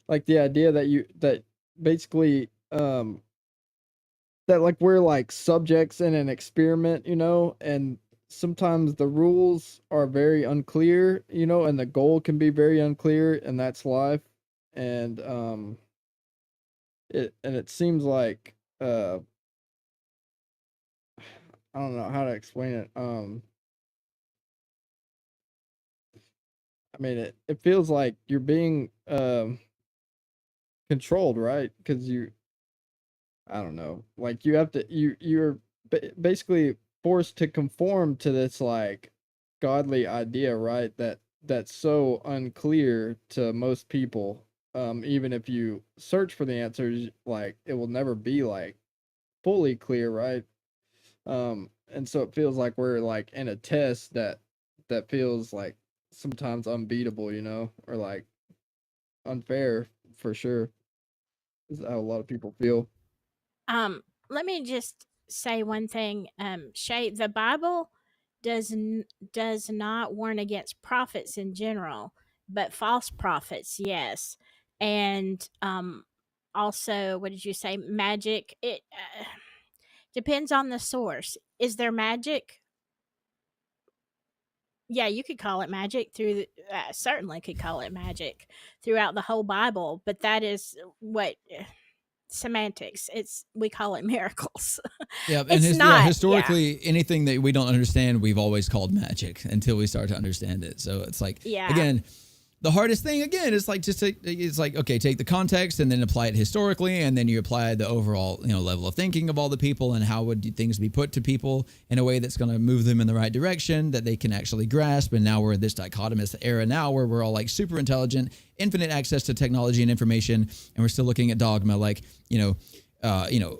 the idea that basically, that like we're like subjects in an experiment, and sometimes the rules are very unclear, and the goal can be very unclear, and that's life. And it seems like I don't know how to explain it. I mean, it feels like you're being controlled, right? Because I don't know, like you have to you're basically forced to conform to this like godly idea, right? That's so unclear to most people. Even if you search for the answers, like it will never be like fully clear, right? And so it feels like we're like in a test that feels like sometimes unbeatable, or like unfair for sure. Is how a lot of people feel. Let me just say one thing. Shay, the Bible does not warn against prophets in general, but false prophets, yes. And also, what did you say? Magic. It depends on the source. Is there magic? Yeah, you could call it magic certainly could call it magic throughout the whole Bible, but that is what semantics. We call it miracles. Yeah, and It's not. Yeah. historically, anything that we don't understand, we've always called magic until we start to understand it. So it's like, Yeah. again, the hardest thing again is like okay, take the context and then apply it historically, and then you apply the overall level of thinking of all the people and how would things be put to people in a way that's going to move them in the right direction that they can actually grasp. And now we're in this dichotomous era now where we're all like super intelligent, infinite access to technology and information, and we're still looking at dogma like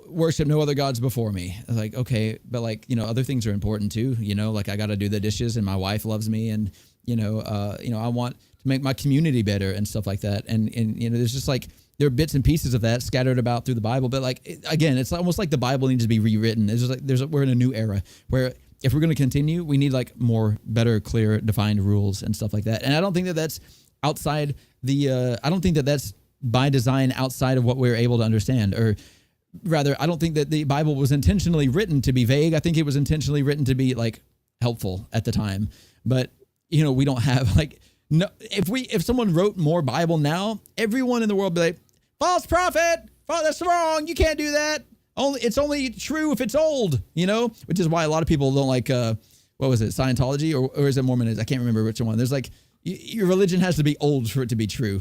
worship no other gods before me. Like, okay, but like, other things are important too. Like I got to do the dishes and my wife loves me, and I want to make my community better and stuff like that. And there's just like, there are bits and pieces of that scattered about through the Bible. But like, again, it's almost like the Bible needs to be rewritten. It's just like, we're in a new era where if we're going to continue, we need like more, better, clear, defined rules and stuff like that. And I don't think that that's outside I don't think that that's by design outside of what we're able to understand, or rather, I don't think that the Bible was intentionally written to be vague. I think it was intentionally written to be like helpful at the time. But we don't have like, no. If someone wrote more Bible now, everyone in the world would be like, false prophet, that's wrong. You can't do that. It's only true if it's old. Which is why a lot of people don't like what was it, Scientology or is it Mormonism? I can't remember which one. There's like your religion has to be old for it to be true.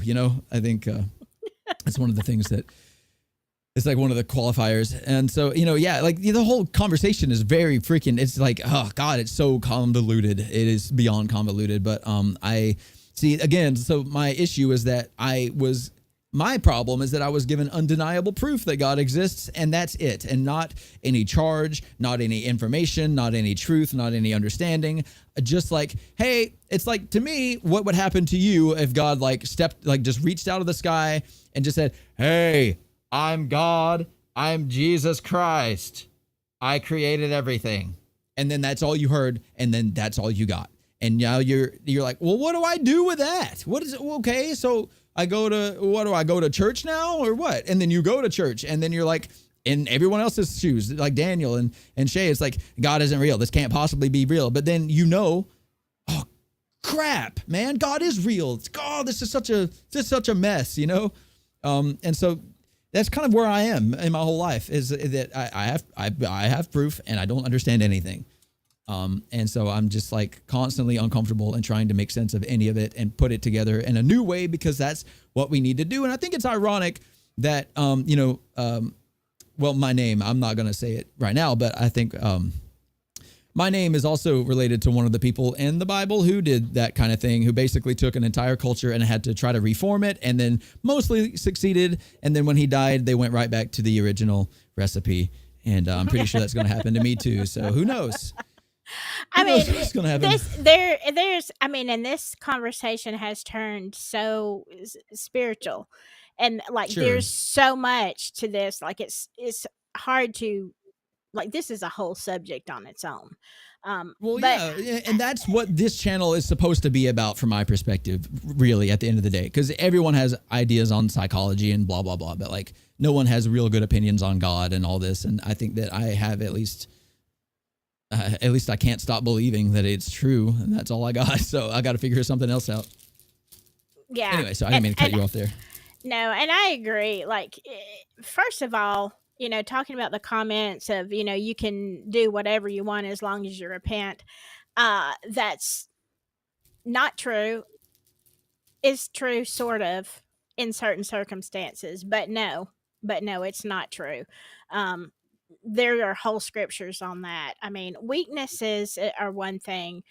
I think it's one of the things that. It's like one of the qualifiers. And so, like the whole conversation is very freaking, it's like, oh God, it's so convoluted. It is beyond convoluted. But I see, again, so my issue is that my problem is that I was given undeniable proof that God exists, and that's it. And not any charge, not any information, not any truth, not any understanding. Just like, hey, it's like, to me, what would happen to you if God just reached out of the sky and just said, hey, I'm God. I'm Jesus Christ. I created everything. And then that's all you heard. And then that's all you got. And now you're like, well, what do I do with that? What is it? Okay. So I go to church now or what? And then you go to church and then you're like in everyone else's shoes, like Daniel and Shay. It's like, God isn't real. This can't possibly be real. But then, oh crap, man, God is real. God, this is such a mess, And so, that's kind of where I am in my whole life, is that I have proof and I don't understand anything. And so I'm just like constantly uncomfortable and trying to make sense of any of it and put it together in a new way, because that's what we need to do. And I think it's ironic that, well, my name, I'm not going to say it right now, but I think My name is also related to one of the people in the Bible who did that kind of thing, who basically took an entire culture and had to try to reform it, and then mostly succeeded. And then when he died, they went right back to the original recipe. And I'm pretty sure that's going to happen to me too. So who knows? I mean, what's going to happen? there's, I mean, and this conversation has turned so spiritual, and like Sure. there's so much to this. Like it's hard to, like, this is a whole subject on its own. Well, but yeah, and that's what this channel is supposed to be about from my perspective, really, at the end of the day, because everyone has ideas on psychology and blah, blah, blah, but like no one has real good opinions on God and all this. And I think that I have at least I can't stop believing that it's true, and that's all I got. So I got to figure something else out. Yeah. Anyway, so I didn't mean to cut you off there. No, and I agree. Like, first of all, you know, talking about the comments of, you know, you can do whatever you want as long as you repent. That's not true. Is true, sort of, in certain circumstances, but no, it's not true. Um, there are whole scriptures on that. I mean, weaknesses are one thing.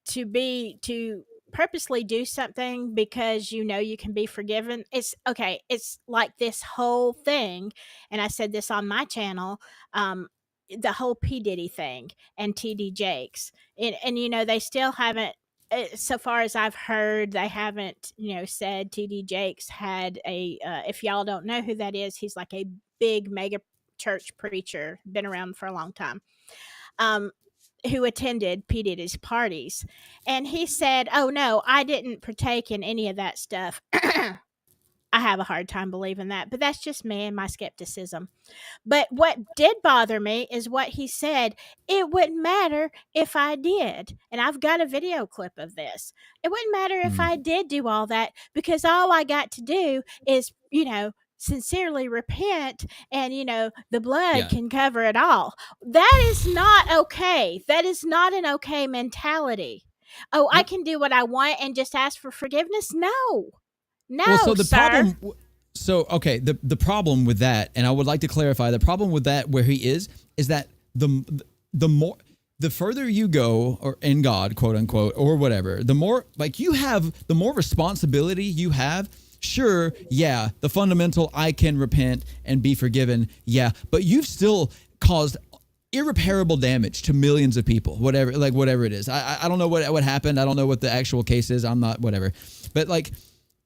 To purposely do something because you know you can be forgiven, it's okay. It's like this whole thing, and I said this on my channel, the whole P Diddy thing and TD Jakes, and you know they still haven't, so far as I've heard, they haven't, you know, said TD Jakes had a, if y'all don't know who that is, he's like a big mega church preacher, been around for a long time, who attended P. Diddy's parties. And he said, "Oh, no, I didn't partake in any of that stuff." I have a hard time believing that, but that's just me and my skepticism. But what did bother me is what he said. It wouldn't matter if I did. And I've got a video clip of this. It wouldn't matter if I did do all that, because all I got to do is, you know, sincerely repent, and you know the blood can cover it all. That is not okay. That is not an okay mentality. Oh, I can do what I want and just ask for forgiveness? No, Well, so the sir. problem, so okay, the problem with that, and I would like to clarify, the problem with that where he is that the further you go, or in God, quote unquote, or whatever, the more like you have, the more responsibility you have. Sure, yeah, the fundamental, I can repent and be forgiven, yeah, but you've still caused irreparable damage to millions of people, whatever it is. I don't know what happened. I don't know what the actual case is. I'm not, whatever. But like,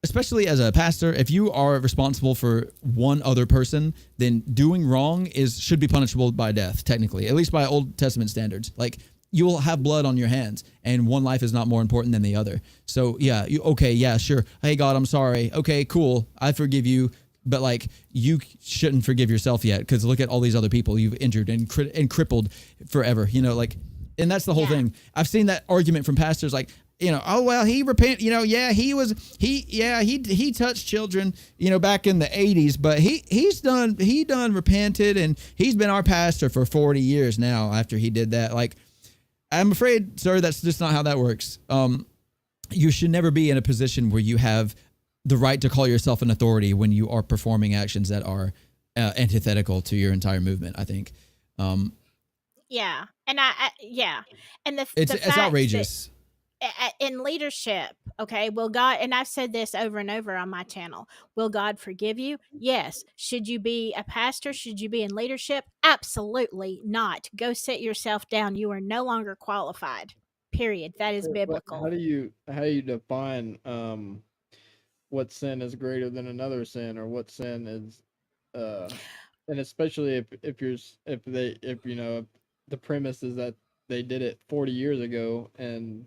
especially as a pastor, if you are responsible for one other person, then doing wrong should be punishable by death, technically, at least by Old Testament standards. Like, you will have blood on your hands, and one life is not more important than the other. So yeah, okay, yeah, sure. Hey God, I'm sorry. Okay, cool. I forgive you. But like, you shouldn't forgive yourself yet, because look at all these other people you've injured and crippled forever. You know, like, and that's the whole thing. I've seen that argument from pastors, like, you know, oh well, he repent. You know, yeah, he touched children. You know, back in the '80s, but he done repented, and he's been our pastor for 40 years now. After he did that, like, I'm afraid, sir, that's just not how that works. You should never be in a position where you have the right to call yourself an authority when you are performing actions that are antithetical to your entire movement, I think. Yeah. And yeah. And it's outrageous. In leadership, okay, will God, and I've said this over and over on my channel, will God forgive you? Yes. Should you be a pastor? Should you be in leadership? Absolutely not. Go sit yourself down. You are no longer qualified. Period. That is biblical. How do you define what sin is greater than another sin, or what sin is and especially if you know, the premise is that they did it 40 years ago, and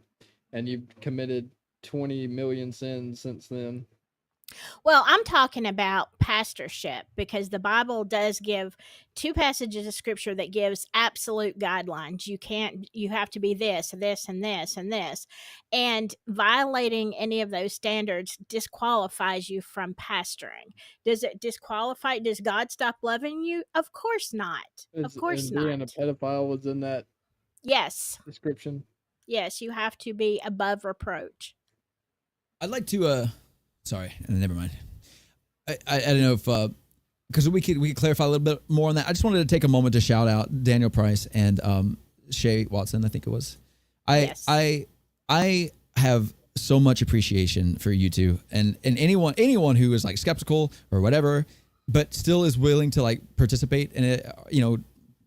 you've committed 20 million sins since then. Well, I'm talking about pastorship, because the Bible does give 2 passages of scripture that gives absolute guidelines. You have to be this, and this, and this, and this. And violating any of those standards disqualifies you from pastoring. Does it disqualify? Does God stop loving you? Of course not. Of course not. Being a pedophile was in that description. Yes, you have to be above reproach. I'd like to sorry, never mind. I don't know if because we could clarify a little bit more on that. I just wanted to take a moment to shout out Daniel Price and Shay Watson, I think it was. Yes. I have so much appreciation for you two and anyone who is like skeptical or whatever, but still is willing to like participate in it. You know,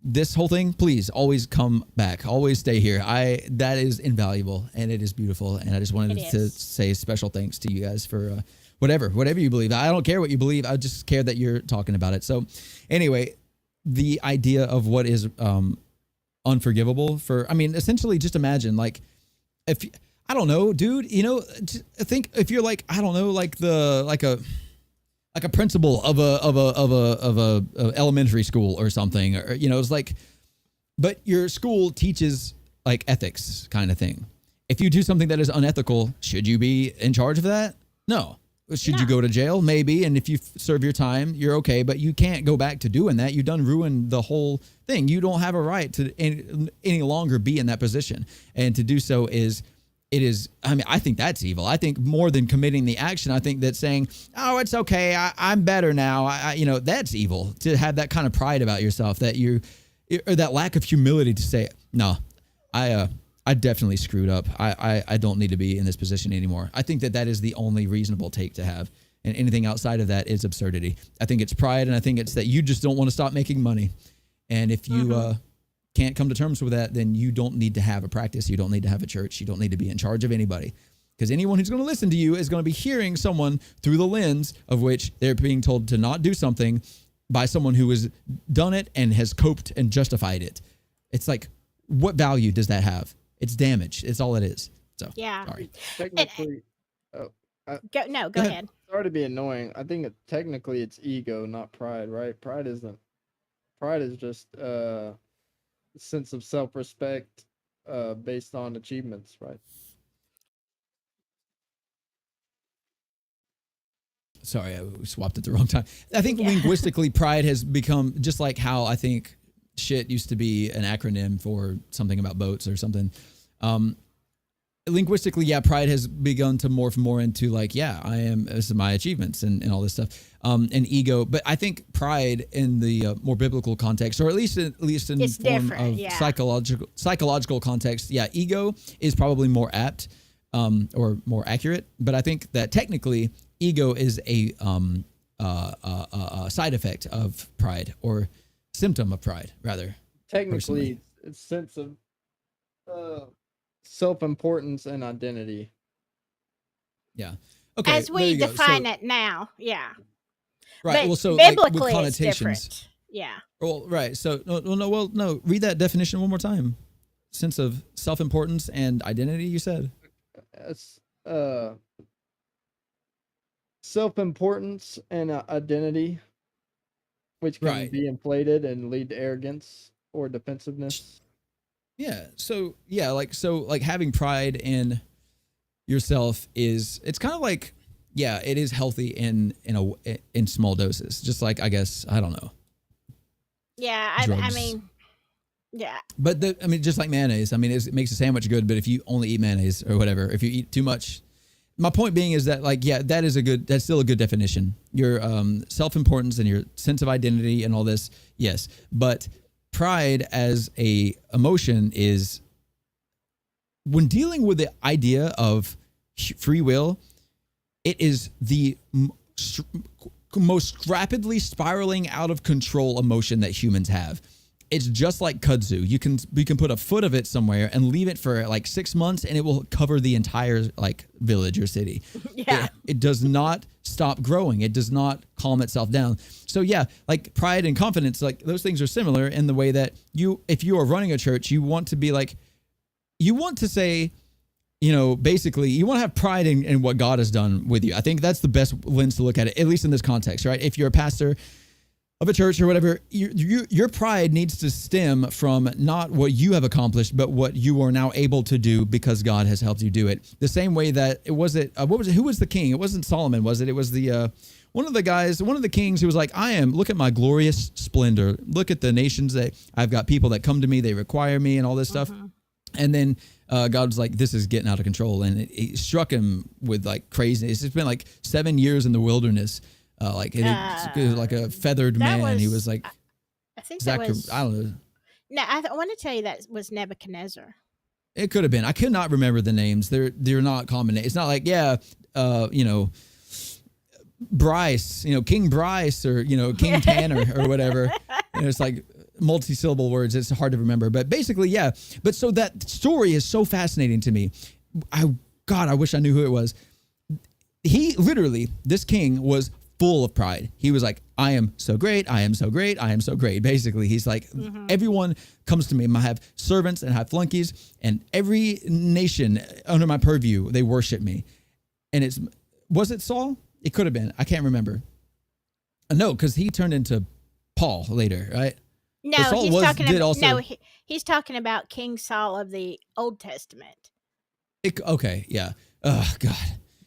this whole thing, please always come back. Always stay here. That is invaluable and it is beautiful. And I just wanted to say special thanks to you guys for whatever you believe. I don't care what you believe. I just care that you're talking about it. So anyway, the idea of what is unforgivable essentially just imagine like if I don't know, dude, you know, think if you're like, I don't know, like a principal of a elementary school or something, or, you know, it's like, but your school teaches like ethics kind of thing. If you do something that is unethical, should you be in charge of that? No. Should you go to jail? Maybe. And if you serve your time, you're okay, but you can't go back to doing that. You done ruined the whole thing. You don't have a right to any longer be in that position. And to do so I think that's evil. I think more than committing the action, I think that saying, oh, it's okay, I'm better now, you know, that's evil. To have that kind of pride about yourself, that or that lack of humility to say, no, I definitely screwed up. I don't need to be in this position anymore. I think that is the only reasonable take to have. And anything outside of that is absurdity. I think it's pride, and I think it's that you just don't want to stop making money. And if you can't come to terms with that, then you don't need to have a practice. You don't need to have a church. You don't need to be in charge of anybody. Because anyone who's going to listen to you is going to be hearing someone through the lens of which they're being told to not do something by someone who has done it and has coped and justified it. It's like, what value does that have? It's damage. It's all it is. So, yeah. Sorry. Technically, Go ahead. Sorry to be annoying. I think technically it's ego, not pride, right? Pride is just sense of self-respect based on achievements, right? Sorry, I swapped it the wrong time. I think linguistically, pride has become just like how I think shit used to be an acronym for something about boats or something. Linguistically, pride has begun to morph more into like, this is my achievements and all this stuff, and ego. But I think pride in the more biblical context, or at least in it's form of psychological context, ego is probably more apt or more accurate. But I think that technically, ego is a side effect of pride, or symptom of pride, rather. Technically, it's sense of self-importance and identity. Yeah. Okay. As we define it now. Yeah. Right. But well, so biblically, like with connotations. it's different. Yeah. Well, right. So no. Read that definition one more time. Sense of self-importance and identity. You said. It's self-importance and identity, which can be inflated and lead to arrogance or defensiveness. Yeah. So like having pride in yourself it's kind of like, it is healthy in small doses. Just like, I guess, I don't know. Yeah. I mean, yeah. But just like mayonnaise, it makes a sandwich good, but if you only eat mayonnaise or whatever, if you eat too much, my point being is that that's still a good definition. Your self-importance and your sense of identity and all this. Yes. But pride as a emotion is, when dealing with the idea of free will, it is the most rapidly spiraling out of control emotion that humans have. It's just like kudzu. You can put a foot of it somewhere and leave it for like 6 months, and it will cover the entire like village or city. Yeah. It does not stop growing. It does not calm itself down. So like pride and confidence, like those things are similar in the way that if you are running a church, you want to be like, you want to say, basically you want to have pride in what God has done with you. I think that's the best lens to look at it, at least in this context, right? If you're a pastor of a church or whatever, your pride needs to stem from not what you have accomplished, but what you are now able to do because God has helped you do it. The same way that who was the king? It wasn't Solomon, was it? It was the one of the kings who was like, look at my glorious splendor. Look at the nations that I've got, people that come to me, they require me and all this stuff. And then God was like, this is getting out of control. And it struck him with like craziness. It's been like 7 years in the wilderness. It was like a feathered man. He was like, I think that was. I don't know. No, I want to tell you that was Nebuchadnezzar. It could have been. I could not remember the names. They're not common. It's not like you know, Bryce, you know, King Bryce or you know King Tanner or whatever. And it's like multi-syllable words. It's hard to remember. But basically, yeah. But so that story is so fascinating to me. I wish I knew who it was. He literally, this king was full of pride. He was like, I am so great. I am so great. I am so great. Basically, he's like, everyone comes to me. I have servants and I have flunkies, and every nation under my purview, they worship me. And was it Saul? It could have been. I can't remember. No, because he turned into Paul later, right? No, he's talking about King Saul of the Old Testament. Okay, yeah. Oh, God.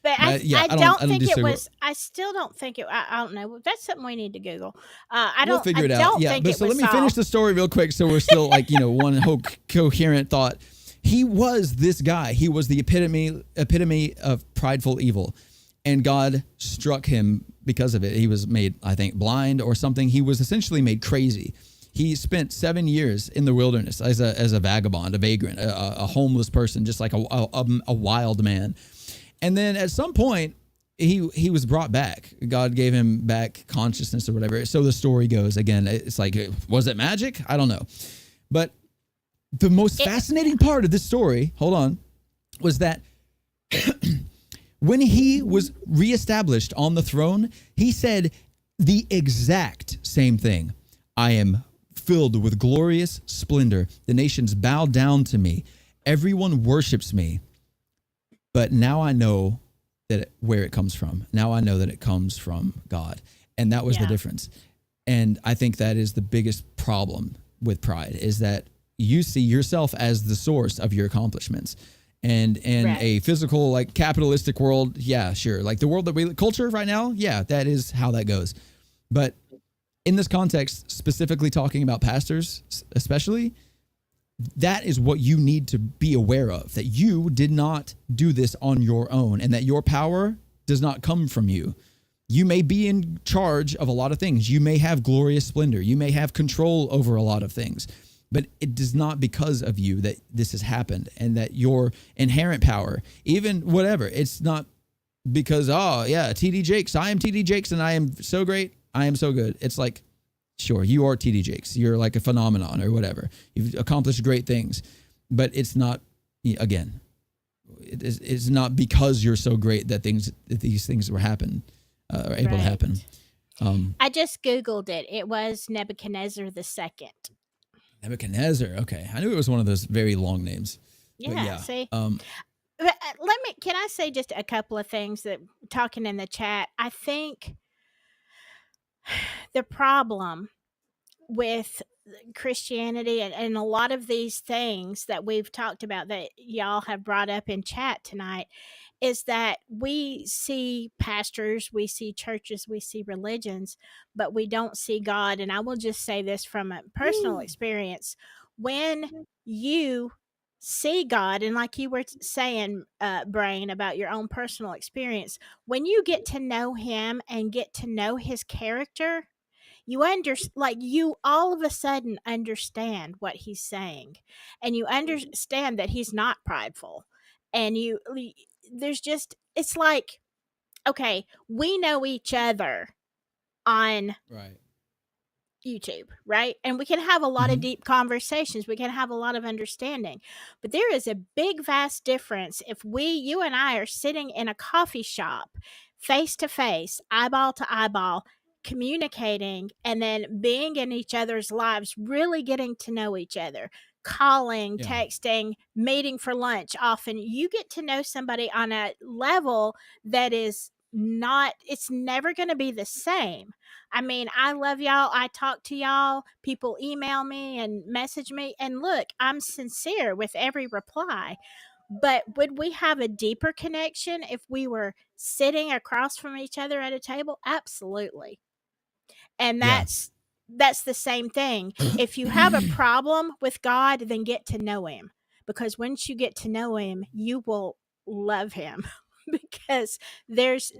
But I don't think it was. I still don't think it. I don't know. That's something we need to Google. We'll figure it out. Yeah, but so let me finish the story real quick, so we're still like one whole coherent thought. He was this guy. He was the epitome of prideful evil, and God struck him because of it. He was made, I think, blind or something. He was essentially made crazy. He spent 7 years in the wilderness as a vagabond, a vagrant, a homeless person, just like a wild man. And then at some point, he was brought back. God gave him back consciousness or whatever. So the story goes. Again, it's like, was it magic? I don't know. But the most fascinating part of this story, hold on, was that when he was reestablished on the throne, he said the exact same thing. I am filled with glorious splendor. The nations bow down to me. Everyone worships me. But now I know where it comes from. Now I know that it comes from God. And that was the difference. And I think that is the biggest problem with pride, is that you see yourself as the source of your accomplishments. And in a physical, like capitalistic world, yeah, sure. Like the world that culture right now, yeah, that is how that goes. But in this context, specifically talking about pastors, especially, that is what you need to be aware of, that you did not do this on your own and that your power does not come from you. You may be in charge of a lot of things. You may have glorious splendor. You may have control over a lot of things, but it is not because of you that this has happened, and that your inherent power, even whatever, it's not because, TD Jakes, I am TD Jakes and I am so great. I am so good. It's like, sure, you are TD Jakes. You're like a phenomenon or whatever. You've accomplished great things, but it's not, again, it's not because you're so great that these things were are able to happen. I just Googled it. It was Nebuchadnezzar II. Nebuchadnezzar. Okay. I knew it was one of those very long names. Yeah. See, can I say just a couple of things that talking in the chat? I think the problem with Christianity and a lot of these things that we've talked about that y'all have brought up in chat tonight is that we see pastors, we see churches, we see religions, but we don't see God. And I will just say this from a personal experience. When you see God, and like you were saying, Brain, about your own personal experience, when you get to know him and get to know his character, you all of a sudden understand what he's saying, and you understand that he's not prideful, and it's like, okay, we know each other on YouTube, right? And we can have a lot of deep conversations. We can have a lot of understanding. But there is a big, vast difference if you and I are sitting in a coffee shop, face to face, eyeball to eyeball, communicating, and then being in each other's lives, really getting to know each other, calling, texting, meeting for lunch. Often you get to know somebody on a level that is it's never going to be the same. I mean, I love y'all. I talk to y'all. People email me and message me. And look, I'm sincere with every reply. But would we have a deeper connection if we were sitting across from each other at a table? Absolutely. And that's the same thing. If you have a problem with God, then get to know him. Because once you get to know him, you will love him. Because there's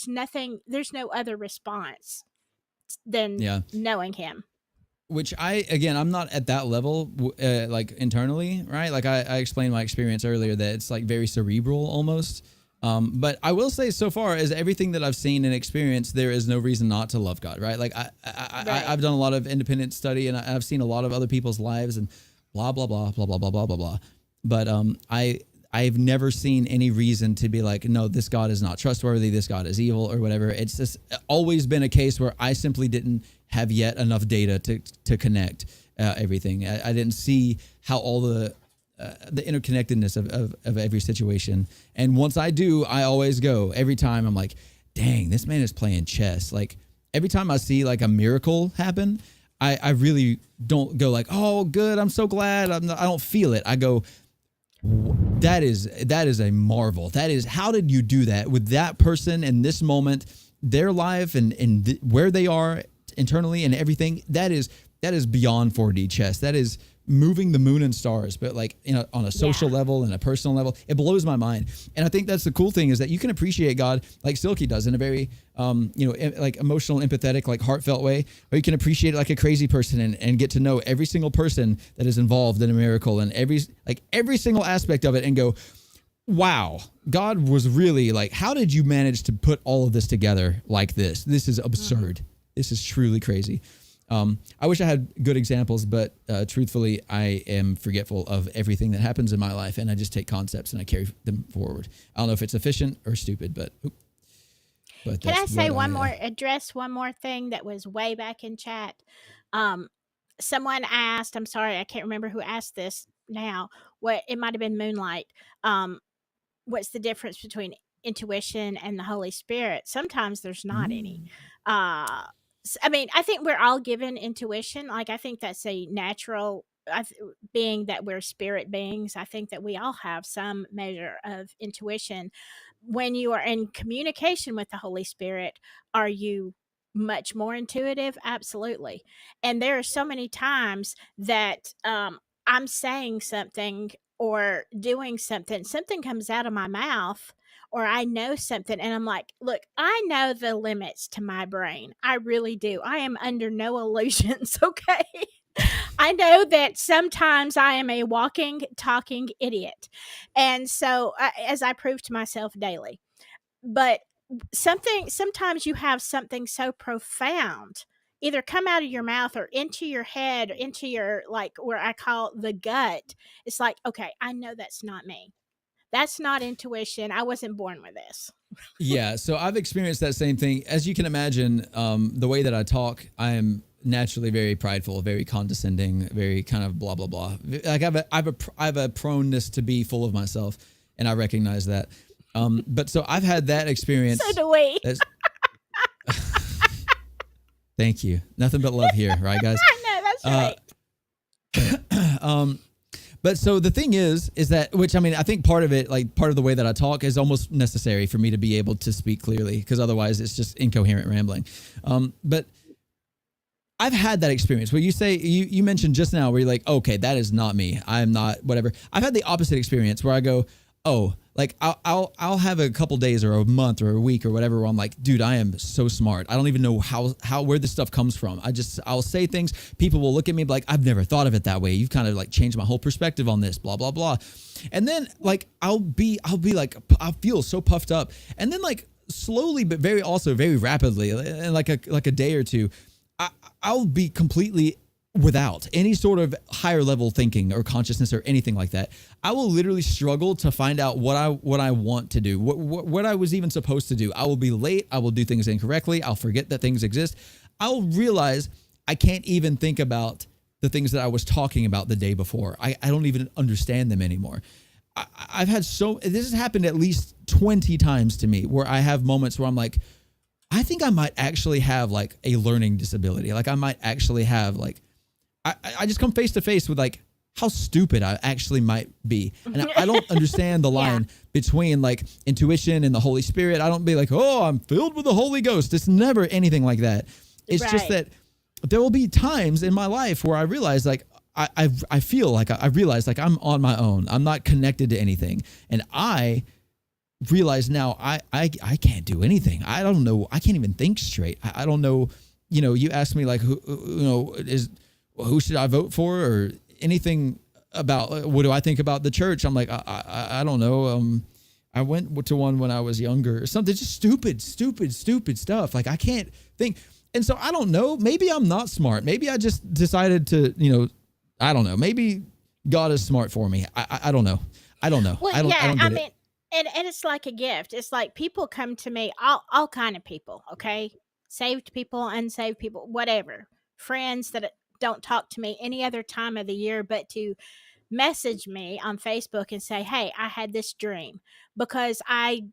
no other response than knowing him. which I'm not at that level, like internally, right? Like I explained my experience earlier that it's like very cerebral almost. But I will say so far as everything that I've seen and experienced, there is no reason not to love God, right? Like I've done a lot of independent study and I've seen a lot of other people's lives and blah, blah, blah, blah, blah, blah, blah, blah, blah. But, I've never seen any reason to be like, no, this God is not trustworthy. This God is evil or whatever. It's just always been a case where I simply didn't have yet enough data to connect everything. I didn't see how all the interconnectedness of every situation. And once I do, I always go every time. I'm like, dang, this man is playing chess. Like every time I see like a miracle happen, I really don't go like, oh, good. I'm so glad. I don't feel it. I go, that is a marvel. That is, how did you do that with that person in this moment, their life and where they are internally and everything? That is beyond 4D chess. That is moving the moon and stars, but like on a social level and a personal level, it blows my mind. And I think that's the cool thing is that you can appreciate God like Silky does in a very, like emotional, empathetic, like heartfelt way, or you can appreciate it like a crazy person and get to know every single person that is involved in a miracle and every single aspect of it and go, wow, God was really like, how did you manage to put all of this together like this? This is absurd. This is truly crazy. I wish I had good examples, but truthfully, I am forgetful of everything that happens in my life, and I just take concepts and I carry them forward. I don't know if it's efficient or stupid, but can I say address one more thing that was way back in chat? Someone asked, I'm sorry, I can't remember who asked this now. It might have been Moonlight. What's the difference between intuition and the Holy Spirit? Sometimes there's not any. I mean, I think we're all given intuition. Like, I think that's a natural being that we're spirit beings. I think that we all have some measure of intuition. When you are in communication with the Holy Spirit, are you much more intuitive? Absolutely. And there are so many times that I'm saying something or doing something comes out of my mouth, or I know something and I'm like, look, I know the limits to my brain. I really do. I am under no illusions, okay? I know that sometimes I am a walking, talking idiot. And so, as I prove to myself daily, but sometimes you have something so profound either come out of your mouth or into your head or into your, like, where I call the gut. It's like, okay, I know that's not me. That's not intuition. I wasn't born with this. Yeah, so I've experienced that same thing. As you can imagine, the way that I talk, I am naturally very prideful, very condescending, very kind of blah, blah, blah. Like I have a proneness to be full of myself, and I recognize that. But so I've had that experience. So do we. Thank you. Nothing but love here, right, guys? I know, that's right. But so the thing is that, which I mean, I think part of it, like part of the way that I talk is almost necessary for me to be able to speak clearly, because otherwise it's just incoherent rambling. But I've had that experience where you mentioned just now where you're like, okay, that is not me. I'm not whatever. I've had the opposite experience where I go, oh, like I'll have a couple days or a month or a week or whatever where I'm like, dude, I am so smart. I don't even know where this stuff comes from. I'll say things. People will look at me and be like, I've never thought of it that way. You've kind of like changed my whole perspective on this, blah, blah, blah. And then like, I'll be like, I feel so puffed up. And then like slowly, but very rapidly, in like a day or two, I'll be completely without any sort of higher level thinking or consciousness or anything like that. I will literally struggle to find out what I want to do, what I was even supposed to do. I will be late. I will do things incorrectly. I'll forget that things exist. I'll realize I can't even think about the things that I was talking about the day before. I don't even understand them anymore. I've had this has happened at least 20 times to me where I have moments where I'm like, I think I might actually have like a learning disability. Like I might actually have like, I just come face to face with like how stupid I actually might be. And I don't understand the line between like intuition and the Holy Spirit. I don't be like, oh, I'm filled with the Holy Ghost. It's never anything like that. It's just that there will be times in my life where I realize like, I feel like I realize like I'm on my own. I'm not connected to anything. And I realize now I can't do anything. I don't know. I can't even think straight. I don't know. You know, you asked me like, who should I vote for or anything about what do I think about the church. I'm like, I don't know. I went to one when I was younger or something, just stupid stuff. Like I can't think. And so I don't know, maybe I'm not smart. Maybe I just decided to, I don't know. Maybe God is smart for me. I don't know. I don't know. Well, I don't get it. mean, and it's like a gift. It's like people come to me, all kind of people, okay? Saved people, unsaved people, whatever. Friends that don't talk to me any other time of the year, but to message me on Facebook and say, "Hey, I had this dream," because I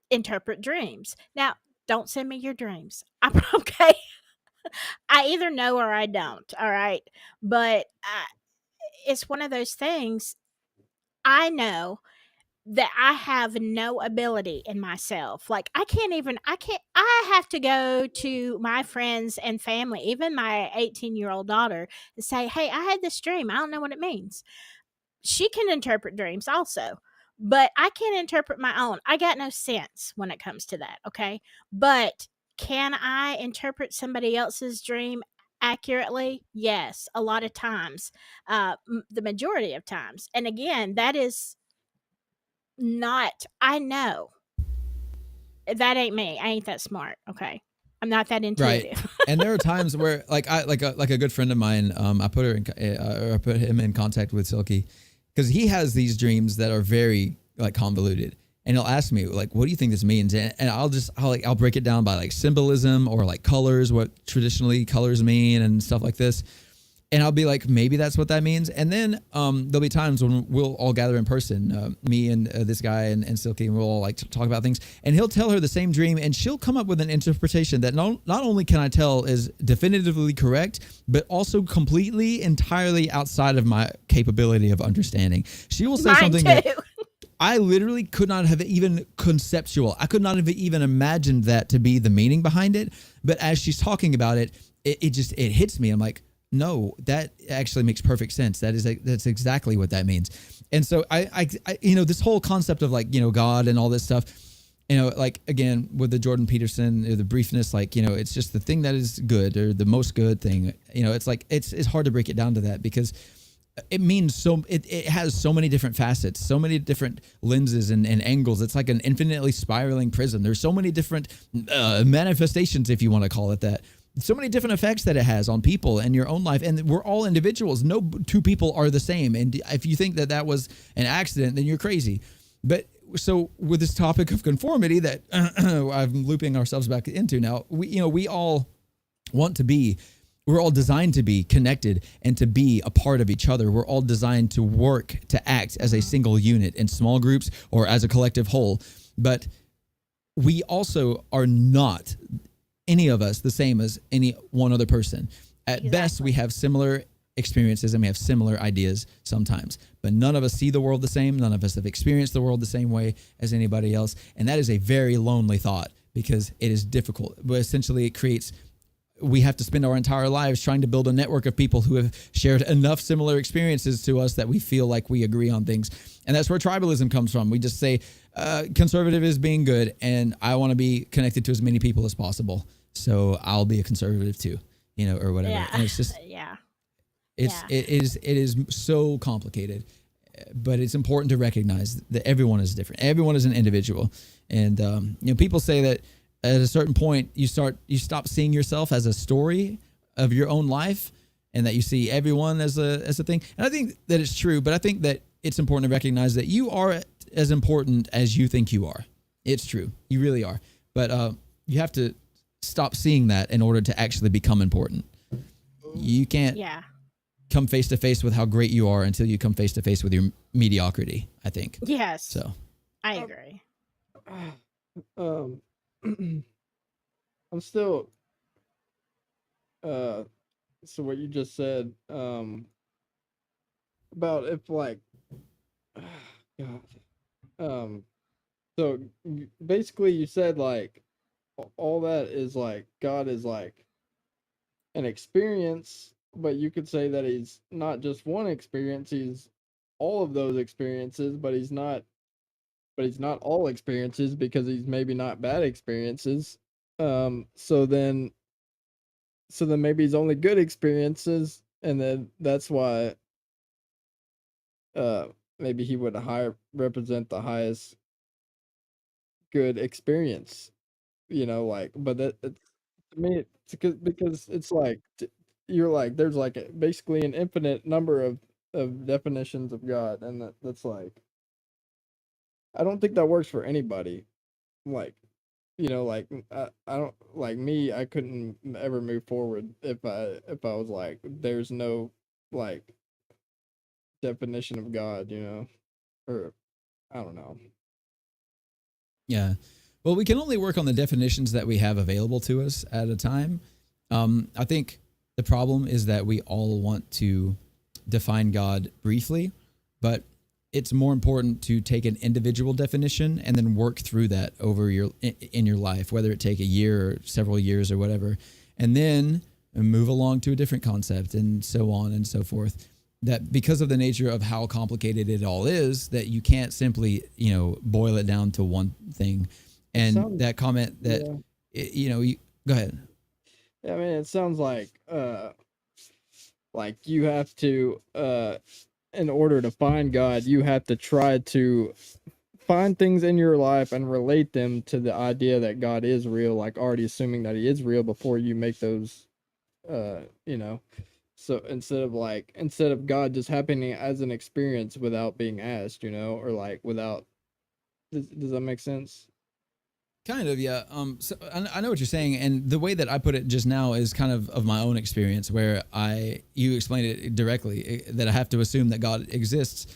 interpret dreams. Now, don't send me your dreams. I'm okay. I either know or I don't. All right, but it's one of those things. I know that I have no ability in myself. Like I have to go to my friends and family, even my 18-year-old daughter, and say, "Hey, I had this dream. I don't know what it means." She can interpret dreams also, but I can't interpret my own. I got no sense when it comes to that, okay? But can I interpret somebody else's dream accurately? Yes, a lot of times. The majority of times. And again, that is not, I know that ain't me. I ain't that smart. Okay. I'm not that Right. intuitive. And there are times where like a good friend of mine, I put him in contact with Silky because he has these dreams that are very like convoluted. And he'll ask me like, what do you think this means? And I'll break it down by like symbolism or like colors, what traditionally colors mean and stuff like this. And I'll be like, maybe that's what that means. And then there'll be times when we'll all gather in person, me and this guy and Silky, and we'll all like talk about things. And he'll tell her the same dream, and she'll come up with an interpretation that not only can I tell is definitively correct, but also completely, entirely outside of my capability of understanding. She will say Mine something too. that I literally could not have even conceptual. I could not have even imagined that to be the meaning behind it. But as she's talking about it, it hits me. I'm like, no, that actually makes perfect sense. That's exactly what that means. And so I this whole concept of like, God and all this stuff, like again, with the Jordan Peterson, or the briefness, like, it's just the thing that is good or the most good thing, it's like, it's hard to break it down to that because it means it has so many different facets, so many different lenses and angles. It's like an infinitely spiraling prism. There's so many different manifestations, if you want to call it that. So many different effects that it has on people and your own life. And we're all individuals. No two people are the same. And if you think that was an accident, then you're crazy. But so with this topic of conformity that I'm looping ourselves back into now, we all want to be, we're all designed to be connected and to be a part of each other. We're all designed to work, to act as a single unit in small groups or as a collective whole. But we also are not, any of us, the same as any one other person. At best, we have similar experiences and we have similar ideas sometimes, but none of us see the world the same. None of us have experienced the world the same way as anybody else. And that is a very lonely thought because it is difficult. But essentially it creates, we have to spend our entire lives trying to build a network of people who have shared enough similar experiences to us that we feel like we agree on things. And that's where tribalism comes from. We just say, conservative is being good, and I want to be connected to as many people as possible. So I'll be a conservative too, or whatever. Yeah. And it's just, it is so complicated, but it's important to recognize that everyone is different. Everyone is an individual. And, people say that at a certain point you stop seeing yourself as a story of your own life and that you see everyone as a thing. And I think that it's true, but I think that it's important to recognize that you are as important as you think you are. It's true. You really are. But, you have to stop seeing that in order to actually become important. You can't come face to face with how great you are until you come face to face with your mediocrity, I think. Yes. So I agree. I'm still so what you just said about if like God so basically you said like all that is like God is like an experience, but you could say that he's not just one experience, he's all of those experiences, but he's not all experiences because he's maybe not bad experiences. So then maybe he's only good experiences, and then that's why uh maybe he would represent the highest good experience, like, but it's, to me it's because it's like you're like there's like basically an infinite number of definitions of God, and that's like I don't think that works for anybody. Like, like I don't like me. I couldn't ever move forward if I was like, there's no like definition of God, or I don't know. Yeah. Well, we can only work on the definitions that we have available to us at a time. I think the problem is that we all want to define God briefly, but it's more important to take an individual definition and then work through that over in your life, whether it take a year or several years or whatever, and then move along to a different concept and so on and so forth. That because of the nature of how complicated it all is, that you can't simply, boil it down to one thing. And that comment that, Yeah. you go ahead. Yeah, I mean, it sounds like you have to in order to find God, you have to try to find things in your life and relate them to the idea that God is real, like already assuming that he is real before you make those uh, you know. So instead of God just happening as an experience without being asked, or like without does that make sense? Kind of, yeah. So I know what you're saying, and the way that I put it just now is kind of my own experience, where you explained it directly that I have to assume that God exists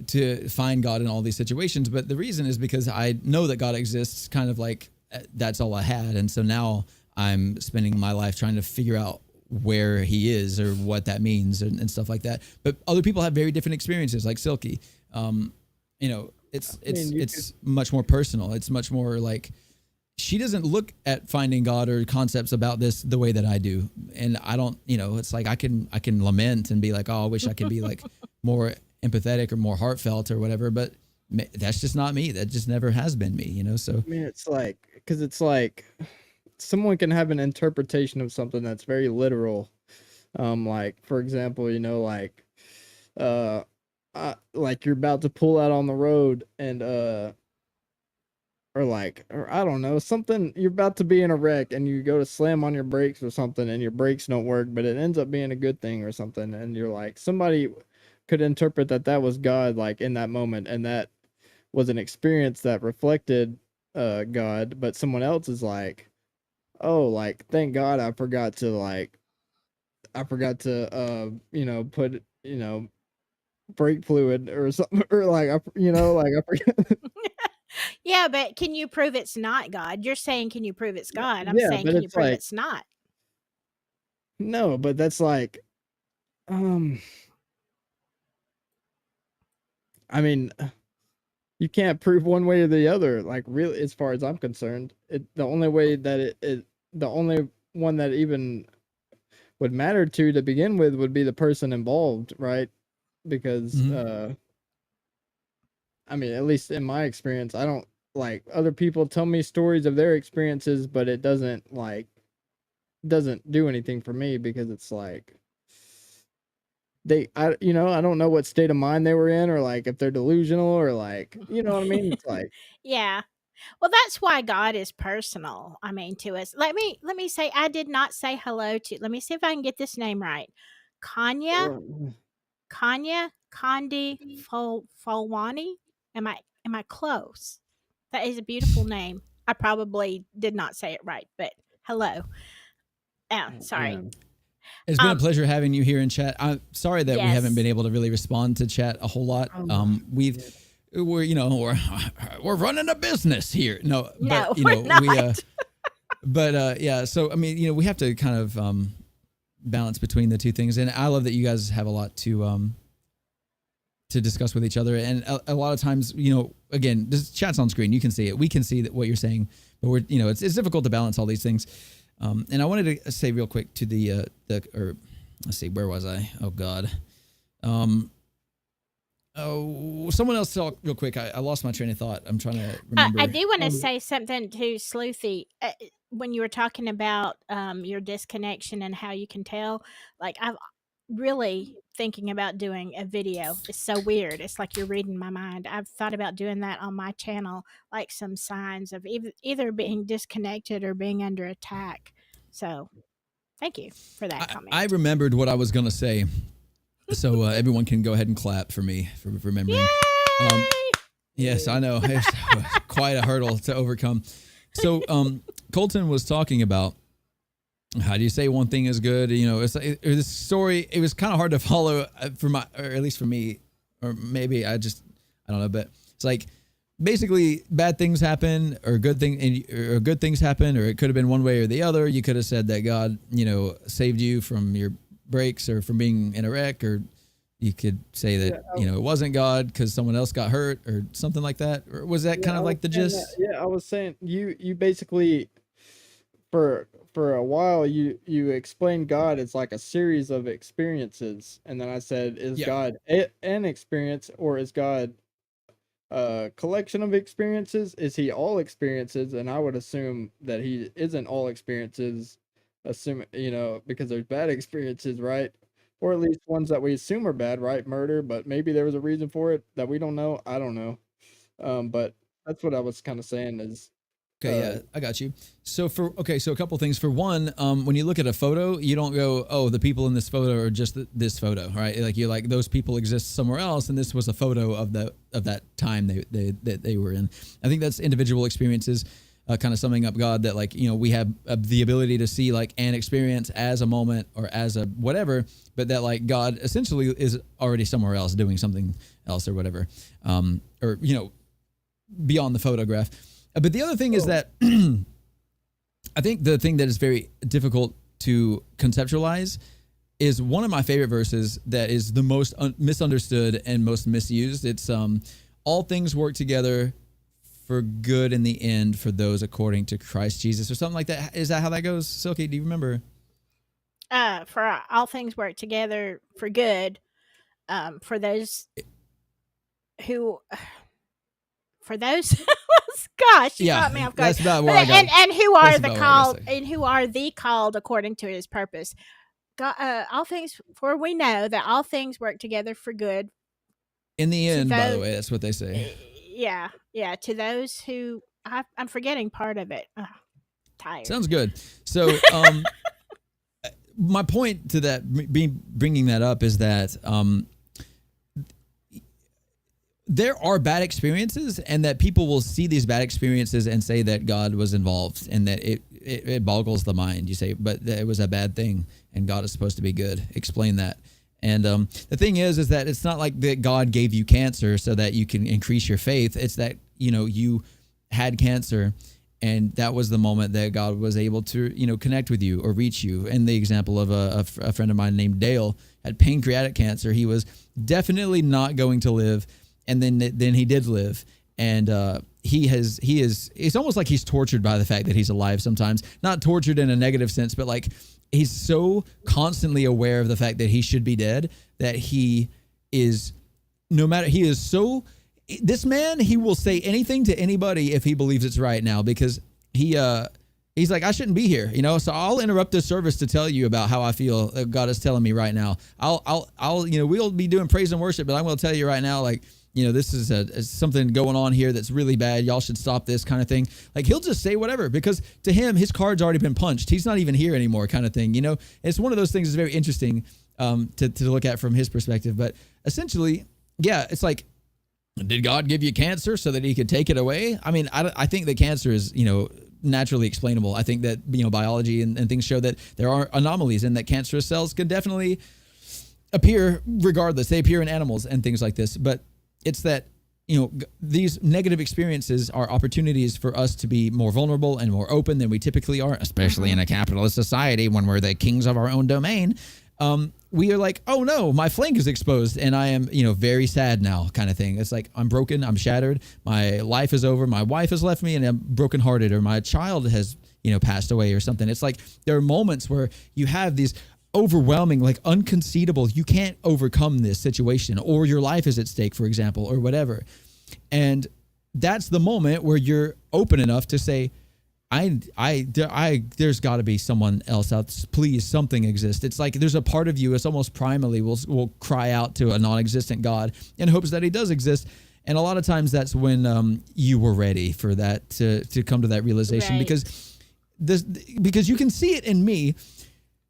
to find God in all these situations. But the reason is because I know that God exists, kind of like that's all I had, and so now I'm spending my life trying to figure out where He is or what that means and stuff like that. But other people have very different experiences, like Silky. It's I mean, you could, it's much more personal. It's much more like she doesn't look at finding God or concepts about this the way that I do. And I don't, it's like I can lament and be like, oh, I wish I could be like more empathetic or more heartfelt or whatever, but that's just not me. That just never has been me, so. I mean, it's like because it's like someone can have an interpretation of something that's very literal. Like for example, uh, like you're about to pull out on the road and or I don't know, something you're about to be in a wreck and you go to slam on your brakes or something and your brakes don't work, but it ends up being a good thing or something, and you're like somebody could interpret that was God like in that moment, and that was an experience that reflected God, but someone else is like, "Oh, like thank God I forgot to put, brake fluid or something or like I forgot." Yeah, but can you prove it's not God? You're saying, can you prove it's God? I'm Yeah, saying, but can you it's prove like it's not? no, but that's like um I mean, you can't prove one way or the other, like really as far as I'm concerned. The only way that the only one that even would matter to begin with would be the person involved, right? Because Mhm. I mean, at least in my experience, I don't like other people tell me stories of their experiences, but it doesn't do anything for me because it's like I don't know what state of mind they were in or like if they're delusional or like, you know what I mean? It's like Yeah. Well, that's why God is personal. I mean, to us. Let me say, I did not say hello to. Let me see if I can get this name right. Kanya, Kandi Fulwani. Am I close? That is a beautiful name. I probably did not say it right, but hello. Oh, sorry. man. It's been a Um, pleasure having you here in chat. I'm sorry that we haven't been yes. able to really respond to chat a whole lot. Oh, yeah. We're running a business here. No, but No, we're not. yeah. So I mean, we have to kind of balance between the two things, and I love that you guys have a lot to discuss with each other, and a lot of times, again, this chat's on screen. You can see it. We can see that what you're saying, but it's difficult to balance all these things. And I wanted to say real quick to let's see, where was I? Oh God. Someone else talk real quick. I lost my train of thought. I'm trying to I remember. do want to Um, say something to Sleuthy when you were talking about your disconnection and how you can tell. Like really thinking about doing a video. It's so weird. It's like you're reading my mind. I've thought about doing that on my channel, like some signs of either being disconnected or being under attack. So thank you for that comment. I remembered what I was going to say. So everyone can go ahead and clap for me for remembering. Yay! Yes, I know. It's quite a hurdle to overcome. So Colton was talking about, how do you say one thing is good? You know, it's like, this story, it was kind of hard to follow or at least for me, or maybe I don't know, but it's like basically bad things happen or good things happen, or it could have been one way or the other. You could have said that God, saved you from your brakes or from being in a wreck, or you could say that, it wasn't God because someone else got hurt or something like that. Or was that kind of like the gist? I was saying you basically for a while you explained God as like a series of experiences, and then I said, is God an experience, or is God a collection of experiences? Is he all experiences? And I would assume that he isn't all experiences, because there's bad experiences, right? Or at least ones that we assume are bad, right? Murder, but maybe there was a reason for it that we don't know. I don't know. But that's what I was kind of saying is. Okay, yeah, I got you. So so a couple things. For one, when you look at a photo, you don't go, oh, the people in this photo are just this photo, right? Like you're like, those people exist somewhere else, and this was a photo of that time they were in. I think that's individual experiences, kind of summing up God, that we have the ability to see like an experience as a moment or as a whatever, but that like God essentially is already somewhere else doing something else or whatever, or beyond the photograph. But the other thing is that I think the thing that is very difficult to conceptualize is one of my favorite verses that is the most misunderstood and most misused. It's all things work together for good in the end for those according to Christ Jesus, or something like that. Is that how that goes? Silky, do you remember? For all things work together for good, for those who... For those, gosh, you caught me off guard. That's about where I got. And who are the called? And who are the called according to His purpose? God, all things, for we know that all things work together for good. In the end, by the way, that's what they say. Yeah. To those who, I'm forgetting part of it. Ugh, tired. Sounds good. So, my point to that, bringing that up, is that there are bad experiences, and that people will see these bad experiences and say that God was involved, and that it boggles the mind. You say, but it was a bad thing and God is supposed to be good. Explain that. And the thing is that it's not like that God gave you cancer so that you can increase your faith. It's that, you had cancer, and that was the moment that God was able to, connect with you or reach you. And the example of a friend of mine named Dale had pancreatic cancer. He was definitely not going to live. And then he did live, and it's almost like he's tortured by the fact that he's alive sometimes. Not tortured in a negative sense, but like he's so constantly aware of the fact that he should be dead that he is, this man, he will say anything to anybody if he believes it's right now, because he's like, I shouldn't be here, so I'll interrupt this service to tell you about how I feel God is telling me right now. I'll we'll be doing praise and worship, but I'm going to tell you right now, like, this is something going on here that's really bad. Y'all should stop this kind of thing. Like, he'll just say whatever, because to him, his card's already been punched. He's not even here anymore, kind of thing. It's one of those things that's very interesting to look at from his perspective. But essentially, yeah, it's like, did God give you cancer so that he could take it away? I mean, I think that cancer is, naturally explainable. I think that, biology and things show that there are anomalies, and that cancerous cells could definitely appear regardless. They appear in animals and things like this. But it's that, these negative experiences are opportunities for us to be more vulnerable and more open than we typically are, especially in a capitalist society when we're the kings of our own domain. We are like, oh no, my flank is exposed and I am, very sad now, kind of thing. It's like, I'm broken, I'm shattered, my life is over, my wife has left me and I'm brokenhearted, or my child has, passed away or something. It's like there are moments where you have these overwhelming, like unconceivable, you can't overcome this situation, or your life is at stake, for example, or whatever. And that's the moment where you're open enough to say, there's got to be someone else out. Please, something exists. It's like there's a part of you. It's almost primally will cry out to a non-existent God in hopes that He does exist. And a lot of times that's when you were ready for that to come to that realization, Right. because you can see it in me.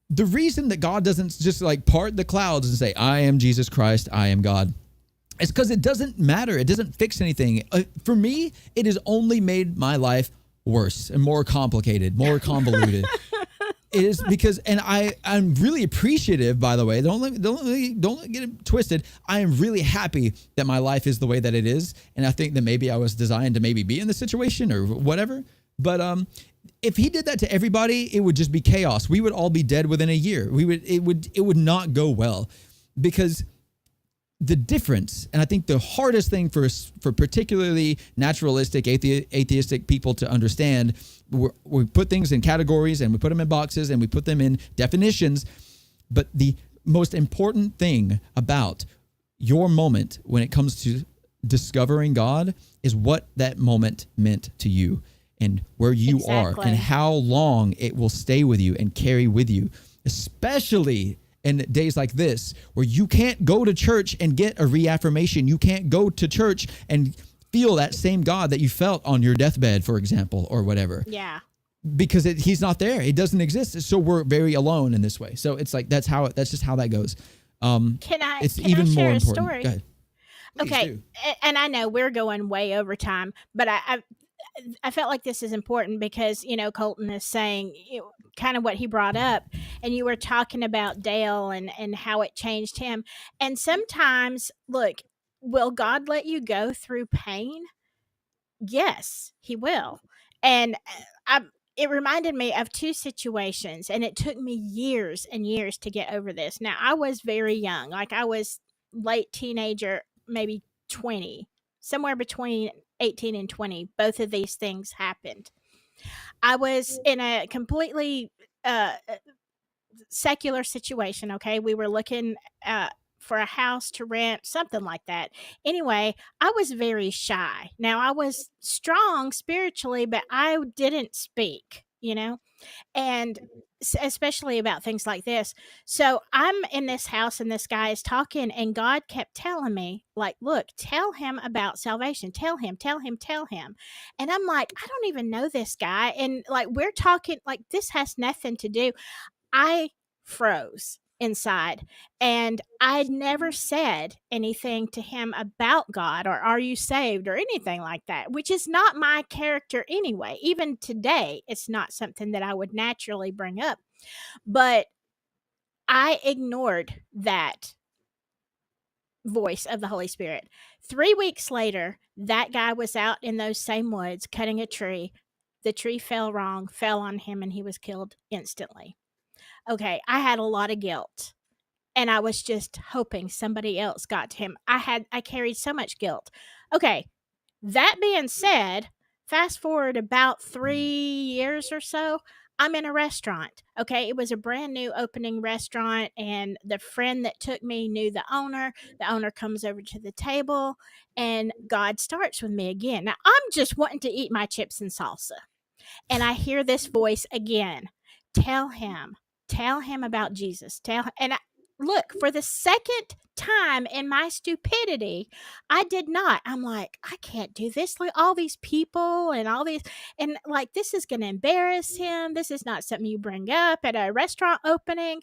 The reason that God doesn't just like part the clouds and say, "I am Jesus Christ, I am God," it's because it doesn't matter. It doesn't fix anything. For me, it has only made my life worse and more complicated, more convoluted. It is because, and I'm really appreciative, by the way. Don't get it twisted. I am really happy that my life is the way that it is, and I think that maybe I was designed to maybe be in this situation or whatever. But if He did that to everybody, it would just be chaos. We would all be dead within a year. It would not go well, because the difference, and I think the hardest thing for particularly naturalistic, atheistic people to understand, we put things in categories and we put them in boxes and we put them in definitions. But the most important thing about your moment when it comes to discovering God is what that moment meant to you and where you are Exactly. and how long it will stay with you and carry with you, especially in days like this, where you can't go to church and get a reaffirmation. You can't go to church and feel that same God that you felt on your deathbed, for example, or whatever, Yeah. because He's not there. It doesn't exist. So we're very alone in this way. So it's like that's just how that goes. Can I It's can even I share more a important. story? Go ahead. Please Okay, do. and I know we're going way over time, but I felt like this is important because Colton is saying kind of what he brought up, and you were talking about Dale and how it changed him. And sometimes, look, will God let you go through pain? Yes, He will. And it reminded me of two situations, and it took me years and years to get over this. Now, I was very young, like I was late teenager, maybe 20, somewhere between 18 and 20. Both of these things happened. I was in a completely secular situation. Okay, we were looking for a house to rent, something like that. Anyway, I was very shy. Now, I was strong spiritually, but I didn't speak, and especially about things like this. So I'm in this house and this guy is talking, and God kept telling me, like, look, tell him about salvation. Tell him, tell him, tell him. And I'm like, I don't even know this guy. And like, we're talking, like, this has nothing to do. I froze inside, and I'd never said anything to him about God or are you saved or anything like that, which is not my character anyway. Even today, it's not something that I would naturally bring up. But I ignored that voice of the Holy Spirit. 3 weeks later, that guy was out in those same woods cutting a tree. The tree fell wrong, fell on him, and he was killed instantly. Okay, I had a lot of guilt, and I was just hoping somebody else got to him. I carried so much guilt. Okay, that being said, fast forward about 3 years or so, I'm in a restaurant. Okay, it was a brand new opening restaurant, and the friend that took me knew the owner. The owner comes over to the table, and God starts with me again. Now, I'm just wanting to eat my chips and salsa, and I hear this voice again. Tell him. Tell him about Jesus. Look, for the second time in my stupidity, I did not. I'm like, I can't do this. Like all these people and all these, and like, this is going to embarrass him. This is not something you bring up at a restaurant opening.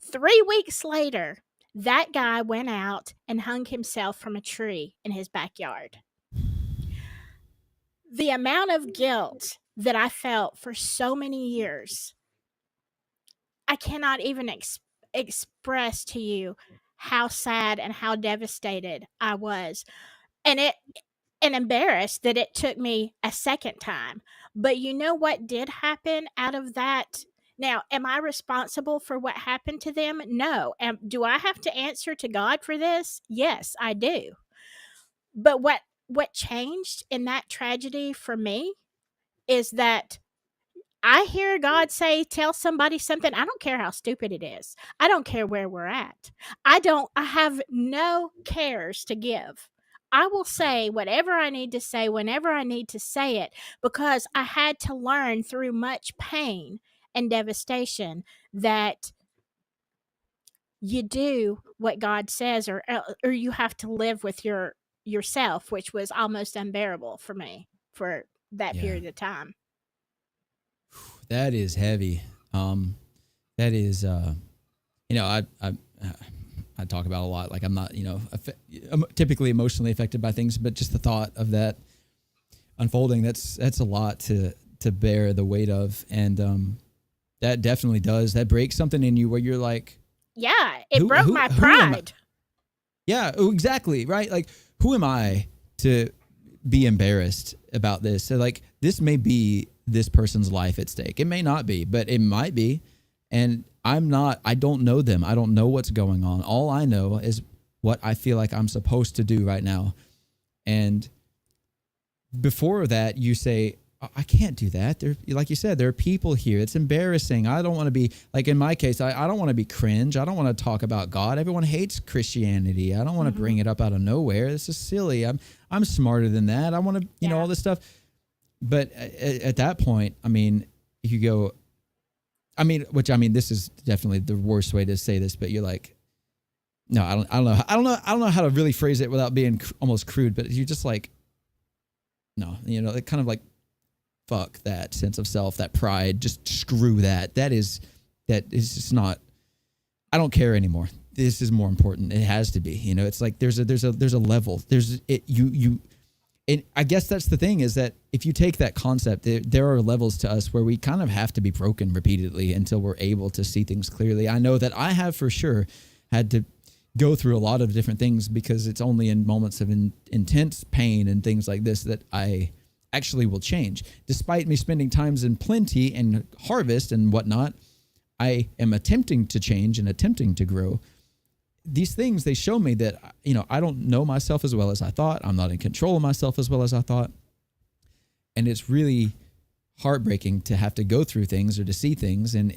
3 weeks later, that guy went out and hung himself from a tree in his backyard. The amount of guilt that I felt for so many years, I cannot even express to you how sad and how devastated I was. And embarrassed that it took me a second time. But you know what did happen out of that? Now, am I responsible for what happened to them? No. Do I have to answer to God for this? Yes, I do. But what changed in that tragedy for me is that I hear God say, tell somebody something. I don't care how stupid it is. I don't care where we're at. I have no cares to give. I will say whatever I need to say whenever I need to say it, because I had to learn through much pain and devastation that you do what God says, or you have to live with yourself, which was almost unbearable for me for that Yeah. period of time. That is heavy. That is, I talk about a lot. Like I'm not, I'm typically emotionally affected by things, but just the thought of that unfolding, that's a lot to bear the weight of. And that definitely does. That breaks something in you where you're like, Yeah, it broke my pride. Yeah, exactly. Right. Like, who am I to be embarrassed about this? So like, this may be this person's life at stake. It may not be, but it might be. And I don't know them. I don't know what's going on. All I know is what I feel like I'm supposed to do right now. And before that, you say, I can't do that. There, like you said, there are people here. It's embarrassing. I don't want to be, like in my case, I don't want to be cringe. I don't want to talk about God. Everyone hates Christianity. I don't want to bring it up out of nowhere. This is silly. I'm smarter than that. I want to, all this stuff. But at that point, I mean, you go, this is definitely the worst way to say this, but you're like, no, I don't know how to really phrase it without being almost crude, but you're just like, no, it kind of like, fuck that sense of self, that pride, just screw that. That is just not, I don't care anymore. This is more important. It has to be, it's like, there's a level, and I guess that's the thing, is that if you take that concept, there are levels to us where we kind of have to be broken repeatedly until we're able to see things clearly. I know that I have for sure had to go through a lot of different things, because it's only in moments of intense pain and things like this that I actually will change. Despite me spending times in plenty and harvest and whatnot, I am attempting to change and attempting to grow. These things, they show me that, I don't know myself as well as I thought. I'm not in control of myself as well as I thought. And it's really heartbreaking to have to go through things or to see things. And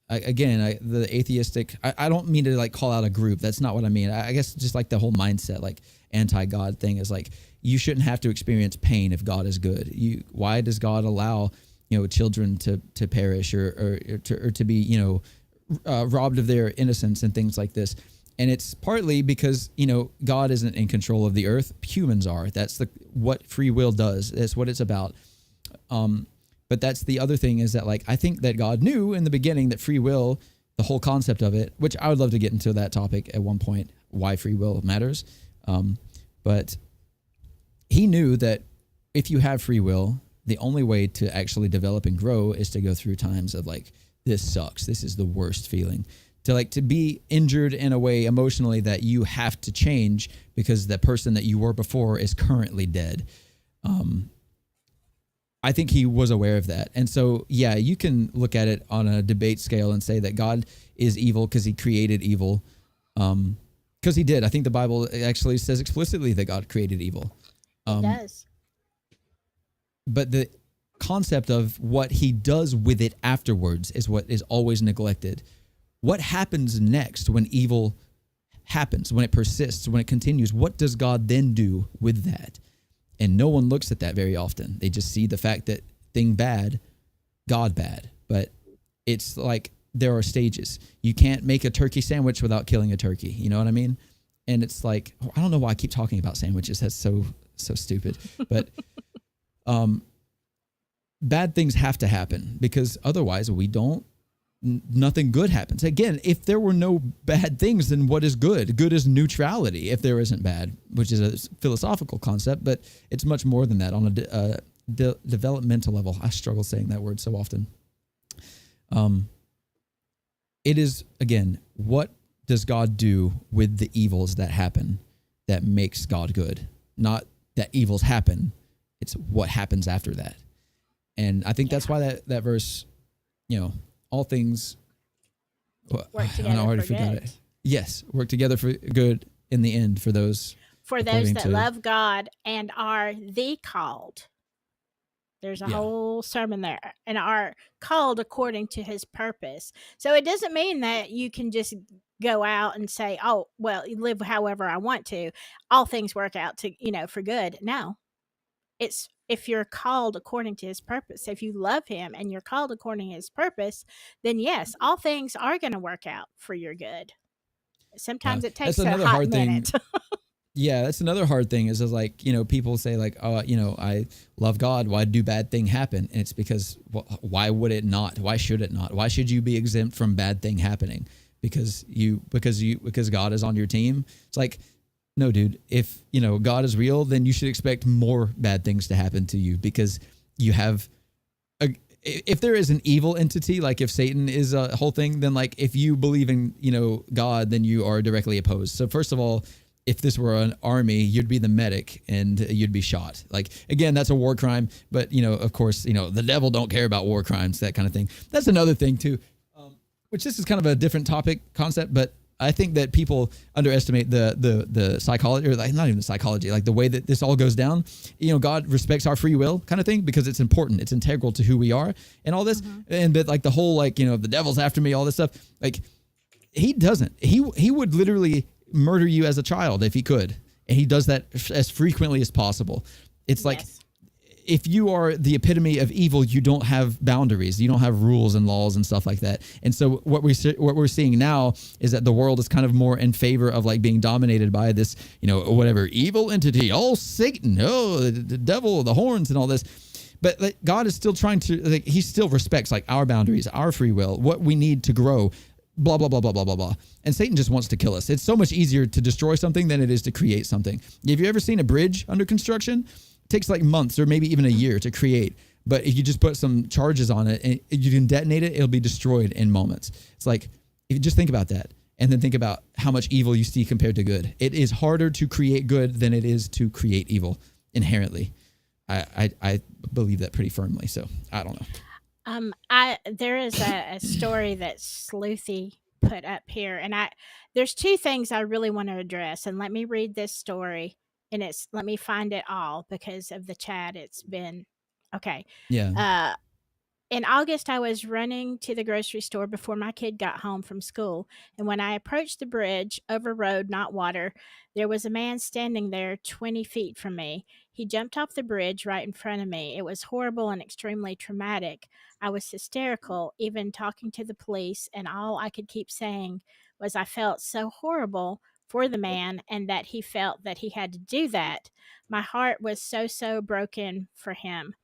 the atheistic, I don't mean to like call out a group. That's not what I mean. I guess just like the whole mindset, like anti-God thing is like, you shouldn't have to experience pain if God is good. Why does God allow, children to perish or to be, robbed of their innocence and things like this? And it's partly because, God isn't in control of the earth. Humans are. That's what free will does. That's what it's about. But that's the other thing, is that like, I think that God knew in the beginning that free will, the whole concept of it, which I would love to get into that topic at one point, why free will matters. But he knew that if you have free will, the only way to actually develop and grow is to go through times of like, this sucks. This is the worst feeling. To be injured in a way emotionally that you have to change because the person that you were before is currently dead. I think he was aware of that. And so, yeah, you can look at it on a debate scale and say that God is evil because he created evil. Because he did. I think the Bible actually says explicitly that God created evil. It does. But the concept of what he does with it afterwards is what is always neglected. What happens next when evil happens, when it persists, when it continues? What does God then do with that? And no one looks at that very often. They just see the fact that thing bad, God bad. But it's like there are stages. You can't make a turkey sandwich without killing a turkey. You know what I mean? And it's like, I don't know why I keep talking about sandwiches. That's so stupid. But bad things have to happen, because otherwise nothing good happens. Again, if there were no bad things, then what is good? Good is neutrality if there isn't bad, which is a philosophical concept, but it's much more than that on a developmental level. I struggle saying that word so often. It is, again, what does God do with the evils that happen that makes God good? Not that evils happen. It's what happens after that. And I think that's why that verse, all things work together for good. Yes, work together for good in the end for those that love God and are the called. There's a Yeah. whole sermon there, and are called according to his purpose. So it doesn't mean that you can just go out and say, "Oh, well, you live however I want to. All things work out to, for good." No. It's if you're called according to his purpose. If you love him and you're called according to his purpose, then yes, all things are going to work out for your good. Yeah. Sometimes it That's takes a another hot hard thing. minute. Yeah, that's another hard thing is like, people say like, oh, I love God. Why do bad thing happen? And it's because, well, why would it not? Why should it not? Why should you be exempt from bad thing happening? Because God is on your team. It's like, no, dude, if, God is real, then you should expect more bad things to happen to you because you have if there is an evil entity, like if Satan is a whole thing, then like if you believe in, God, then you are directly opposed. So first of all, if this were an army, you'd be the medic and you'd be shot. Like, again, that's a war crime. But, of course, the devil don't care about war crimes, that kind of thing. That's another thing, too, which this is kind of a different topic concept. But I think that people underestimate the psychology, or like not even the psychology, like the way that this all goes down. God respects our free will kind of thing because it's important. It's integral to who we are and all this. And but like the whole, like, the devil's after me, all this stuff, like he doesn't. He would literally murder you as a child if he could. And he does that as frequently as possible. It's like, Yes. if you are the epitome of evil, you don't have boundaries. You don't have rules and laws and stuff like that. And so what we're seeing now is that the world is kind of more in favor of like being dominated by this, whatever evil entity, Satan, the devil, the horns and all this. But like, God is still trying to, like, he still respects like our boundaries, our free will, what we need to grow, blah, blah, blah, blah, blah, blah, blah. And Satan just wants to kill us. It's so much easier to destroy something than it is to create something. Have you ever seen a bridge under construction? It takes like months or maybe even a year to create. But if you just put some charges on it and you can detonate it, it'll be destroyed in moments. It's like, if you just think about that and then think about how much evil you see compared to good. It is harder to create good than it is to create evil inherently. I believe that pretty firmly. So I don't know. There is a story that Sleuthy put up here, and there's two things I really want to address, and let me read this story, and let me find it all because of the chat. It's been okay. Yeah. Uh, in August, I was running to the grocery store before my kid got home from school, and when I approached the bridge over road, not water, there was a man standing there 20 feet from me. He jumped off the bridge right in front of me. It was horrible and extremely traumatic. I was hysterical, even talking to the police, and all I could keep saying was I felt so horrible for the man and that he felt that he had to do that. My heart was so broken for him.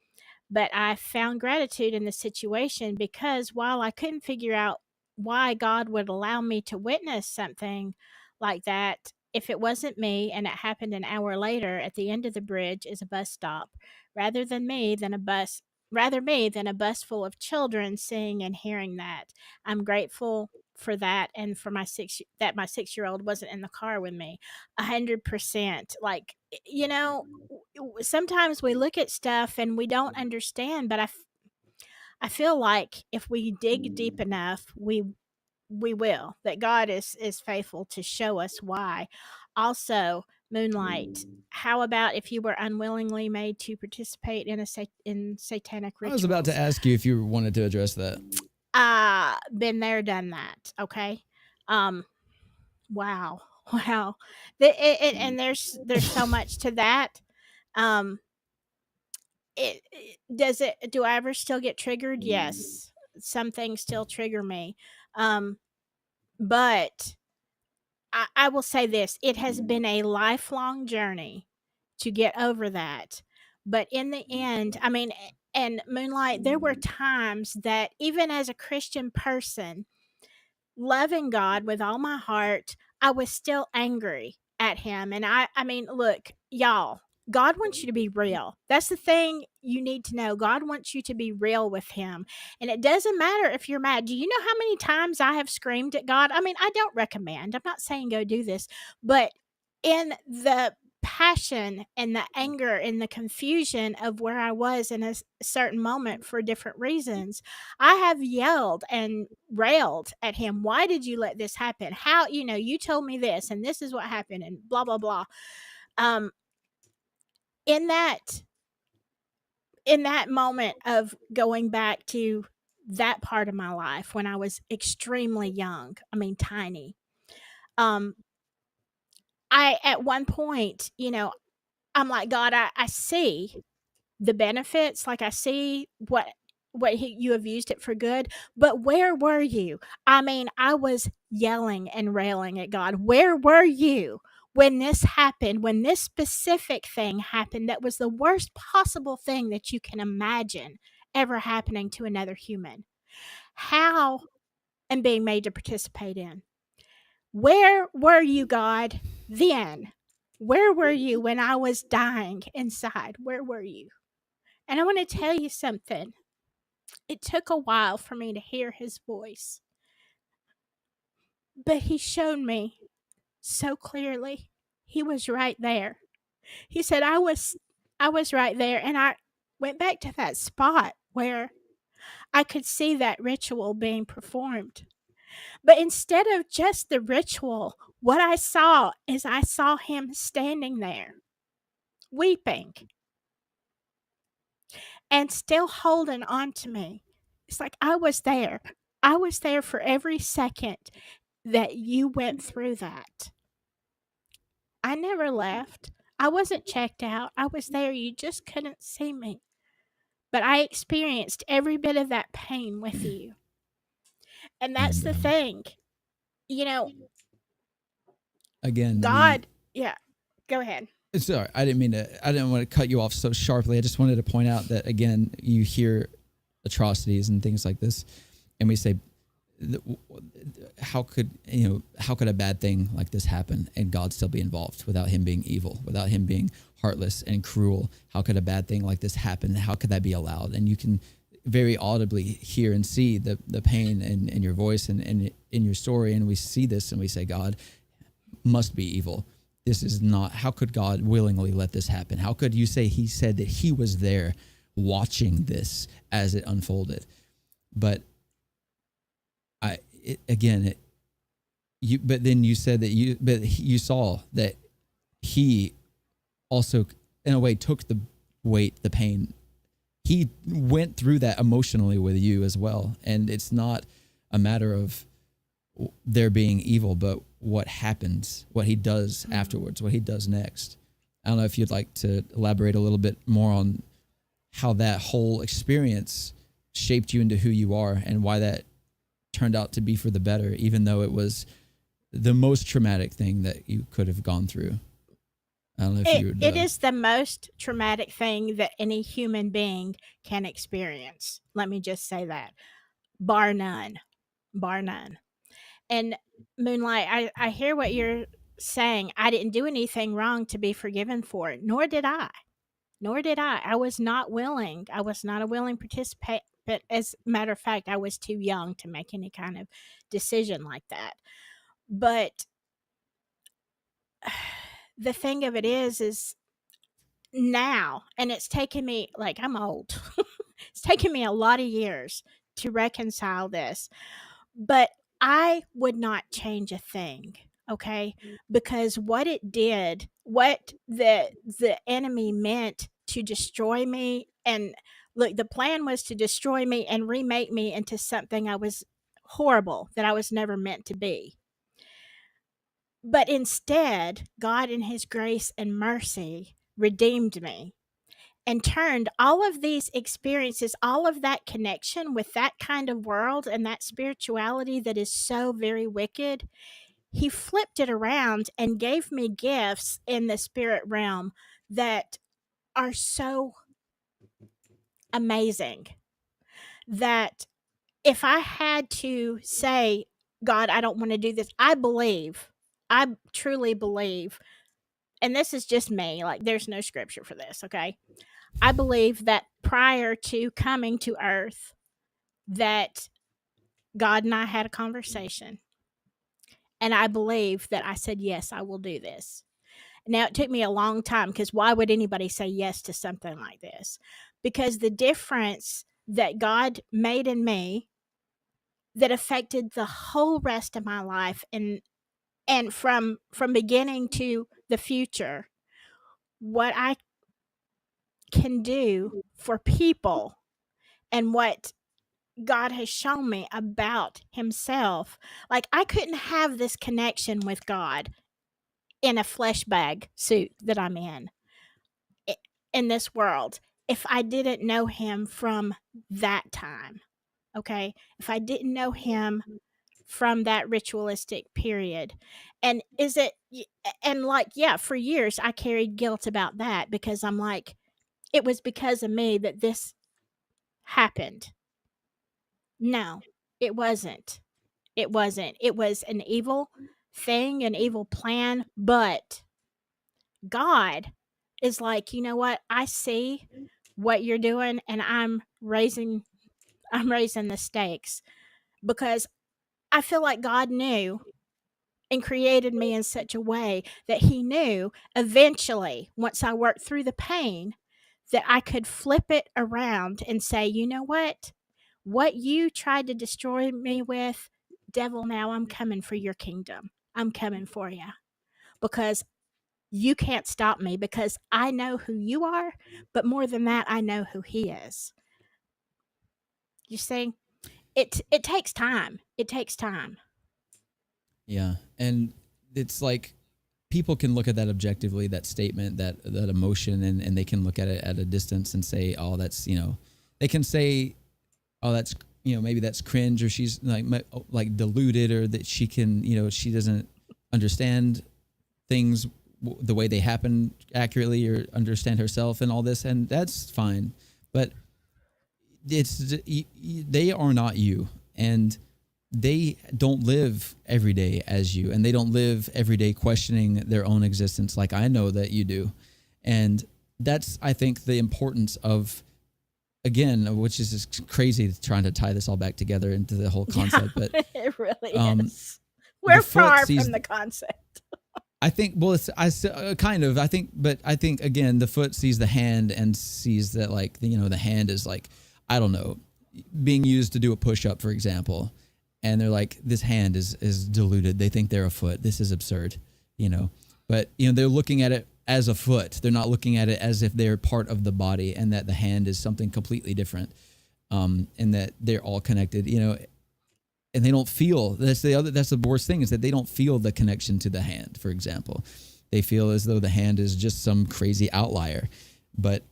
But I found gratitude in the situation because while I couldn't figure out why God would allow me to witness something like that, if it wasn't me and it happened an hour later at the end of the bridge is a bus stop, rather than me than a bus rather me than a bus full of children seeing and hearing that. I'm grateful for that and for my 6-year-old wasn't in the car with me. 100%. Like, sometimes we look at stuff and we don't understand, but I feel like if we dig deep enough, we will. That God is faithful to show us why. Also, Moonlight, how about if you were unwillingly made to participate in in satanic I was about to rituals? ask you if you wanted to address that. Been there, done that. Okay. Um, wow. Wow. And there's so much to that. Um, do I ever still get triggered? Yes. Some things still trigger me. Um, but I will say this, it has been a lifelong journey to get over that. But in the end, I mean, and Moonlight, there were times that even as a Christian person, loving God with all my heart, I was still angry at him. And I mean, look, y'all, God wants you to be real. That's the thing you need to know. God wants you to be real with him. And it doesn't matter if you're mad. Do you know how many times I have screamed at God? I mean, I don't recommend. I'm not saying go do this, but in the passion and the anger and the confusion of where I was in a certain moment for different reasons, I have yelled and railed at him. Why did you let this happen? How, you told me this and this is what happened and blah, blah, blah. Um, in that, in that moment of going back to that part of my life when I was extremely young, I mean tiny, um, I at one point, I'm like, God, I see the benefits, like I see you have used it for good, but where were you? I mean, I was yelling and railing at God. Where were you when this happened? When this specific thing happened that was the worst possible thing that you can imagine ever happening to another human? How am being made to participate in? Where were you, God, then? Where were you when I was dying inside? Where were you? And I want to tell you something. It took a while for me to hear his voice, but he showed me so clearly. He was right there. He said I was right there, and I went back to that spot where I could see that ritual being performed. But instead of just the ritual, what I saw him standing there weeping and still holding on to me. It's like I was there. I was there for every second that you went through that. I never left. I wasn't checked out. I was there. You just couldn't see me. But I experienced every bit of that pain with you. And that's And the thing. You know, again, God, yeah, go ahead. sorry, I didn't want to cut you off so sharply. I just wanted to point out that, again, you hear atrocities and things like this, and we say, how could a bad thing like this happen and God still be involved without him being evil, without him being heartless and cruel? How could a bad thing like this happen? How could that be allowed? And you can very audibly hear and see the pain in your voice and in your story. And we see this and we say, God must be evil. This is not, how could God willingly let this happen? How could you say he said that he was there watching this as it unfolded? But but then you said that you saw that he also, in a way, took the weight, the pain. He went through that emotionally with you as well. And it's not a matter of there being evil, but what happens, what he does afterwards, what he does next. I don't know if you'd like to elaborate a little bit more on how that whole experience shaped you into who you are and why that turned out to be for the better, even though it was the most traumatic thing that you could have gone through. I don't know if you would. It is the most traumatic thing that any human being can experience. Let me just say that. Bar none. Bar none. And Moonlight, I hear what you're saying. I didn't do anything wrong to be forgiven for it, nor did I. Nor did I. I was not willing. I was not a willing participant. But as a matter of fact, I was too young to make any kind of decision like that. But the thing of it is now, and it's taken me, like, I'm old. It's taken me a lot of years to reconcile this. But I would not change a thing, okay? Because what it did, what the enemy meant to destroy me, and look, the plan was to destroy me and remake me into something I was horrible, that I was never meant to be. But instead, God in his grace and mercy redeemed me and turned all of these experiences, all of that connection with that kind of world and that spirituality that is so very wicked, he flipped it around and gave me gifts in the spirit realm that are so amazing that if I had to say, God, I don't want to do this, I truly believe, and this is just me, like there's no scripture for this, okay? I believe that prior to coming to earth, that God and I had a conversation. And I believe that I said, yes, I will do this. Now, it took me a long time, because why would anybody say yes to something like this? Because the difference that God made in me that affected the whole rest of my life, and from beginning to the future, what I can do for people and what God has shown me about himself. Like, I couldn't have this connection with God in a flesh bag suit that I'm in this world if I didn't know him from that time. Okay? If I didn't know him from that ritualistic period. And is it and like yeah, for years I carried guilt about that because I'm like it was because of me that this happened. No, it wasn't. It wasn't. It was an evil thing, an evil plan, but God is like, "You know what? I see what you're doing and I'm raising the stakes because I feel like God knew and created me in such a way that he knew eventually, once I worked through the pain, that I could flip it around and say, you know what? What you tried to destroy me with, devil, now I'm coming for your kingdom. I'm coming for you because you can't stop me because I know who you are, but more than that, I know who he is. You see, it takes time. It takes time. Yeah. And it's like people can look at that objectively, that statement, that emotion, and they can look at it at a distance and say, oh, that's, they can say, oh, that's, maybe that's cringe, or she's like deluded, or that she can, she doesn't understand things the way they happen accurately, or understand herself and all this. And that's fine. But they are not you. And they don't live every day as you, and they don't live every day questioning their own existence like I know that you do. And that's, I think, the importance of, again, which is just crazy trying to tie this all back together into the whole concept. But it really is. the We're foot far sees from the concept. I think, well, it's kind of. I think again, the foot sees the hand and sees that, like, the hand is like, I don't know, being used to do a push up, for example, and they're like, this hand is diluted. They think they're a foot. This is absurd, But they're looking at it as a foot. They're not looking at it as if they're part of the body, and that the hand is something completely different, and that they're all connected. And they don't feel, that's the worst thing, is that they don't feel the connection to the hand, for example. They feel as though the hand is just some crazy outlier. But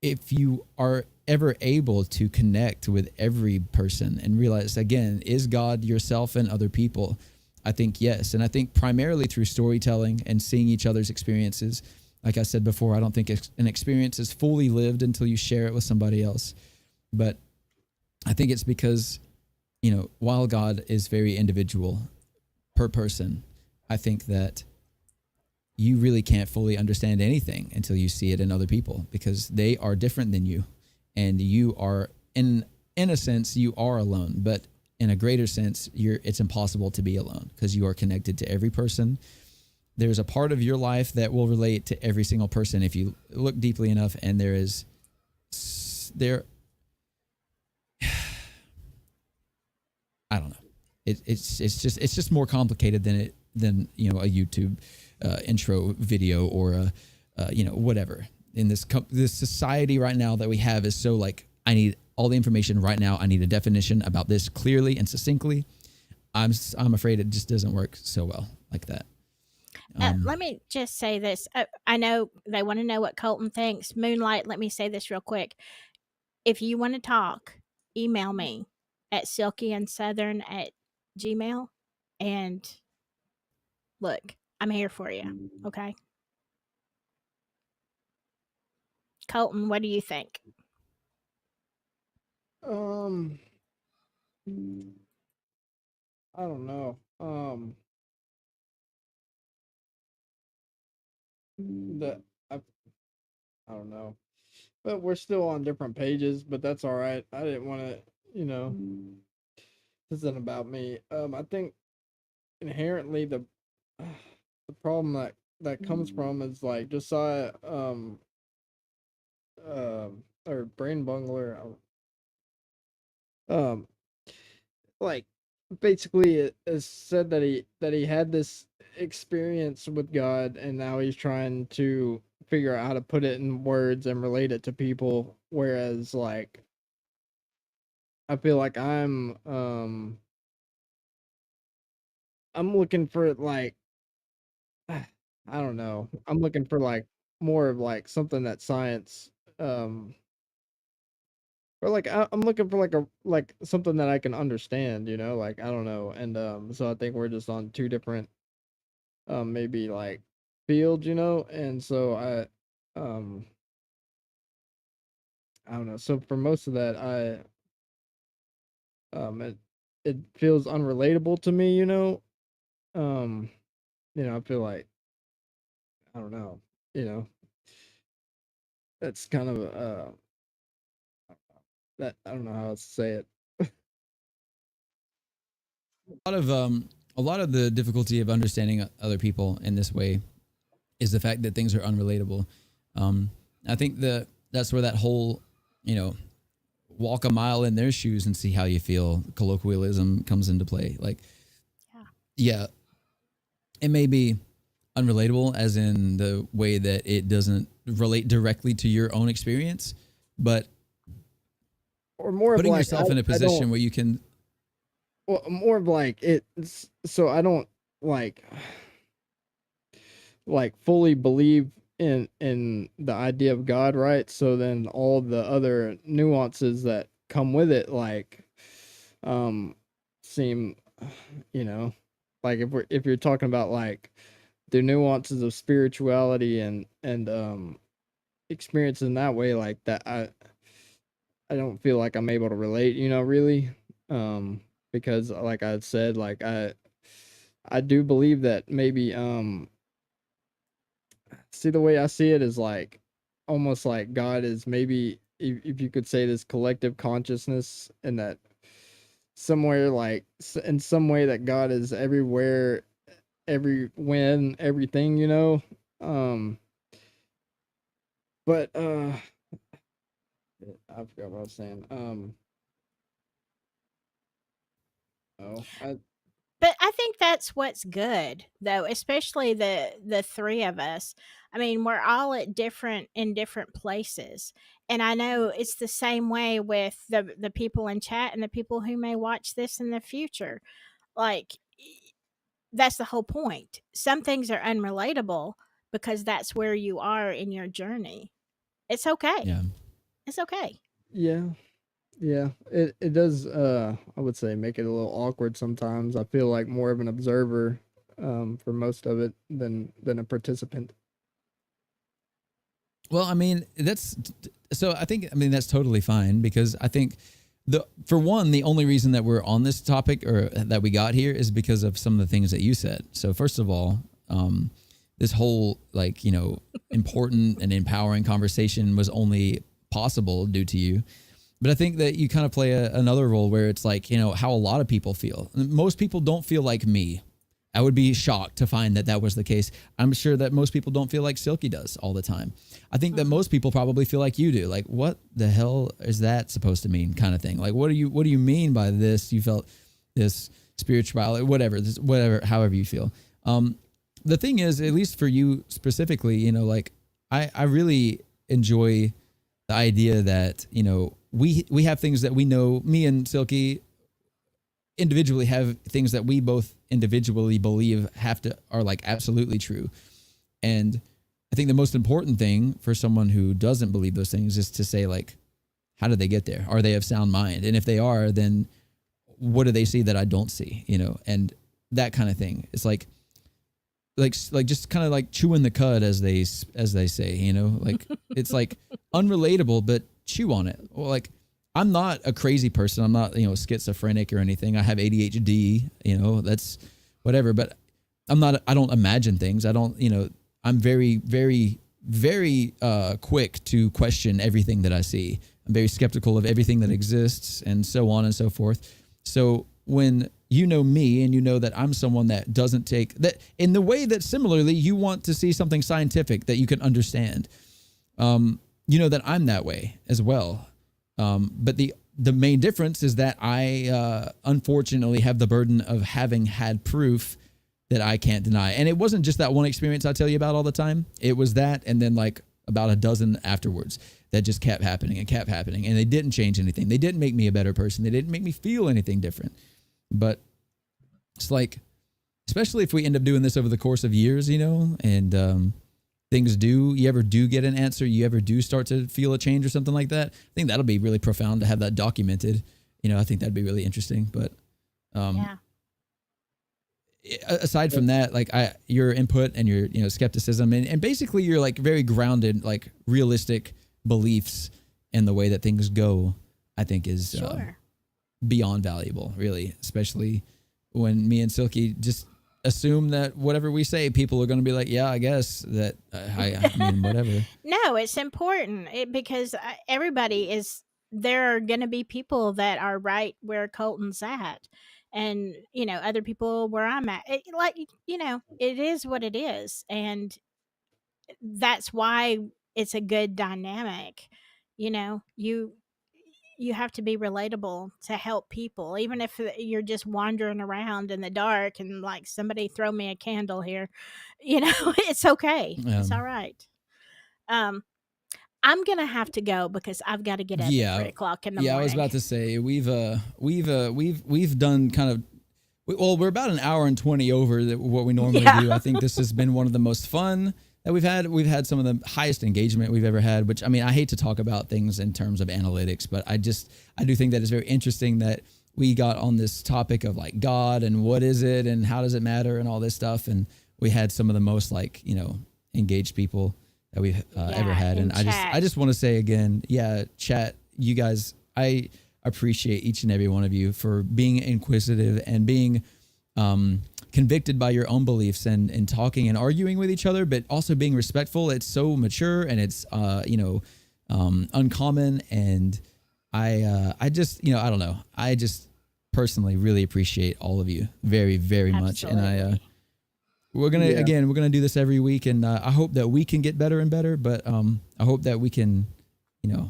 if you are ever able to connect with every person and realize, again, is God yourself and other people? I think yes. And I think primarily through storytelling and seeing each other's experiences. Like I said before, I don't think an experience is fully lived until you share it with somebody else. But I think it's because, while God is very individual per person, I think that you really can't fully understand anything until you see it in other people, because they are different than you, and you are, in a sense, you are alone, but in a greater sense, it's impossible to be alone because you are connected to every person. There's a part of your life that will relate to every single person if you look deeply enough, and I don't know. It's just more complicated than a YouTube intro video, or whatever. In this society right now that we have is so like, I need all the information right now. I need a definition about this clearly and succinctly. I'm afraid it just doesn't work so well like that. Let me just say this. I know they want to know what Colton thinks. Moonlight, let me say this real quick. If you want to talk, email me at silkyandSouthern@gmail. And look, I'm here for you. Okay. Colton, what do you think? I don't know. The I, I don't know. But we're still on different pages, but that's all right. I didn't want to, this isn't about me. I think inherently the problem that comes from is like Josiah or Brain Bungler um like basically it is said that he had this experience with God, and now he's trying to figure out how to put it in words and relate it to people. Whereas like I feel like I'm looking for like I don't know. I'm looking for like more of like something that science um or like I'm looking for like a like something that I can understand, you know, like I don't know. And so I think we're just on two different maybe like fields, you know. And so um I don't know. So for most of that it feels unrelatable to me, you know. Um I feel like I don't know, you know. That's kind of that I don't know how else to say it. A lot of the difficulty of understanding other people in this way is the fact that things are unrelatable. Um, I think that's where that whole, you know, walk a mile in their shoes and see how you feel colloquialism comes into play. Like, Yeah. yeah, it may be unrelatable as in the way that it doesn't relate directly to your own experience, but Or more of putting like yourself in a I don't position where you can, well more of like it's so I don't like fully believe in the idea of God, right? So then all the other nuances that come with it um seem you know like if you're talking about like the nuances of spirituality and experience in that way like that I don't feel like I'm able to relate, you know, really. Because like I said, like I do believe that maybe see the way I see it is like almost like God is maybe if you could say this collective consciousness and that somewhere like in some way that God is everywhere, every when, everything, you know. Um but I forgot what I was saying. Oh, But I think that's what's good, though, especially the three of us. I mean, we're all at different in different places, and I know it's the same way with the people in chat and the people who may watch this in the future. Like, that's the whole point. Some things are unrelatable because that's where you are in your journey. It's okay. yeah. It's okay. yeah. Yeah, it does I would say make it a little awkward sometimes. I feel like more of an observer for most of it than a participant. Well, I mean, that's so I think, I mean, that's totally fine because I think for one, the only reason that we're on this topic or that we got here is because of some of the things that you said. So first of all, this whole like, you know, important and empowering conversation was only possible due to you. But I think that you kind of play another role where it's like, you know, how a lot of people feel. Most people don't feel like me. I would be shocked to find that that was the case. I'm sure that most people don't feel like Silky does all the time. I think that most people probably feel like you do. Like, what the hell is that supposed to mean? Kind of thing. Like, what do you mean by this? You felt this spirituality, whatever, however you feel. The thing is, at least for you specifically, you know, like I really enjoy the idea that, you know, we have things that we know, me and Silky individually have things that we both individually believe are like absolutely true. And I think the most important thing for someone who doesn't believe those things is to say, like, how did they get there? Are they of sound mind? And if they are, then what do they see that I don't see? You know, and that kind of thing. It's like just kind of like chewing the cud, as they say. You know, like it's like unrelatable, but chew on it. Well, like, I'm not a crazy person. I'm not, you know, schizophrenic or anything. I have ADHD, you know, that's whatever, but I don't imagine things. I don't, you know, I'm very, very, very quick to question everything that I see. I'm very skeptical of everything that exists and so on and so forth. So when you know me and you know that I'm someone that doesn't take that in the way that similarly you want to see something scientific that you can understand, you know that I'm that way as well. But the main difference is that I unfortunately have the burden of having had proof that I can't deny. And it wasn't just that one experience I tell you about all the time. It was that, and then like about a dozen afterwards that just kept happening and kept happening. And they didn't change anything. They didn't make me a better person. They didn't make me feel anything different. But it's like, especially if we end up doing this over the course of years, you know, and you ever do get an answer, you ever do start to feel a change or something like that. I think that'll be really profound to have that documented. You know, I think that'd be really interesting. But aside from that, like your input and your, you know, skepticism and basically your like very grounded, like realistic beliefs in the way that things go, I think is beyond valuable, really, especially when me and Silky just assume that whatever we say, people are going to be like, yeah, I guess that, I mean, whatever. No, it's important because there are going to be people that are right where Colton's at. And, you know, other people where I'm at. You know, it is what it is. And that's why it's a good dynamic. You know, you have to be relatable to help people, even if you're just wandering around in the dark and like, somebody throw me a candle here, you know. It's okay. It's all right. I'm gonna have to go because I've got to get up at 3 o'clock in the morning. I was about to say we've done kind of, well, we're about an hour and 20 over what we normally do. I think this has been one of the most fun that we've had. We've had some of the highest engagement we've ever had, which, I mean, I hate to talk about things in terms of analytics, but I do think that it's very interesting that we got on this topic of like God and what is it and how does it matter and all this stuff. And we had some of the most, like, you know, engaged people that we've ever had. And I just want to say again, chat, you guys, I appreciate each and every one of you for being inquisitive and being convicted by your own beliefs and talking and arguing with each other, but also being respectful. It's so mature and it's, uncommon. And I just, you know, I don't know. I just personally really appreciate all of you very, very much. And we're going to do this every week. And I hope that we can get better and better, but I hope that we can, you know,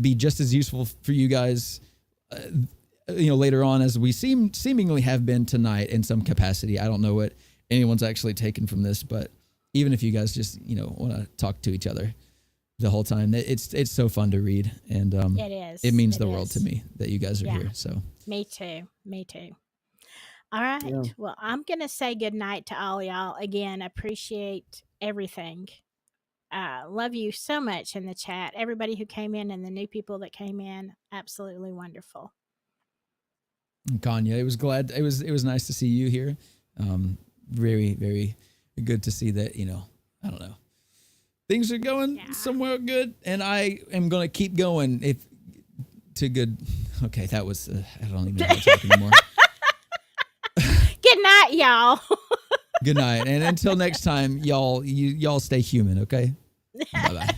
be just as useful for you guys, you know, later on as we seemingly have been tonight in some capacity. I don't know what anyone's actually taken from this, but even if you guys just, you know, want to talk to each other the whole time, it's so fun to read. And it is. It means the world to me that you guys are here. So me too. All right. Yeah. Well, I'm going to say good night to all y'all. Again, appreciate everything. Love you so much in the chat. Everybody who came in and the new people that came in, absolutely wonderful. Kanye, it was nice to see you here. Very, very good to see that, you know, I don't know, things are going somewhere good, and I am going to keep going good. Okay, that was, I don't even know how to talk anymore. Good night, y'all. Good night. And until next time, y'all stay human, okay? Bye-bye.